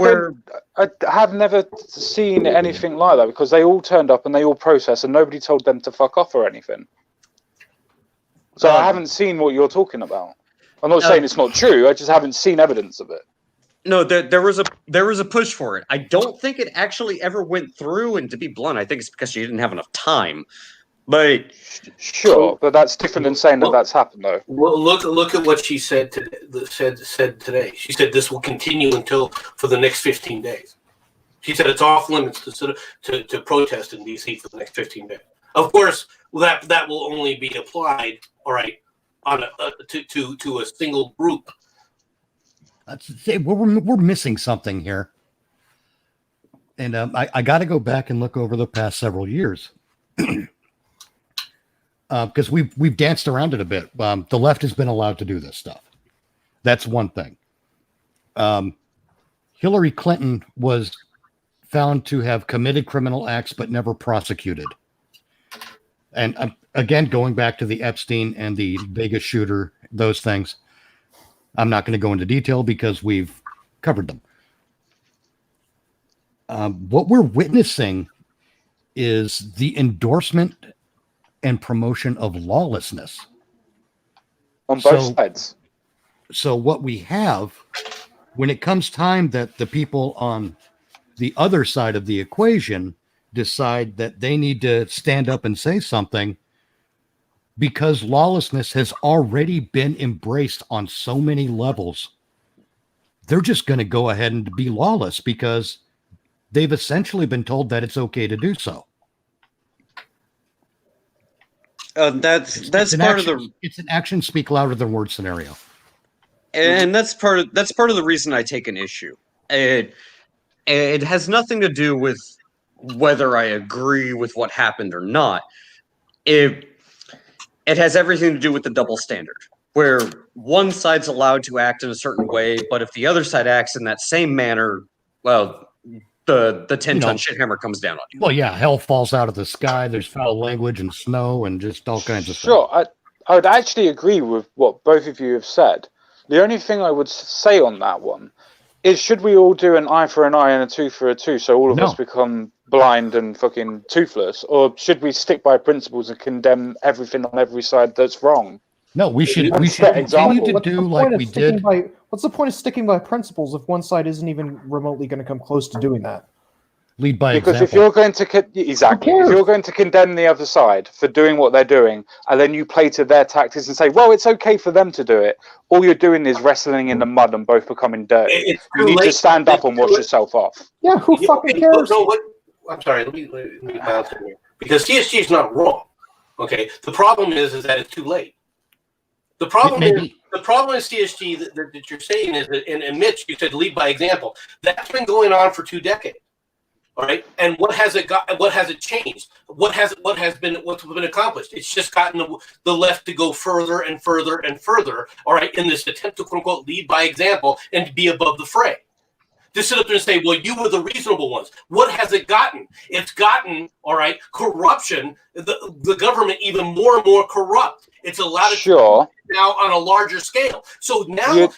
have never seen anything like that, because they all turned up and they all protest and nobody told them to fuck off or anything. So I haven't seen what you're talking about. I'm not saying it's not true. I just haven't seen evidence of it. No, there was a push for it. I don't think it actually ever went through. And to be blunt, I think it's because she didn't have enough time. But sure, but that's different than saying that that's happened, though. Well, look at what she said today. She said this will continue for the next 15 days. She said it's off limits to protest in DC for the next 15 days. Of course, that will only be applied. All right. On to a single group. We're missing something here, and I got to go back and look over the past several years, because we've danced around it a bit. The left has been allowed to do this stuff. That's one thing. Hillary Clinton was found to have committed criminal acts but never prosecuted. And again, going back to the Epstein and the Vegas shooter, those things, I'm not going to go into detail because we've covered them. What we're witnessing is the endorsement and promotion of lawlessness on both sides. So what we have, when it comes time that the people on the other side of the equation decide that they need to stand up and say something, because lawlessness has already been embraced on so many levels, they're just going to go ahead and be lawless because they've essentially been told that it's okay to do so. That's part of the. It's an action speak louder than words scenario, and that's part of the reason I take an issue. It has nothing to do with whether I agree with what happened or not. It has everything to do with the double standard, where one side's allowed to act in a certain way, but if the other side acts in that same manner, well, the 10-ton shit hammer comes down on you. Well, yeah, hell falls out of the sky. There's foul language and snow and just all kinds of stuff. Sure, I would actually agree with what both of you have said. The only thing I would say on that one is, should we all do an eye for an eye and a tooth for a tooth so all of us become blind and fucking toothless? Or should we stick by principles and condemn everything on every side that's wrong? No, we should continue to do like we did. What's the point of sticking by principles if one side isn't even remotely going to come close to doing that? Lead by example. Because if you're going to if you're going to condemn the other side for doing what they're doing, and then you play to their tactics and say, well, it's okay for them to do it, all you're doing is wrestling in the mud and both becoming dirty. You need to stand up and wash yourself off. Yeah, who fucking cares? No, I'm sorry, let me bounce in here. Because CSG is not wrong. Okay, the problem is that it's too late. The problem is CSG that you're saying is that, and Mitch, you said lead by example. That's been going on for 2 decades. All right, and what has it got? What has it changed? What's been accomplished? It's just gotten the left to go further and further and further. All right, in this attempt to quote unquote lead by example and be above the fray. To sit up there and say, well, you were the reasonable ones. What has it gotten? It's gotten, all right, corruption, the government even more and more corrupt. It's allowed it to now on a larger scale. So now,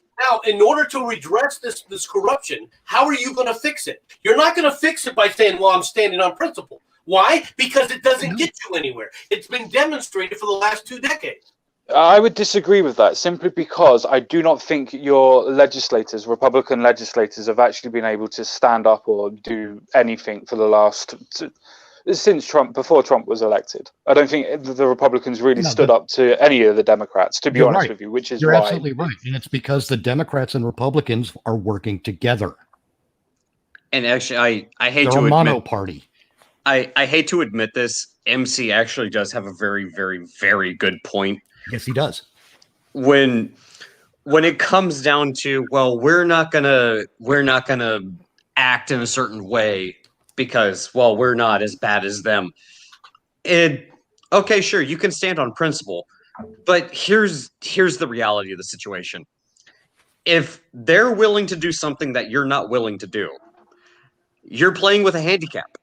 in order to redress this corruption, how are you going to fix it? You're not going to fix it by saying, well, I'm standing on principle. Why? Because it doesn't get you anywhere. It's been demonstrated for the last 2 decades. I would disagree with that simply because I do not think your legislators, Republican legislators, have actually been able to stand up or do anything for the last since before Trump was elected. I don't think the Republicans really stood up to any of the Democrats, to be honest with you, which is You're absolutely right. And it's because the Democrats and Republicans are working together. And actually, I hate They're to a admit, mono party. I hate to admit this. MC actually does have a very, very, very good point. Yes, he does. When it comes down to, well, we're not gonna act in a certain way because, well, we're not as bad as them. Okay, sure, you can stand on principle, but here's the reality of the situation. If they're willing to do something that you're not willing to do, you're playing with a handicap.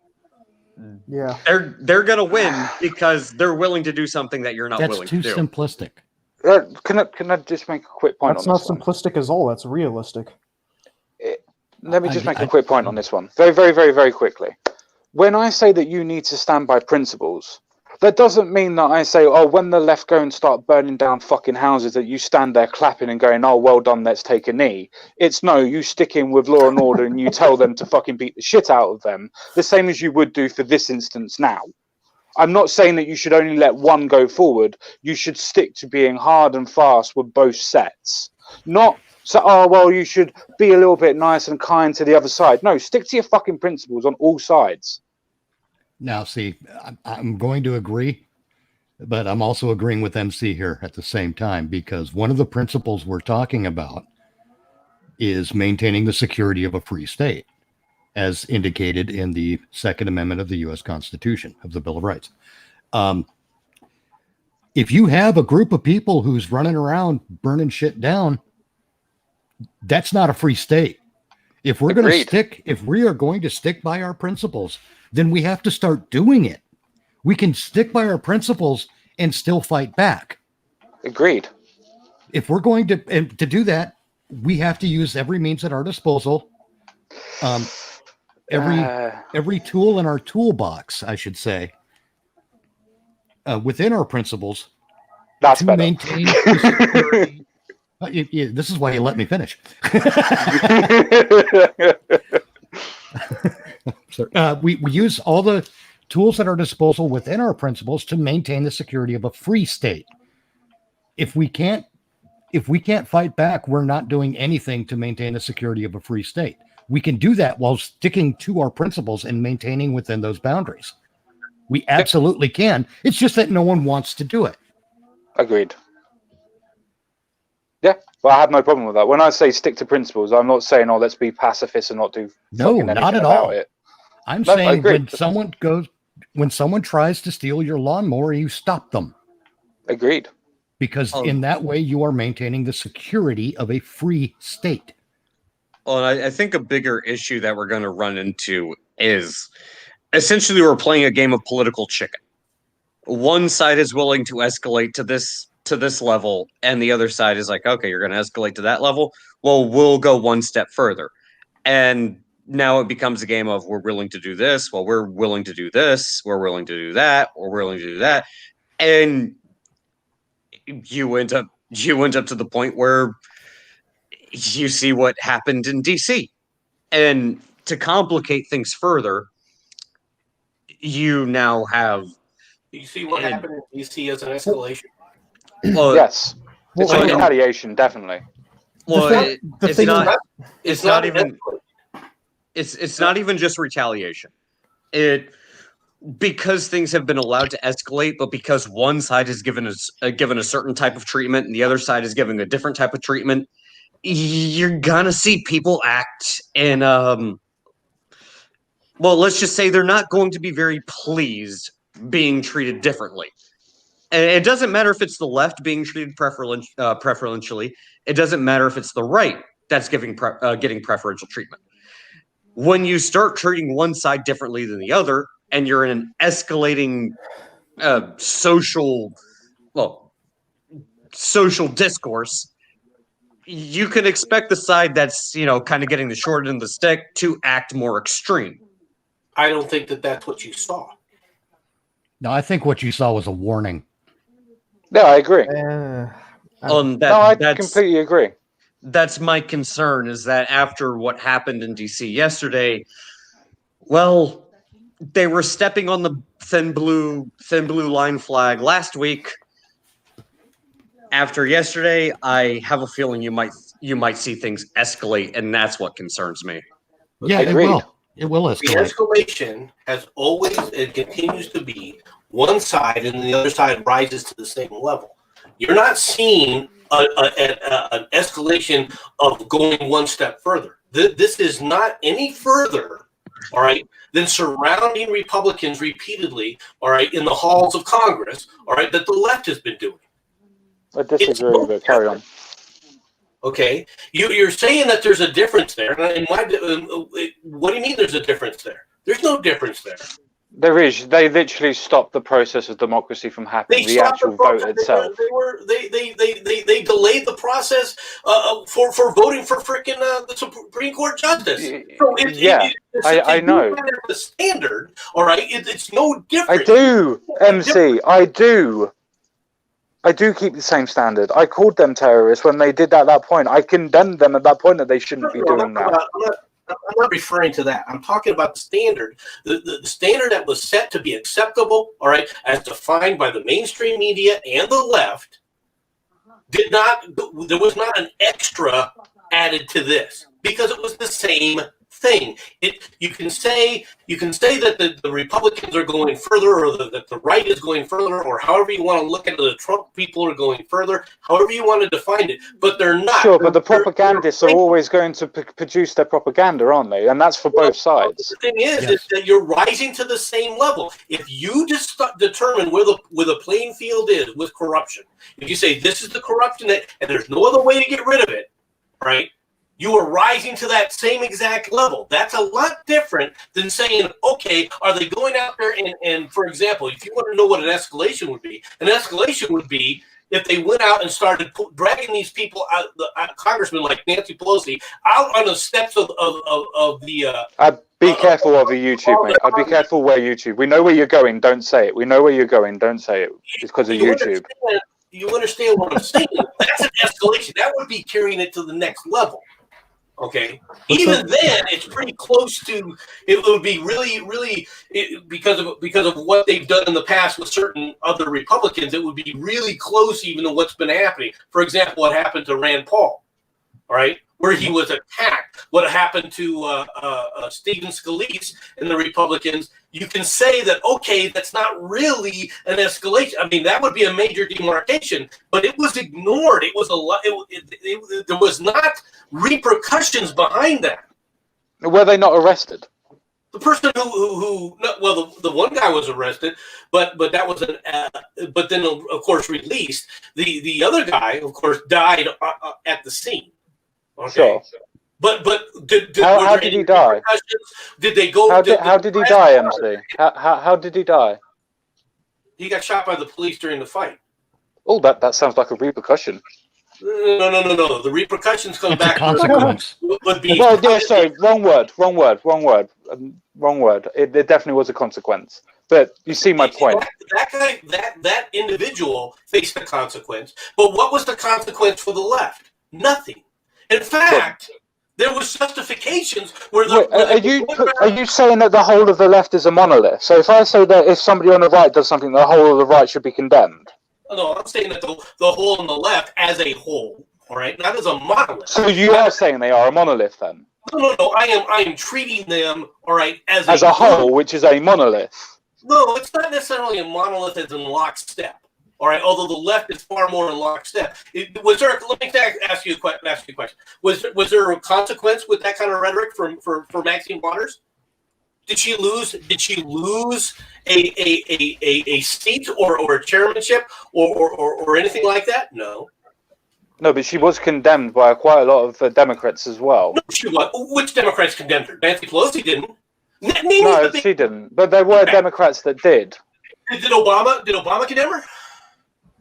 Yeah, they're gonna win because they're willing to do something that you're not willing to do. That's too simplistic. Can I just make a quick point? That's not simplistic as all. That's realistic. Let me just make a quick point on this one, very, very, very, very quickly. When I say that you need to stand by principles, that doesn't mean that I say, oh, when the left go and start burning down fucking houses, that you stand there clapping and going, oh, well done, let's take a knee. It's no, you stick in with law and order and you tell them to fucking beat the shit out of them, the same as you would do for this instance now. I'm not saying that you should only let one go forward. You should stick to being hard and fast with both sets. Not so, oh, well, you should be a little bit nice and kind to the other side. No, stick to your fucking principles on all sides. Now, see, I'm going to agree, but I'm also agreeing with MC here at the same time, because one of the principles we're talking about is maintaining the security of a free state, as indicated in the Second Amendment of the U.S. Constitution, of the Bill of Rights. If you have a group of people who's running around burning shit down, that's not a free state. If we are going to stick by our principles, then we have to start doing it. We can stick by our principles and still fight back. Agreed. If we're going to do that, we have to use every means at our disposal. Every tool in our toolbox, I should say, within our principles, That's to better. maintain the security. This is why you let me finish. We use all the tools at our disposal within our principles to maintain the security of a free state. If we can't fight back, we're not doing anything to maintain the security of a free state. We can do that while sticking to our principles and maintaining within those boundaries. We absolutely can. It's just that no one wants to do it. Agreed. Yeah, well, I have no problem with that. When I say stick to principles, I'm not saying, let's be pacifists and not do No, not at all. it. I'm saying when someone tries to steal your lawnmower, you stop them. Agreed. Because in that way, you are maintaining the security of a free state. Well, I think a bigger issue that we're going to run into is essentially we're playing a game of political chicken. One side is willing to escalate to this level, and the other side is like, okay, you're going to escalate to that level. Well, we'll go one step further. And now it becomes a game of we're willing to do this. Well, we're willing to do this. We're willing to do that. We're willing to do that. And you end up to the point where you see what happened in DC. And to complicate things further, you now have... You see what happened in DC as an escalation? Well, yes. It's a retaliation, definitely. Well, it's not even just retaliation. Because things have been allowed to escalate, but because one side is given a certain type of treatment and the other side is given a different type of treatment, you're gonna see people act in let's just say they're not going to be very pleased being treated differently. And it doesn't matter if it's the left being treated preferentially. It doesn't matter if it's the right that's getting preferential treatment. When you start treating one side differently than the other, and you're in an escalating social discourse, you can expect the side that's, kind of getting the short end of the stick to act more extreme. I don't think that that's what you saw. No, I think what you saw was a warning. No, I agree. I completely agree. That's my concern, is that after what happened in DC yesterday, well, they were stepping on the thin blue line flag last week. After yesterday, I have a feeling you might see things escalate, and that's what concerns me. Yeah, it will. It will escalate. The escalation has always and continues to be one side, and the other side rises to the same level. You're not seeing an escalation of going one step further. This is not any further, all right, than surrounding Republicans repeatedly, all right, in the halls of Congress, all right, that the left has been doing. I disagree with it. Carry on. Okay, you're saying that there's a difference there, and what do you mean there's a difference there? There's no difference there. There is. They literally stopped the process of democracy from happening. The actual vote itself. They delayed the process for voting for freaking the Supreme Court justice. So I know. The standard, all right. It's no different. I do, MC. I do. I do keep the same standard. I called them terrorists when they did that at that point. I condemned them at that point that they shouldn't be doing that. I'm not referring to that. I'm talking about the standard. The standard that was set to be acceptable, all right, as defined by the mainstream media and the left, there was not an extra added to this because it was the same thing. You can say that the Republicans are going further, or that the right is going further, or however you want to look at it, the Trump people are going further, however you want to define it, but they're not. Sure, but the propagandists are always going to produce their propaganda, aren't they? And that's for both sides. The thing is that you're rising to the same level. If you just determine where the playing field is with corruption, if you say this is the corruption and there's no other way to get rid of it, right? You are rising to that same exact level. That's a lot different than saying, okay, are they going out there and for example, if you want to know what an escalation would be if they went out and started dragging these people out, congressmen like Nancy Pelosi, out on the steps of the. I'd be careful of the YouTube, mate. I'd be careful where YouTube. We know where you're going. Don't say it. We know where you're going. Don't say it. It's because of YouTube. You understand what I'm saying? That's an escalation. That would be carrying it to the next level. Okay. Even then, it's pretty close to. It would be really because of what they've done in the past with certain other Republicans. It would be really close, even to what's been happening. For example, what happened to Rand Paul, all right, where he was attacked. What happened to Stephen Scalise and the Republicans. You can say that, okay, that's not really an escalation. I mean, that would be a major demarcation, but it was ignored. It was there was not repercussions behind that. Were they not arrested? The person the one guy was arrested, but that was but then of course released. The other guy, of course, died at the scene. Okay. Sure. But how did he die? Did they go? How did he die, MC? How did he die? He got shot by the police during the fight. Oh, that sounds like a repercussion. No. The repercussions come back. Consequence. Would be. Well, yeah, sorry, wrong word. It definitely was a consequence. But you see my point. That individual faced a consequence. But what was the consequence for the left? Nothing. In fact, there was justifications where are you saying that the whole of the left is a monolith? So if I say that if somebody on the right does something, the whole of the right should be condemned? No, I'm saying that the whole on the left as a whole, all right, not as a monolith. So you are saying they are a monolith then? No. I am treating them, all right, as a whole, which is a monolith. No, it's not necessarily a monolith as in lockstep. All right, although the left is far more in lockstep. Let me ask you a question. Was there a consequence with that kind of rhetoric for Maxine Waters? Did she lose a seat or a chairmanship or anything like that? No. No, but she was condemned by quite a lot of Democrats as well. No, she was. Which Democrats condemned her? Nancy Pelosi didn't. No, she didn't. But there were Democrats that did. Did Obama condemn her?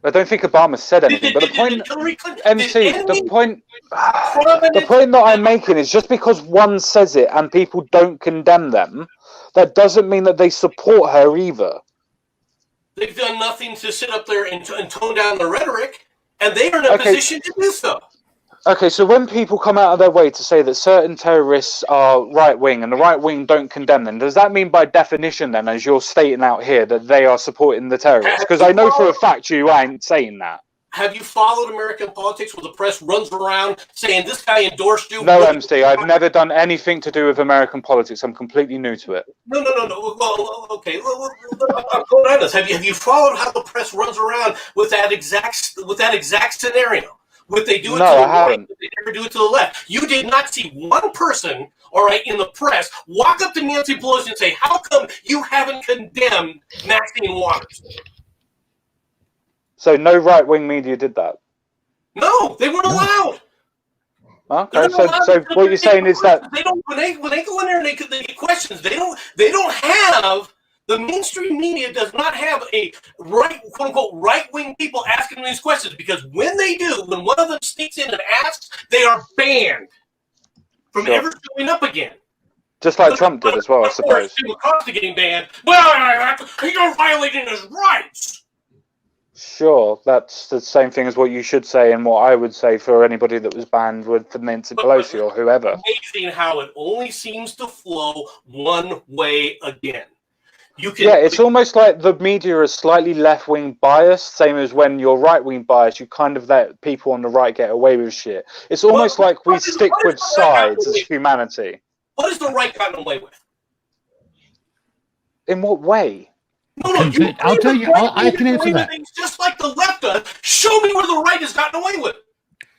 I don't think Obama said anything. But the point, MC, the point that I'm making is just because one says it and people don't condemn them, that doesn't mean that they support her either. They've done nothing to sit up there and tone down the rhetoric, and they are in a position to do so. Okay, so when people come out of their way to say that certain terrorists are right-wing and the right-wing don't condemn them, does that mean by definition then, as you're stating out here, that they are supporting the terrorists? Because I know for a fact you ain't saying that. Have you followed American politics where the press runs around saying this guy endorsed you? No, MC, I've never done anything to do with American politics. I'm completely new to it. No. Well, okay. I'm going on this. Have you followed how the press runs around with that exact scenario? What they do it to the right, they never do it to the left. You did not see one person, all right, in the press walk up to Nancy Pelosi and say, "How come you haven't condemned Maxine Waters?" So no right-wing media did that? No, they weren't allowed. Okay, so what you're saying is that they don't when they go in there and they get questions, they don't have. The mainstream media does not have a quote-unquote right-wing people asking these questions, because when they do, when one of them sneaks in and asks, they are banned from ever showing up again. Just like Trump did as well, I suppose. Tim Acosta getting banned. Well, you're violating his rights. Sure, that's the same thing as what you should say and what I would say for anybody that was banned with Nancy Pelosi or whoever. Amazing how it only seems to flow one way again. It's almost like the media is slightly left-wing biased, same as when you're right-wing biased, you kind of let people on the right get away with shit. It's almost like we stick with sides as humanity. What has the right gotten away with? In what way? No, I'll tell you, I can answer that. Just like the left does. Show me where the right has gotten away with.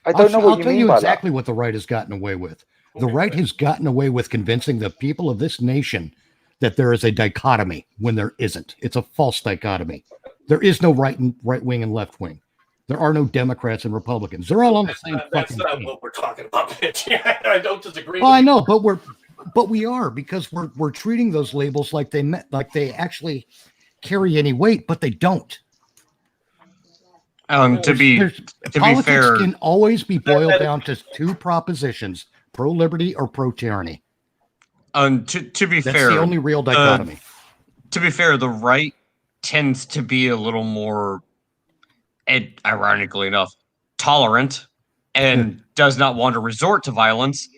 I don't know what you mean by that. I'll tell you exactly what the right has gotten away with. The right has gotten away with convincing the people of this nation that there is a dichotomy when there isn't. It's a false dichotomy. There is no right wing and left wing. There are no Democrats and Republicans. They're all on the same fucking team. That's not what we're talking about, bitch. I don't disagree. Well, I know, but we are, because we're treating those labels like they actually carry any weight, but they don't. To be politics fair, can always be boiled down to two propositions: pro-liberty or pro-tyranny. to be That's fair, the only real dichotomy. To be fair, the right tends to be a little more, and ironically enough, tolerant and does not want to resort to violence,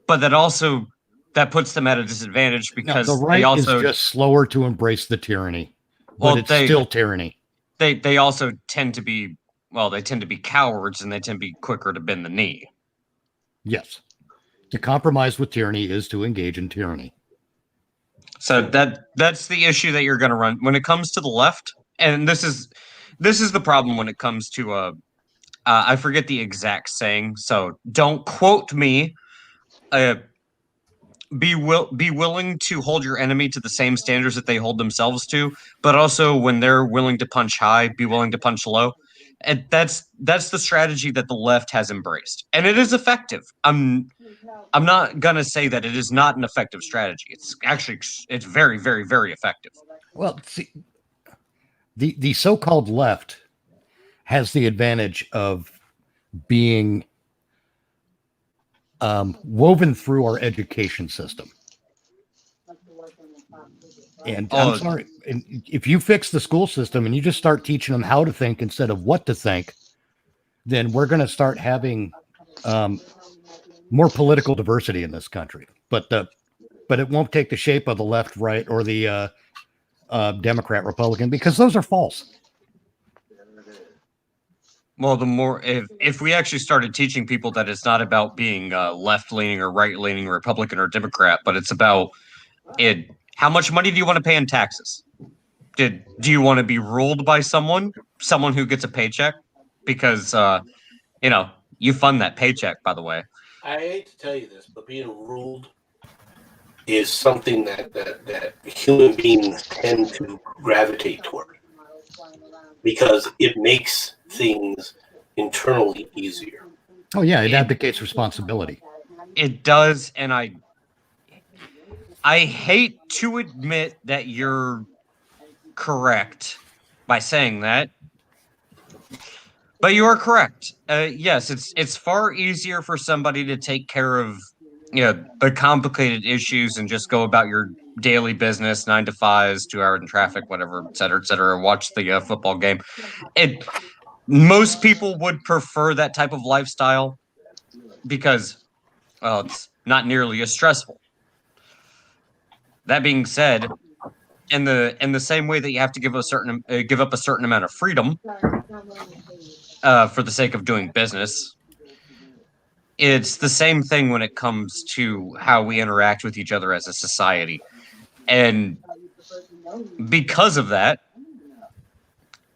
but that puts them at a disadvantage because the right they also is just slower to embrace the tyranny, but Well, it's still tyranny. they also tend to be cowards, and they tend to be quicker to bend the knee. Yes. To compromise with tyranny is to engage in tyranny. So that's the issue that you're going to run when it comes to the left, and this is the problem when it comes to I forget the exact saying, so don't quote me. Be willing to hold your enemy to the same standards that they hold themselves to, but also when they're willing to punch high, be willing to punch low. And that's the strategy that the left has embraced, and it is effective. I'm not gonna say that it is not an effective strategy. It's actually very, very, very effective. Well, see, the so-called left has the advantage of being woven through our education system. And I'm sorry, if you fix the school system and you just start teaching them how to think instead of what to think, then we're going to start having more political diversity in this country. But it won't take the shape of the left, right, or the Democrat, Republican, because those are false. Well, the more if we actually started teaching people that it's not about being left-leaning or right-leaning, Republican or Democrat, but it's about it. How much money do you want to pay in taxes? Do you want to be ruled by someone who gets a paycheck? Because you fund that paycheck, by the way. I hate to tell you this, but being ruled is something that human beings tend to gravitate toward because it makes things internally easier. Oh yeah, it abdicates responsibility. It does, and I hate to admit that you're correct by saying that, but you are correct. Yes, it's far easier for somebody to take care of the complicated issues and just go about your daily business, 9 to 5s, 2 hours in traffic, whatever, et cetera, watch the football game. Most people would prefer that type of lifestyle because, well, it's not nearly as stressful. That being said, in the same way that you have to give up a certain amount of freedom for the sake of doing business, it's the same thing when it comes to how we interact with each other as a society. And because of that,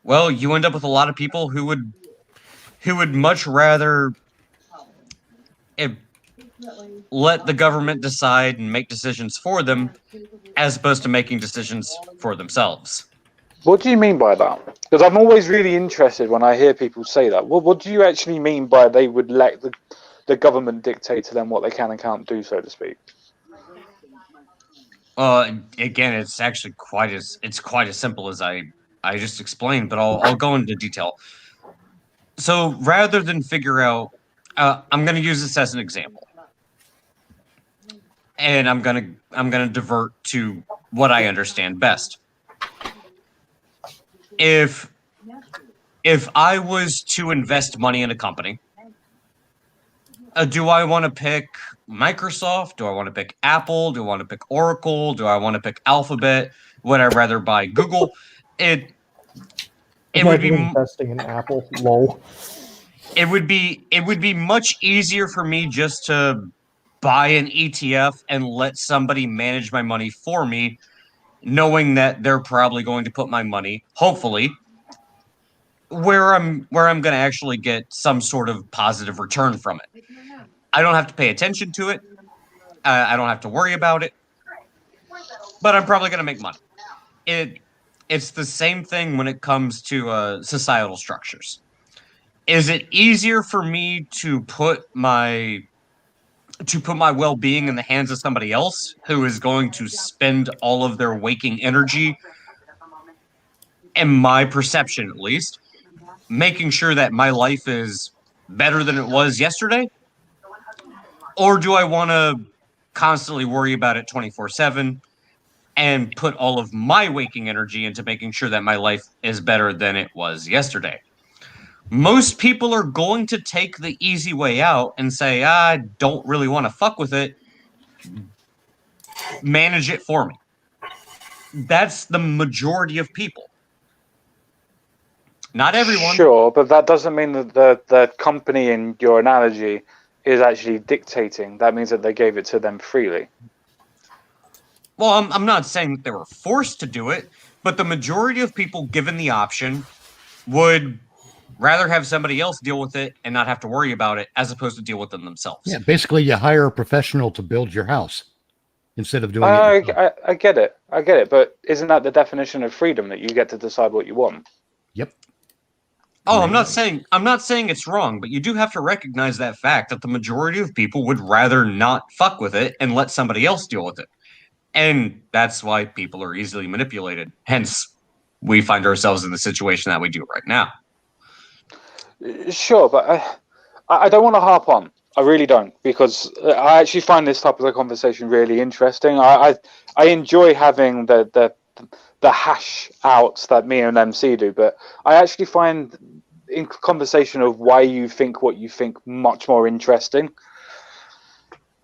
well, you end up with a lot of people who would much rather let the government decide and make decisions for them as opposed to making decisions for themselves. What do you mean by that? Because I'm always really interested when I hear people say that. Well, what do you actually mean by they would let the government dictate to them what they can and can't do, so to speak? Again, it's actually quite as simple as I just explained, but I'll go into detail. So rather than figure out, I'm going to use this as an example, and I'm gonna divert to what I understand best. If I was to invest money in a company, do I want to pick Microsoft? Do I want to pick Apple? Do I want to pick Oracle? Do I want to pick Alphabet? Would I rather buy Google? It would be investing in Apple. Lol. It would be much easier for me just to buy an ETF and let somebody manage my money for me, knowing that they're probably going to put my money, hopefully, where I'm going to actually get some sort of positive return from it. I don't have to pay attention to it. I don't have to worry about it. But I'm probably going to make money. It's the same thing when it comes to societal structures. Is it easier for me to put my well-being in the hands of somebody else who is going to spend all of their waking energy, in my perception at least, making sure that my life is better than it was yesterday? Or do I want to constantly worry about it 24/7 and put all of my waking energy into making sure that my life is better than it was yesterday? Most people are going to take the easy way out and say, I don't really want to fuck with it. Manage it for me. That's the majority of people. Not everyone. Sure, but that doesn't mean that the company in your analogy is actually dictating. That means that they gave it to them freely. Well, I'm not saying that they were forced to do it, but the majority of people given the option would rather have somebody else deal with it and not have to worry about it as opposed to deal with them themselves. Yeah, basically you hire a professional to build your house instead of doing it yourself. I get it, but isn't that the definition of freedom, that you get to decide what you want? Yep. Oh, I'm not saying it's wrong, but you do have to recognize that fact that the majority of people would rather not fuck with it and let somebody else deal with it. And that's why people are easily manipulated. Hence, we find ourselves in the situation that we do right now. Sure, but I don't want to harp on. I really don't, because I actually find this type of a conversation really interesting. I enjoy having the hash outs that me and MC do, but I actually find in conversation of why you think what you think much more interesting.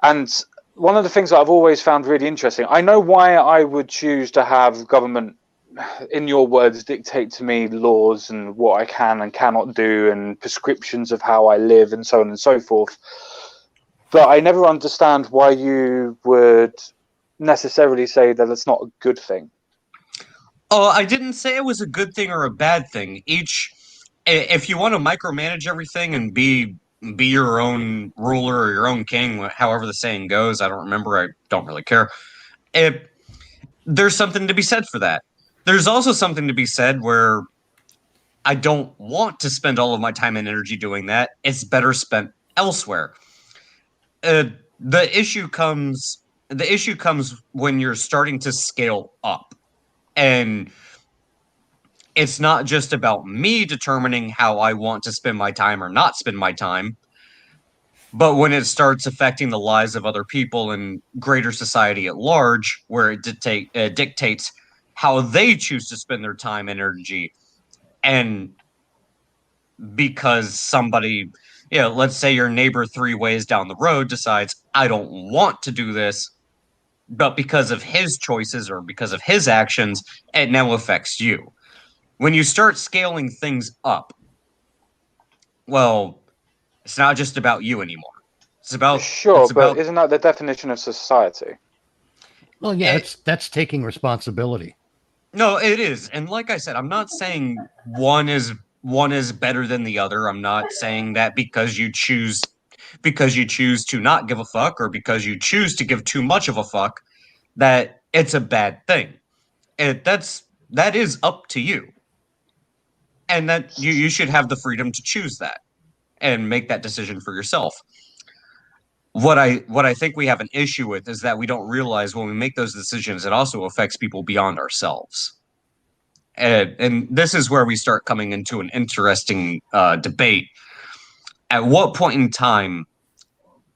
And one of the things that I've always found really interesting, I know why I would choose to have government, in your words, dictate to me laws and what I can and cannot do and prescriptions of how I live and so on and so forth. But I never understand why you would necessarily say that it's not a good thing. Oh, I didn't say it was a good thing or a bad thing. If you want to micromanage everything and be your own ruler or your own king, however the saying goes, I don't remember, I don't really care. There's something to be said for that. There's also something to be said where I don't want to spend all of my time and energy doing that. It's better spent elsewhere. The issue comes when you're starting to scale up. And it's not just about me determining how I want to spend my time or not spend my time, but when it starts affecting the lives of other people and greater society at large, where it dictates how they choose to spend their time and energy. And because somebody, let's say your neighbor 3 ways down the road decides, I don't want to do this, but because of his choices or because of his actions, it now affects you. When you start scaling things up, well, it's not just about you anymore. But isn't that the definition of society? Well, yeah, that's taking responsibility. No, it is. And like I said, I'm not saying one is better than the other. I'm not saying that because you choose to not give a fuck or because you choose to give too much of a fuck that it's a bad thing. That is up to you. And that you should have the freedom to choose that and make that decision for yourself. What I think we have an issue with is that we don't realize when we make those decisions, it also affects people beyond ourselves. And this is where we start coming into an interesting debate. At what point in time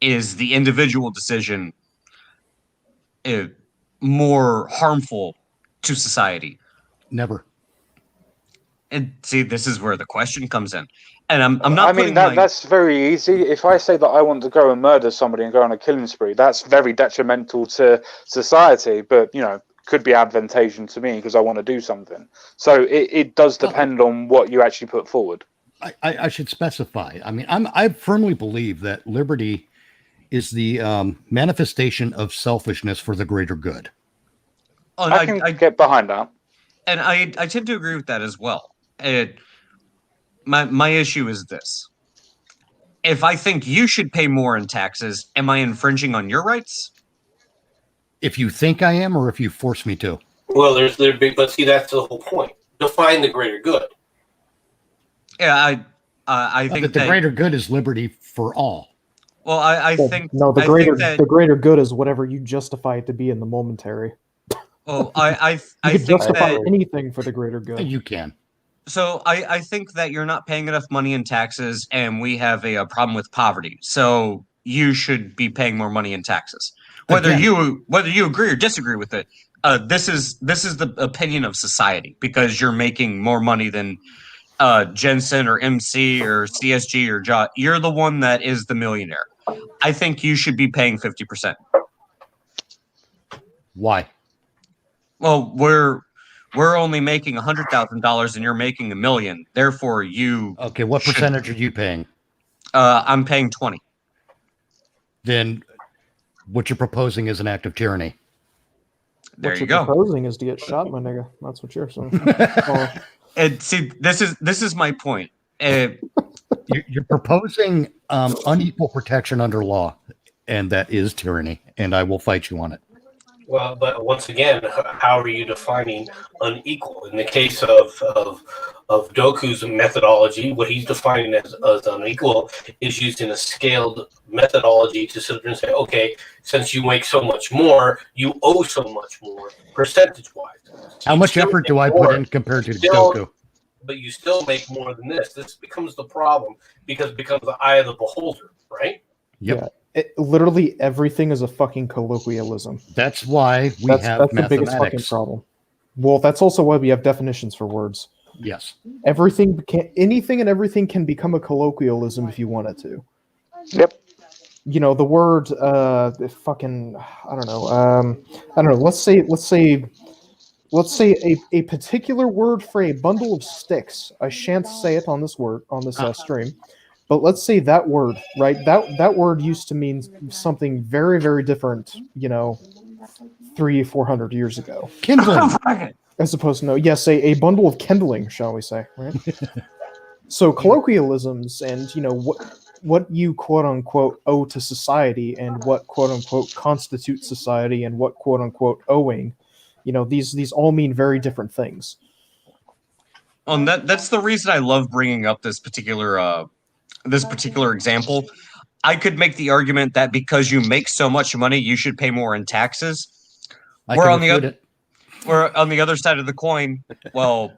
is the individual decision more harmful to society? Never. And see, this is where the question comes in. And I'm not. I mean, that's very easy. If I say that I want to go and murder somebody and go on a killing spree, that's very detrimental to society. But could be advantageous to me because I want to do something. So it does depend on what you actually put forward. I should specify. I mean, I firmly believe that liberty is the manifestation of selfishness for the greater good. Oh, I can get behind that. And I tend to agree with that as well. My issue is this. If I think you should pay more in taxes, am I infringing on your rights? If you think I am, or if you force me to? Well, but see, that's the whole point. Define the greater good. Yeah, I think that the greater good is liberty for all. Well, I think the greater good is whatever you justify it to be in the momentary. Well, I you can think justify that anything for the greater good. You can. So I think that you're not paying enough money in taxes, and we have a problem with poverty. So you should be paying more money in taxes, whether Again. you agree or disagree with it. This is the opinion of society because you're making more money than Jensen or MC or CSG or Jot. You're the one that is the millionaire. I think you should be paying 50%. Why? Well, we're only making $100,000 and you're making $1 million. Therefore, you Okay, what percentage are you paying? I'm paying 20. Then what you're proposing is an act of tyranny. There what you you're go. proposing is to get shot, my nigga. That's what you're saying. And see, this is my point. You're proposing unequal protection under law, and that is tyranny, and I will fight you on it. Well, but once again, how are you defining unequal? In the case of Doku's methodology, what he's defining as unequal is using a scaled methodology to sit there and say, okay, since you make so much more, you owe so much more percentage-wise. How much effort do I put in compared to Doku? But you still make more than this. This becomes the problem because it becomes the eye of the beholder, right? Yep. Yeah. Literally everything is a fucking colloquialism. That's why That's have the biggest fucking mathematics. problem. Well, that's also why we have definitions for words. Yes. Anything and everything can become a colloquialism if you want it to. Yep. You know, the word fucking I don't know. Let's say a particular word for a bundle of sticks. I shan't say it on this stream. But let's say that word, right? That word used to mean something very, very different, 300-400 years ago. Kindling. As opposed to a bundle of kindling, shall we say, right? So colloquialisms and what you quote unquote owe to society and what quote unquote constitutes society and what quote unquote owing, these all mean very different things. That's the reason I love bringing up this particular example. I could make the argument that because you make so much money, you should pay more in taxes. We're on the other side of the coin. Well,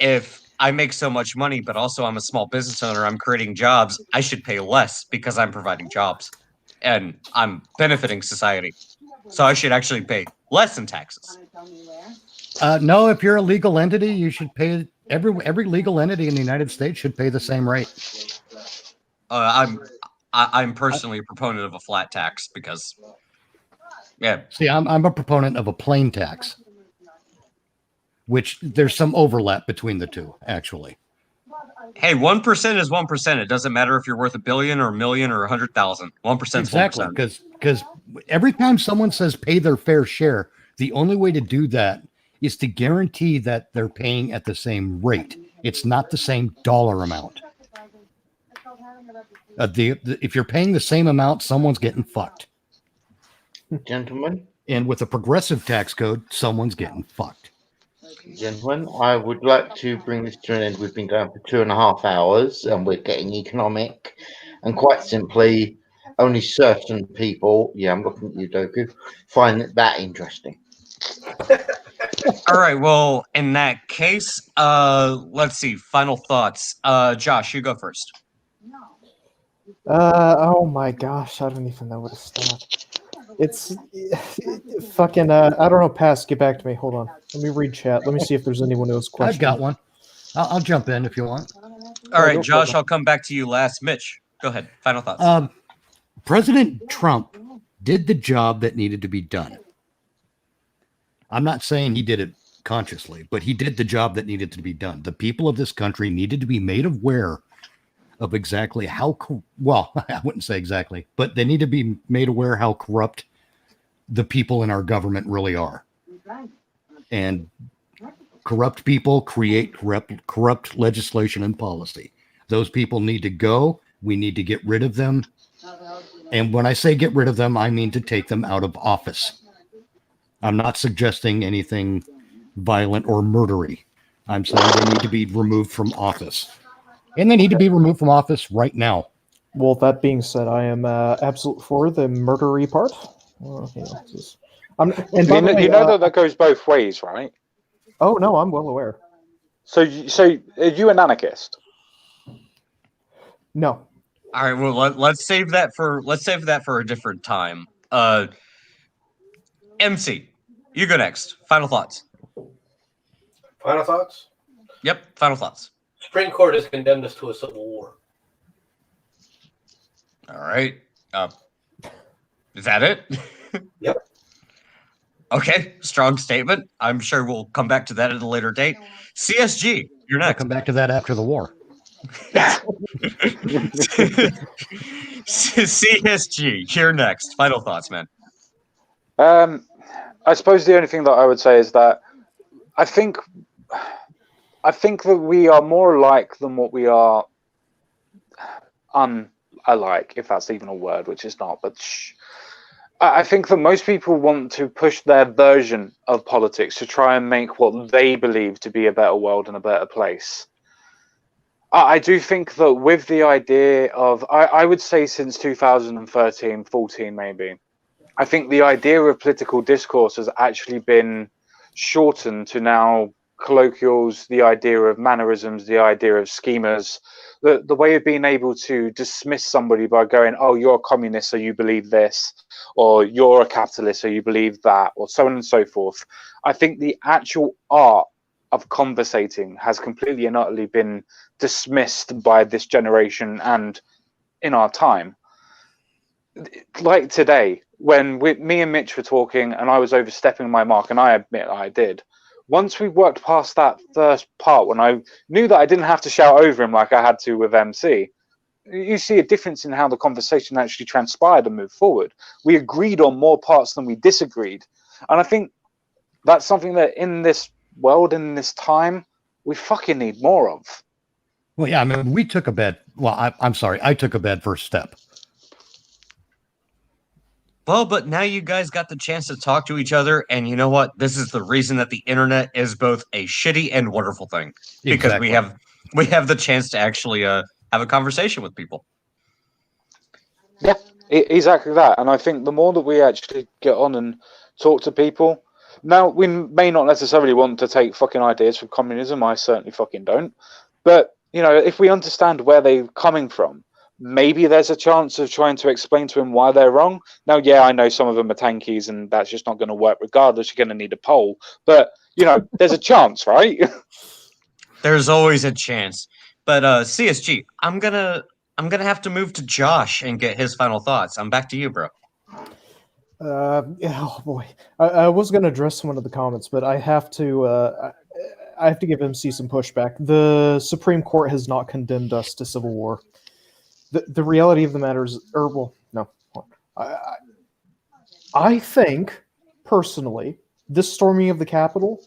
if I make so much money, but also I'm a small business owner, I'm creating jobs, I should pay less because I'm providing jobs and I'm benefiting society. So I should actually pay less in taxes. No, if you're a legal entity, you should pay every legal entity in the United States should pay the same rate. I'm personally a proponent of a flat tax because, yeah. See, I'm a proponent of a plain tax, which there's some overlap between the two, actually. Hey, 1% is 1%. It doesn't matter if you're worth $1 billion or $1 million or 100,000. 1% exactly, because every time someone says pay their fair share, the only way to do that is to guarantee that they're paying at the same rate. It's not the same dollar amount. If you're paying the same amount, someone's getting fucked. Gentlemen? And with a progressive tax code, someone's getting fucked. Gentlemen, I would like to bring this to an end. We've been going for 2.5 hours and we're getting economic. And quite simply, only certain people, I'm looking at you, Doku, find that interesting. All right, well, in that case, let's see. Final thoughts. Josh, you go first. Oh my gosh, I don't even know where to start. It's fucking, I don't know, Pass, get back to me. Hold on. Let me read chat. Let me see if there's anyone who has questions. I've got one. I'll jump in if you want. All right, Josh, I'll come back to you last. Mitch, go ahead. Final thoughts. President Trump did the job that needed to be done. I'm not saying he did it consciously, but he did the job that needed to be done. The people of this country needed to be made aware of exactly how, I wouldn't say exactly, but they need to be made aware how corrupt the people in our government really are. And corrupt people create corrupt legislation and policy. Those people need to go. We need to get rid of them. And when I say get rid of them, I mean to take them out of office. I'm not suggesting anything violent or murdery. I'm saying they need to be removed from office. And they need to be removed from office right now. Well, that being said, I am absolute for the murdery part. That goes both ways, right? Oh, no, I'm well aware. So are you an anarchist? No. All right, well let's save that for a different time. MC, you go next. Final thoughts. Final thoughts? Yep, final thoughts. Supreme Court has condemned us to a civil war. All right. Is that it? Yep. Okay, strong statement. I'm sure we'll come back to that at a later date. CSG, you're I'll next. come back to that after the war. CSG, you're next. Final thoughts, man. I suppose the only thing that I would say is that I think that we are more alike than what we are unalike, if that's even a word, which is not. But I think that most people want to push their version of politics to try and make what they believe to be a better world and a better place. I do think that with the idea of, I would say since 2013, 14 maybe, I think the idea of political discourse has actually been shortened to now colloquials, the idea of mannerisms, the idea of schemas, the way of being able to dismiss somebody by going, oh, you're a communist, so you believe this, or you're a capitalist, so you believe that, or so on and so forth. I think the actual art of conversating has completely and utterly been dismissed by this generation and in our time. Like today, when me and Mitch were talking and I was overstepping my mark, and I admit I did, once we worked past that first part, when I knew that I didn't have to shout over him like I had to with MC, you see a difference in how the conversation actually transpired and moved forward. We agreed on more parts than we disagreed. And I think that's something that in this world, in this time, we fucking need more of. Well, yeah, I mean, we took a bad, I'm sorry, I took a bad first step. Well, but now you guys got the chance to talk to each other, and you know what? This is the reason that the internet is both a shitty and wonderful thing, because Exactly. we have the chance to actually have a conversation with people. Yeah, exactly that. And I think the more that we actually get on and talk to people, now we may not necessarily want to take fucking ideas from communism. I certainly fucking don't. But you know, if we understand where they're coming from, maybe there's a chance of trying to explain to them why they're wrong. Now, yeah, I know some of them are tankies, and that's just not going to work regardless. You're going to need a poll. But, you know, there's a chance, right? There's always a chance. But CSG, I'm gonna have to move to Josh and get his final thoughts. I'm back to you, bro. Oh boy, I was going to address one of the comments, but I have to give MC some pushback. The Supreme Court has not condemned us to civil war. The reality of the matter is, I think personally, this storming of the Capitol,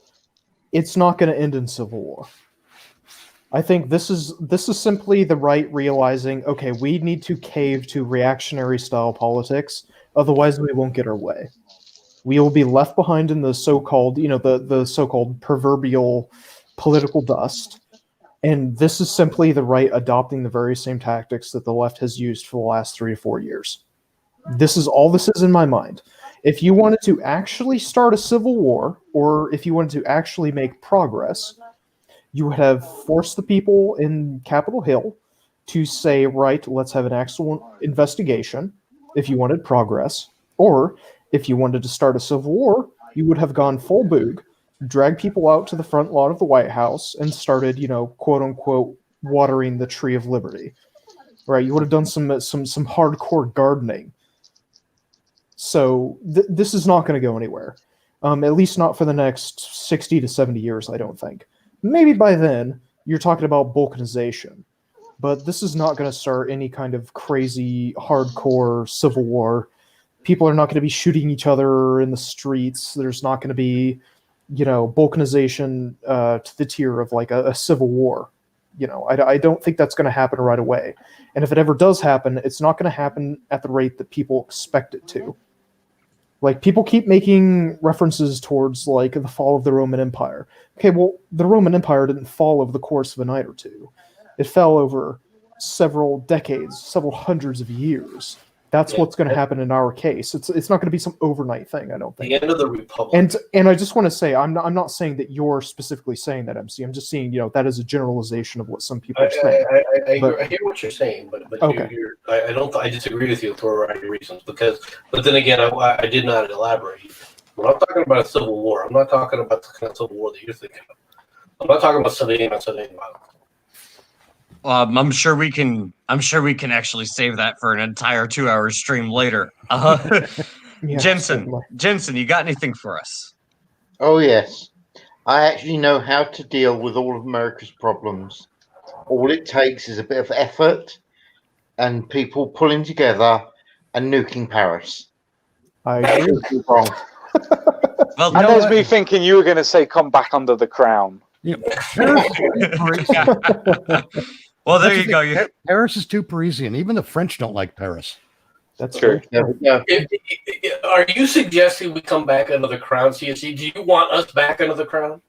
it's not going to end in civil war. I think this is simply the right realizing, okay, we need to cave to reactionary style politics, otherwise we won't get our way. We will be left behind in the so-called, the so-called proverbial political dust. And this is simply the right adopting the very same tactics that the left has used for the last 3 to 4 years. This is all this is in my mind. If you wanted to actually start a civil war, or if you wanted to actually make progress, you would have forced the people in Capitol Hill to say, right, let's have an actual investigation if you wanted progress. Or if you wanted to start a civil war, you would have gone full boog, dragged people out to the front lawn of the White House and started, quote unquote, watering the tree of liberty. Right? You would have done some hardcore gardening. So this is not going to go anywhere. At least not for the next 60 to 70 years, I don't think. Maybe by then, you're talking about balkanization. But this is not going to start any kind of crazy, hardcore civil war. People are not going to be shooting each other in the streets. There's not going to be, balkanization to the tier of like a civil war. I don't think that's going to happen right away. And if it ever does happen, it's not going to happen at the rate that people expect it to. Like, people keep making references towards, like, the fall of the Roman Empire. Okay, well, the Roman Empire didn't fall over the course of a night or two. It fell over several decades, several hundreds of years. That's what's going to happen in our case. It's not going to be some overnight thing, I don't think. The end of the republic. And I just want to say, I'm not saying that you're specifically saying that, MC. I'm just saying, that is a generalization of what some people are saying. I hear what you're saying, but okay. I disagree with you for a variety of reasons. But then again, I did not elaborate. When I'm talking about a civil war, I'm not talking about the kind of civil war that you're thinking of. I'm not talking about civilian violence. I'm sure we can actually save that for an entire 2-hour stream later. Yeah, Jensen, you got anything for us? Oh yes, I actually know how to deal with all of America's problems. All it takes is a bit of effort and people pulling together and nuking Paris. I agree. Wrong. Well, and there's me thinking you were going to say, "Come back under the crown." Yeah. Well, there you go. Paris is too Parisian. Even the French don't like Paris. That's true. Yeah. Are you suggesting we come back under the crown, CSC? Do you want us back under the crown?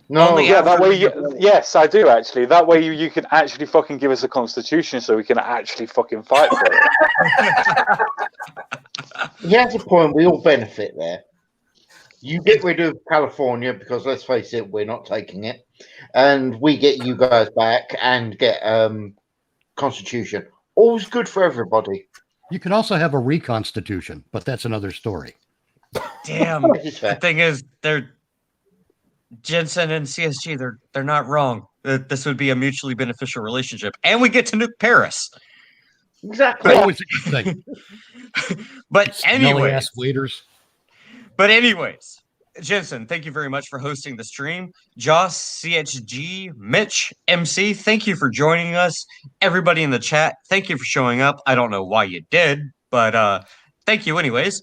No. Yeah, that way. Yes, I do actually. That way, you can actually fucking give us a constitution, so we can actually fucking fight for it. He has a point. We all benefit there. You get rid of California because, let's face it, we're not taking it, and we get you guys back and get constitution. All's good for everybody. You can also have a reconstitution, but that's another story. Damn. The thing is, Jensen and CSG, they're not wrong. This would be a mutually beneficial relationship, and we get to nuke Paris. Exactly. Always a good thing. But anyways, waiters. But anyways, Jensen, thank you very much for hosting the stream. Joss, CHG, Mitch, MC, thank you for joining us. Everybody in the chat, thank you for showing up. I don't know why you did, but thank you anyways.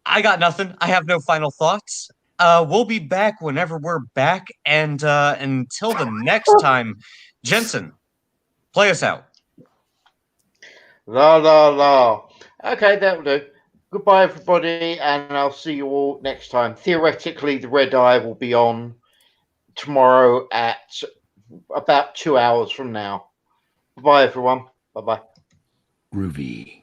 I got nothing. I have no final thoughts. We'll be back whenever we're back, and until the next time, Jensen, play us out. La la la. Okay, that'll do. Goodbye, everybody, and I'll see you all next time. Theoretically, the red eye will be on tomorrow at about 2 hours from now. Bye, everyone. Bye-bye. Groovy.